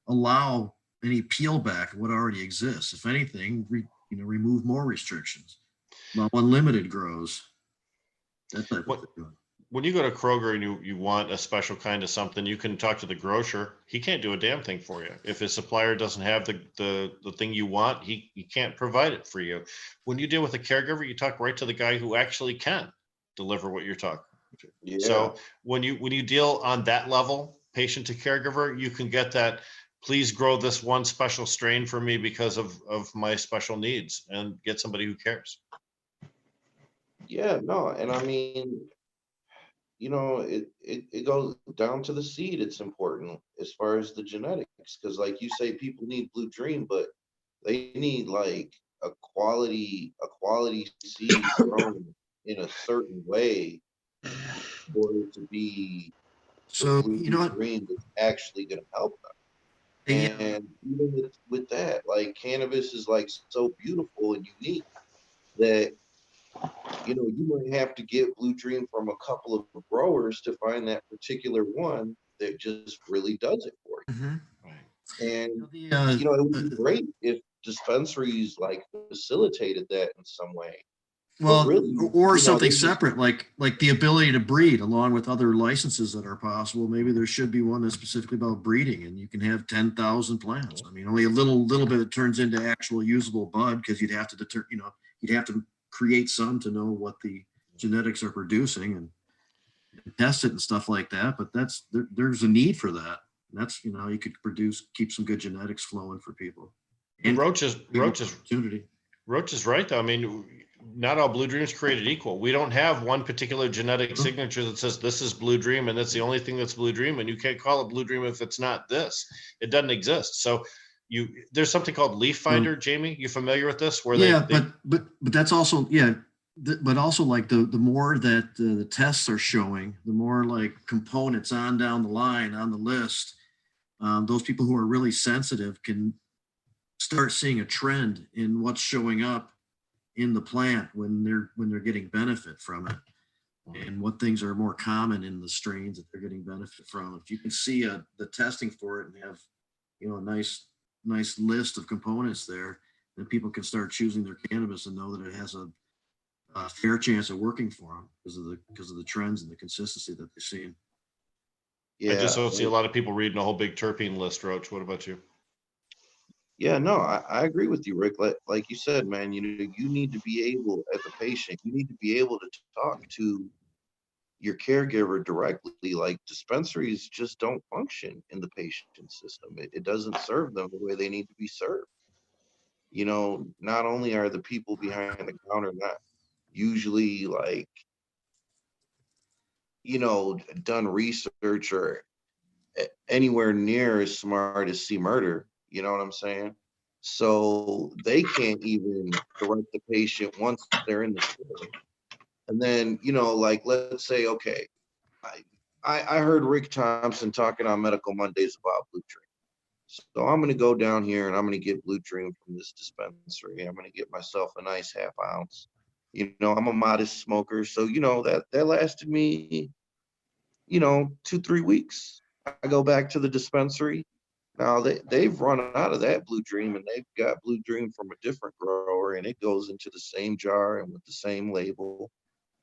allow any peel back of what already exists. If anything, remove more restrictions, allow unlimited grows. That type of thing. When you go to Kroger and you want a special kind of something, you can talk to the grocer. He can't do a damn thing for you. If his supplier doesn't have the thing you want, he can't provide it for you. When you deal with a caregiver, you talk right to the guy who actually can deliver what you're talking to. Yeah. So when you deal on that level, patient to caregiver, you can get that, please grow this one special strain for me because of my special needs, and get somebody who cares. Yeah, no, and I mean, you know, it goes down to the seed. It's important as far as the genetics, because like you say, people need Blue Dream, but They need like a quality seed grown in a certain way for it to be the So, blue you know what? dream that's actually going to help them. Yeah. And even with that, like cannabis is like so beautiful and unique that, you know, you might have to get Blue Dream from a couple of growers to find that particular one that just really does it for you. Mhm. And, The, you know, it would be great if dispensaries like facilitated that in some way. But well, really, or you know, something they just, separate, like the ability to breed along with other licenses that are possible. Maybe there should be one that's specifically about breeding, and you can have 10,000 plants. I mean, only a little bit it turns into actual usable bud because you'd have to you'd have to create some to know what the genetics are producing and test it and stuff like that. But there's a need for that. That's, you know, you could keep some good genetics flowing for people. And Roach is opportunity. Roach is right though. I mean, not all Blue Dreams created equal. We don't have one particular genetic signature that says this is Blue Dream and that's the only thing that's Blue Dream, and you can't call it Blue Dream if it's not this. It doesn't exist. So there's something called Leaf Finder. Jamie, you familiar with this? Where but that's also but also like the more that the tests are showing, the more like components on down the line on the list, those people who are really sensitive can start seeing a trend in what's showing up in the plant when they're getting benefit from it, and what things are more common in the strains that they're getting benefit from. If you can see the testing for it and have, you know, a nice list of components there, then people can start choosing their cannabis and know that it has a fair chance of working for them because of the trends and the consistency that they've seen. I just don't see a lot of people reading a whole big terpene list, Roach. What about you? Yeah, no, I agree with you, Rick. Like you said, man, you know, you need to be able, as a patient, you need to be able to talk to your caregiver directly. Like dispensaries just don't function in the patient system. It doesn't serve them the way they need to be served. You know, not only are the people behind the counter not usually like, you know, done research or anywhere near as smart as C Murder, you know what I'm saying? So they can't even direct the patient once they're in the store. And then, you know, like let's say, okay, I heard Rick Thompson talking on Medical Mondays about Blue Dream. So I'm going to go down here and I'm going to get Blue Dream from this dispensary. I'm going to get myself a nice half ounce. You know, I'm a modest smoker. So, you know, that lasted me, you know, 2-3 weeks. I go back to the dispensary. Now they've run out of that Blue Dream and they've got Blue Dream from a different grower, and it goes into the same jar and with the same label.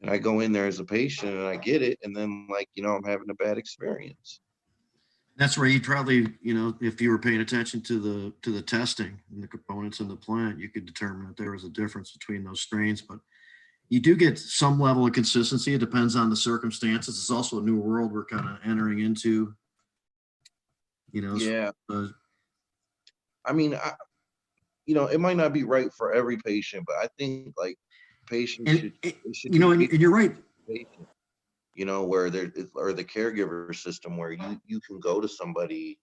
And I go in there as a patient and I get it, and then like, you know, I'm having a bad experience. That's where you'd probably, you know, if you were paying attention to the testing and the components in the plant, you could determine that there was a difference between those strains. But you do get some level of consistency. It depends on the circumstances. It's also a new world we're kind of entering into. You know. Yeah. I mean, you know, it might not be right for every patient, but I think like patients should you know, and you're right. Patient, you know, where there or the caregiver system where you can go to somebody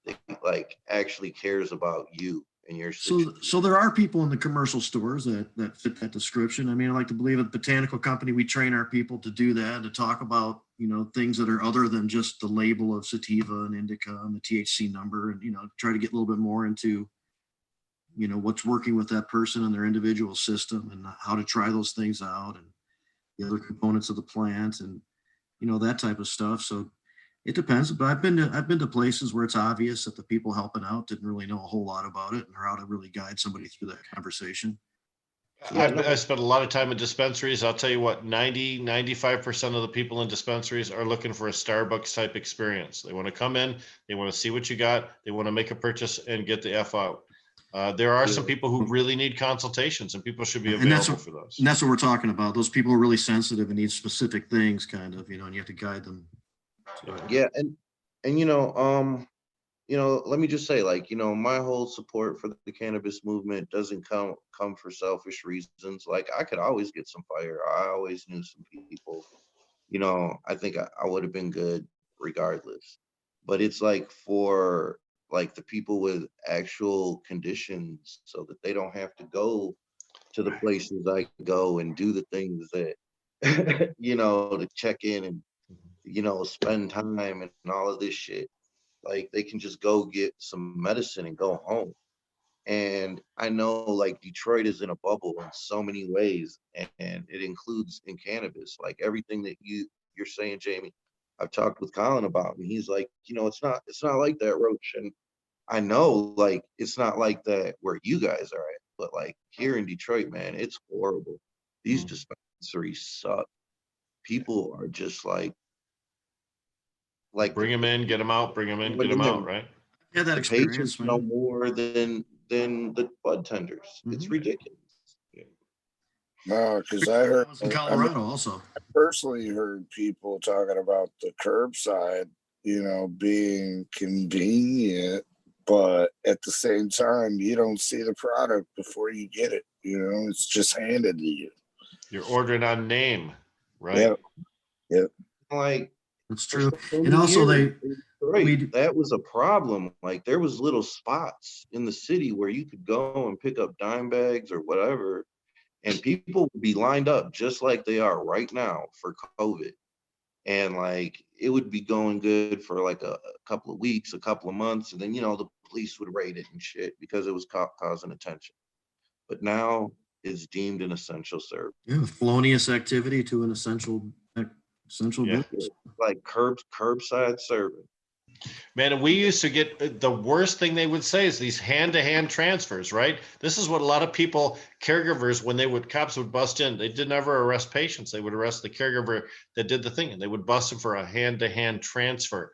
that like actually cares about you and your situation. So there are people in the commercial stores that fit that description. I mean, I like to believe at the botanical company, we train our people to do that, to talk about, you know, things that are other than just the label of sativa and indica and the THC number, and, you know, try to get a little bit more into, you know, what's working with that person and their individual system and how to try those things out and the other components of the plant and, you know, that type of stuff. So it depends, but I've been to places where it's obvious that the people helping out didn't really know a whole lot about it and how to really guide somebody through that conversation. I spent a lot of time in dispensaries. I'll tell you what, 95% of the people in dispensaries are looking for a Starbucks type experience. They want to come in, they want to see what you got, they want to make a purchase and get the F out. There are some people who really need consultations, and people should be available for those. And that's what we're talking about. Those people are really sensitive and need specific things, kind of, you know, and you have to guide them. Yeah, and you know, let me just say, like, you know, my whole support for the cannabis movement doesn't come for selfish reasons. Like, I could always get some fire. I always knew some people. You know, I think I would have been good regardless. But it's like for like the people with actual conditions so that they don't have to go to the places I go and do the things that, to check in and, spend time and all of this shit. Like they can just go get some medicine and go home. And I know like Detroit is in a bubble in so many ways, and it includes in cannabis, like everything that you're saying, Jamie. I've talked with Colin about, and he's like, it's not like that, Roach. And I know like it's not like that where you guys are at, but like here in Detroit, man, it's horrible. These dispensaries suck. People are just like bring them in, get them out, bring them in, get them out, right? Yeah, that the experience, patients know man. more than the bud tenders. It's ridiculous. No, because I heard In Colorado also. I personally heard people talking about the curbside, being convenient, but at the same time, you don't see the product before you get it. It's just handed to you. You're ordering on name, right? Yep. Like That's true. so And also that was a problem. Like there was little spots in the city where you could go and pick up dime bags or whatever, and people would be lined up just like they are right now for COVID. And like it would be going good for like a couple of weeks, a couple of months, and then the police would raid it and shit because it was causing attention. But now it's deemed an essential service. Yeah, felonious activity to an essential business. Like curbside service. Man, and we used to get the worst thing they would say is these hand-to-hand transfers, right? This is what a lot of people, caregivers, when cops would bust in, they did never arrest patients. They would arrest the caregiver that did the thing, and they would bust them for a hand-to-hand transfer.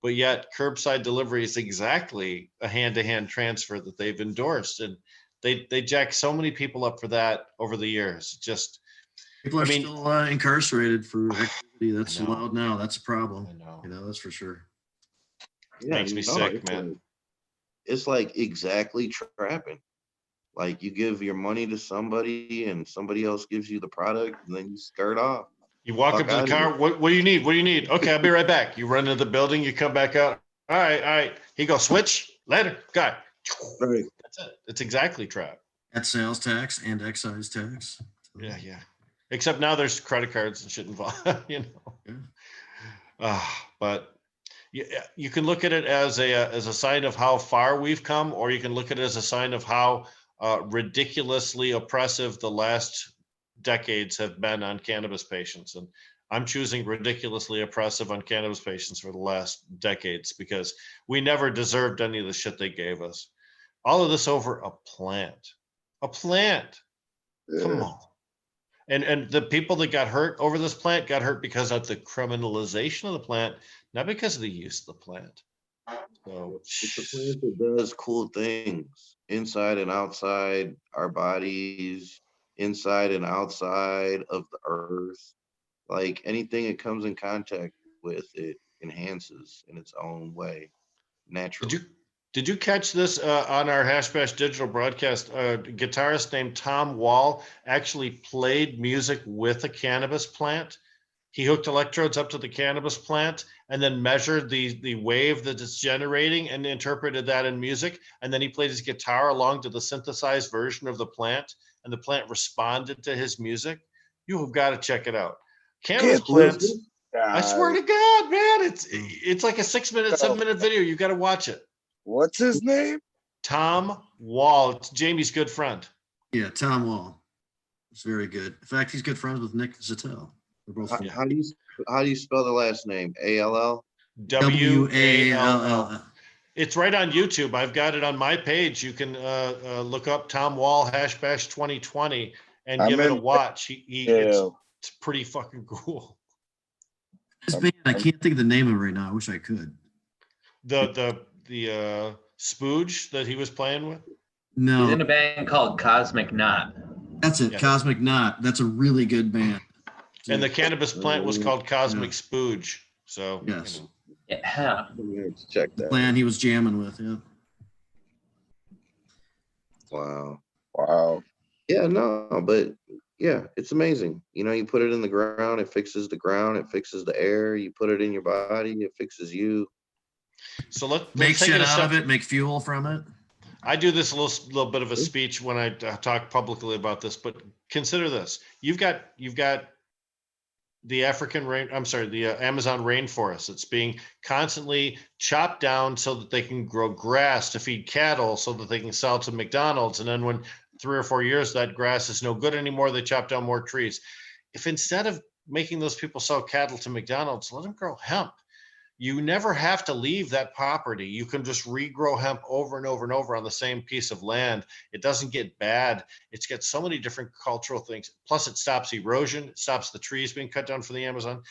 But yet curbside delivery is exactly a hand-to-hand transfer that they've endorsed. And they jack so many people up for that over the years. Just, People are still incarcerated for activity that's I know. allowed now. That's a problem. I know. That's for sure. Yeah, Makes me sick, man. It's like exactly trapping. Like you give your money to somebody and somebody else gives you the product and then you skirt off. You walk up to the car. What do you need? What do you need? Okay, I'll be right back. You run into the building. You come back out. All right. He goes, switch later. Guy. Right. That's it. It's exactly trap. That's sales tax and excise tax. Yeah. Except now there's credit cards and shit involved. But you can look at it as a sign of how far we've come, or you can look at it as a sign of how ridiculously oppressive the last decades have been on cannabis patients. And I'm choosing ridiculously oppressive on cannabis patients for the last decades because we never deserved any of the shit they gave us. All of this over a plant. Come on. And the people that got hurt over this plant got hurt because of the criminalization of the plant, not because of the use of the plant. So it's a plant that does cool things inside and outside our bodies, inside and outside of the earth. Like anything it comes in contact with, it enhances in its own way, naturally. Did you catch this on our Hash Bash digital broadcast? A guitarist named Tom Wall actually played music with a cannabis plant. He hooked electrodes up to the cannabis plant and then measured the wave that it's generating and interpreted that in music. And then he played his guitar along to the synthesized version of the plant, and the plant responded to his music. You have got to check it out. Cannabis plants. I swear to God, man, it's like a 7-minute video. You got to watch it. What's his name? Tom Wall. It's Jamie's good friend. Yeah, Tom Wall. It's very good. In fact, he's good friends with Nick Zattel. They're both How do you spell the last name? A-L-L? W-A-L-L. It's right on YouTube. I've got it on my page. You can look up Tom Wall Hash Bash 2020 and give it a watch. It's pretty fucking cool. His band, I can't think of the name of it right now. I wish I could. The Spooge that he was playing with? No. He's in a band called Cosmic Knot. That's it, Cosmic Knot. That's a really good band. And the cannabis plant was called Cosmic Spooge. So yes. Yeah. Check that. The band he was jamming with, yeah. Wow. Yeah, no, but yeah, it's amazing. You put it in the ground, it fixes the ground, it fixes the air. You put it in your body, it fixes you. So let's Make take shit it a out step. of it, make fuel from it. I do this little bit of a speech when I talk publicly about this, but consider this: you've got the Amazon rainforest. It's being constantly chopped down so that they can grow grass to feed cattle, so that they can sell to McDonald's. And then when 3 or 4 years that grass is no good anymore, they chop down more trees. If instead of making those people sell cattle to McDonald's, let them grow hemp. You never have to leave that property. You can just regrow hemp over and over and over on the same piece of land. It doesn't get bad. It's got so many different cultural things. Plus, it stops erosion. It stops the trees being cut down for the Amazon.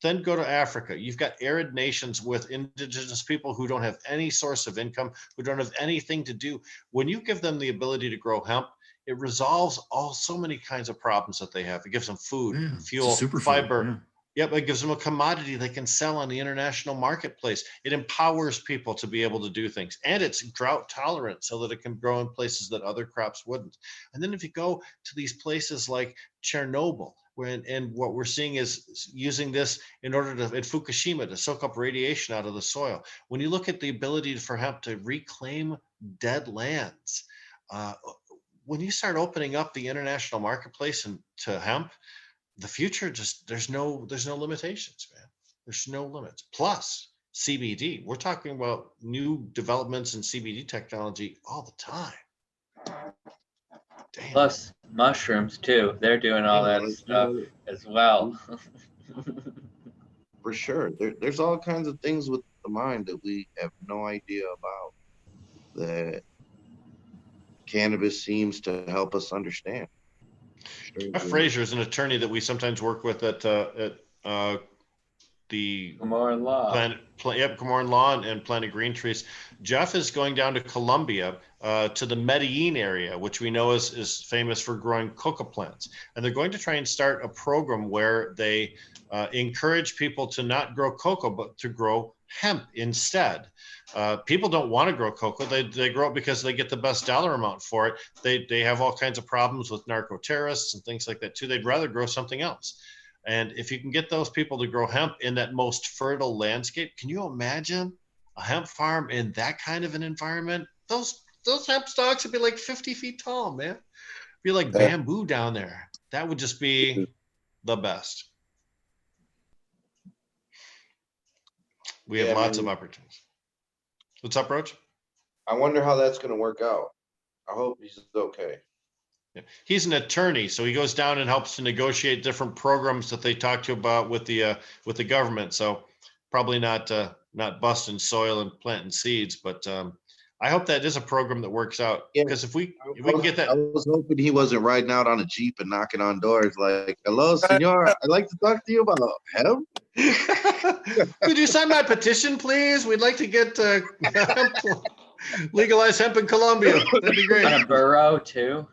Then go to Africa. You've got arid nations with indigenous people who don't have any source of income, who don't have anything to do. When you give them the ability to grow hemp, it resolves so many kinds of problems that they have. It gives them food, Yeah, it's a fuel, superfood, fiber. yeah. Yep, it gives them a commodity they can sell on the international marketplace. It empowers people to be able to do things, and it's drought tolerant so that it can grow in places that other crops wouldn't. And then if you go to these places like Chernobyl, and what we're seeing is using this in Fukushima to soak up radiation out of the soil. When you look at the ability for hemp to reclaim dead lands, when you start opening up the international marketplace and to hemp, the future there's no limitations, man. There's no limits. Plus CBD. We're talking about new developments in CBD technology all the time. Damn. Plus mushrooms too. They're doing all that stuff as well. For sure. There's all kinds of things with the mind that we have no idea about that cannabis seems to help us understand. Jeff Frazier is an attorney that we sometimes work with at the Gomorrah Law. Gomorrah Law and Planet Green Trees. Jeff is going down to Colombia, to the Medellin area, which we know is famous for growing coca plants. And they're going to try and start a program where they encourage people to not grow cocoa, but to grow hemp instead. People don't want to grow cocoa. They grow it because they get the best dollar amount for it. They have all kinds of problems with narco terrorists and things like that too. They'd rather grow something else. And if you can get those people to grow hemp in that most fertile landscape, can you imagine a hemp farm in that kind of an environment? Those hemp stalks would be like 50 feet tall, man. Be like bamboo down there. That would just be the best. We have lots of opportunities. What's up, Roach? I wonder how that's going to work out. I hope he's okay. Yeah. He's an attorney, so he goes down and helps to negotiate different programs that they talk to about with the government. So probably not busting soil and planting seeds, but I hope that is a program that works out. Because if we can get that, I was hoping he wasn't riding out on a Jeep and knocking on doors like, "Hello, senor, I'd like to talk to you about hemp." Could you sign my petition, please? We'd like to get legalize hemp in Colombia. That'd be great. On a burro too.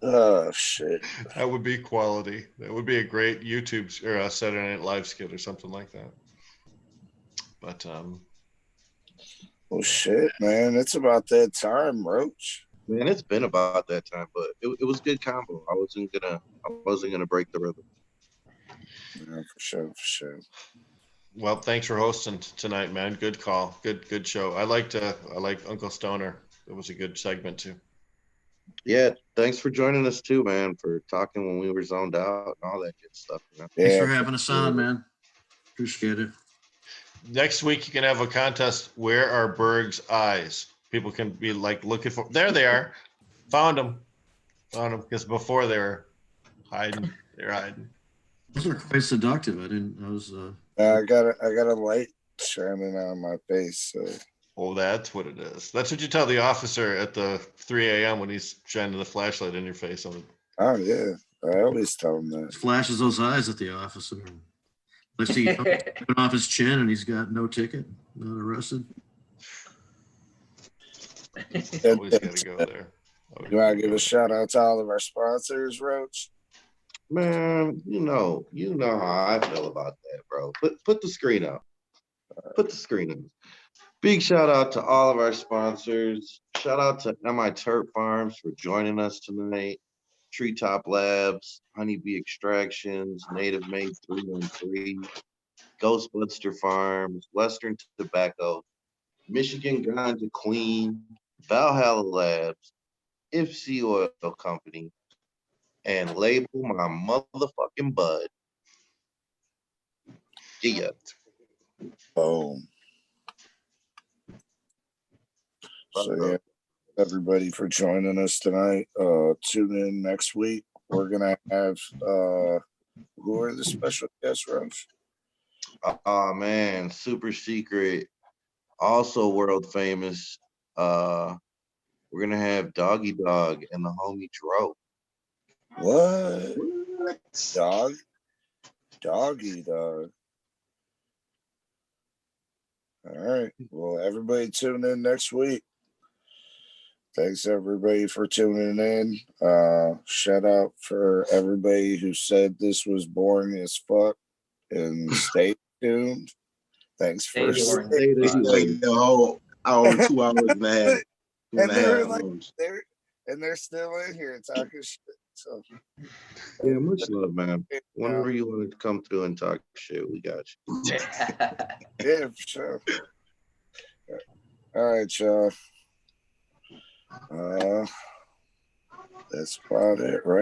Oh shit! That would be quality. That would be a great YouTube or a Saturday Night Live skit or something like that. But well, shit, man, it's about that time, Roach. Man, it's been about that time, but it was good combo. I wasn't gonna break the rhythm. Yeah, for sure. Well, thanks for hosting tonight, man. Good call. Good show. I like Uncle Stoner. It was a good segment too. Yeah, thanks for joining us too, man, for talking when we were zoned out and all that good stuff. You know? Thanks for having us on, man. Appreciate it. Next week, you can have a contest. Where are Berg's eyes? People can be like looking for. There they are. Found them. Because before they were hiding. They're hiding. Those are quite seductive. I got a light shining on my face. So. Oh, that's what it is. That's what you tell the officer at the 3 a.m. when he's shining the flashlight in your face. Oh yeah, I always tell him that. Flashes those eyes at the officer. Lifts he off his chin and he's got no ticket, not arrested. Always got to go there. You want to give a shout out to all of our sponsors, Roach? Man, you know how I feel about that, bro. Put the screen up. Put the screen up. Big shout out to all of our sponsors. Shout out to MI Terp Farms for joining us tonight. Treetop Labs, Honeybee Extractions, Native Made 313, Ghostbuster Farms, Western Tobacco, Michigan Ganja Queen, Valhalla Labs, Ipsy Oil Company, and Label My Motherfucking Bud. Yeah. Boom. So yeah, everybody for joining us tonight. Tune in next week. We're gonna have who are the special guest runs? Oh man, super secret, also world famous. We're gonna have Doggy Dog and the homie Dro. What? Doggy Dog. All right. Well, everybody tune in next week. Thanks everybody for tuning in. Shout out for everybody who said this was boring as fuck. And stay tuned. Thanks for Stay boring. Like the whole hour, 2 hours and a half. and they're like they're still in here talking shit. So Yeah, much love, man. Whenever you want to come through and talk shit, we got you. yeah, for sure. All right, y'all. That's about it, right?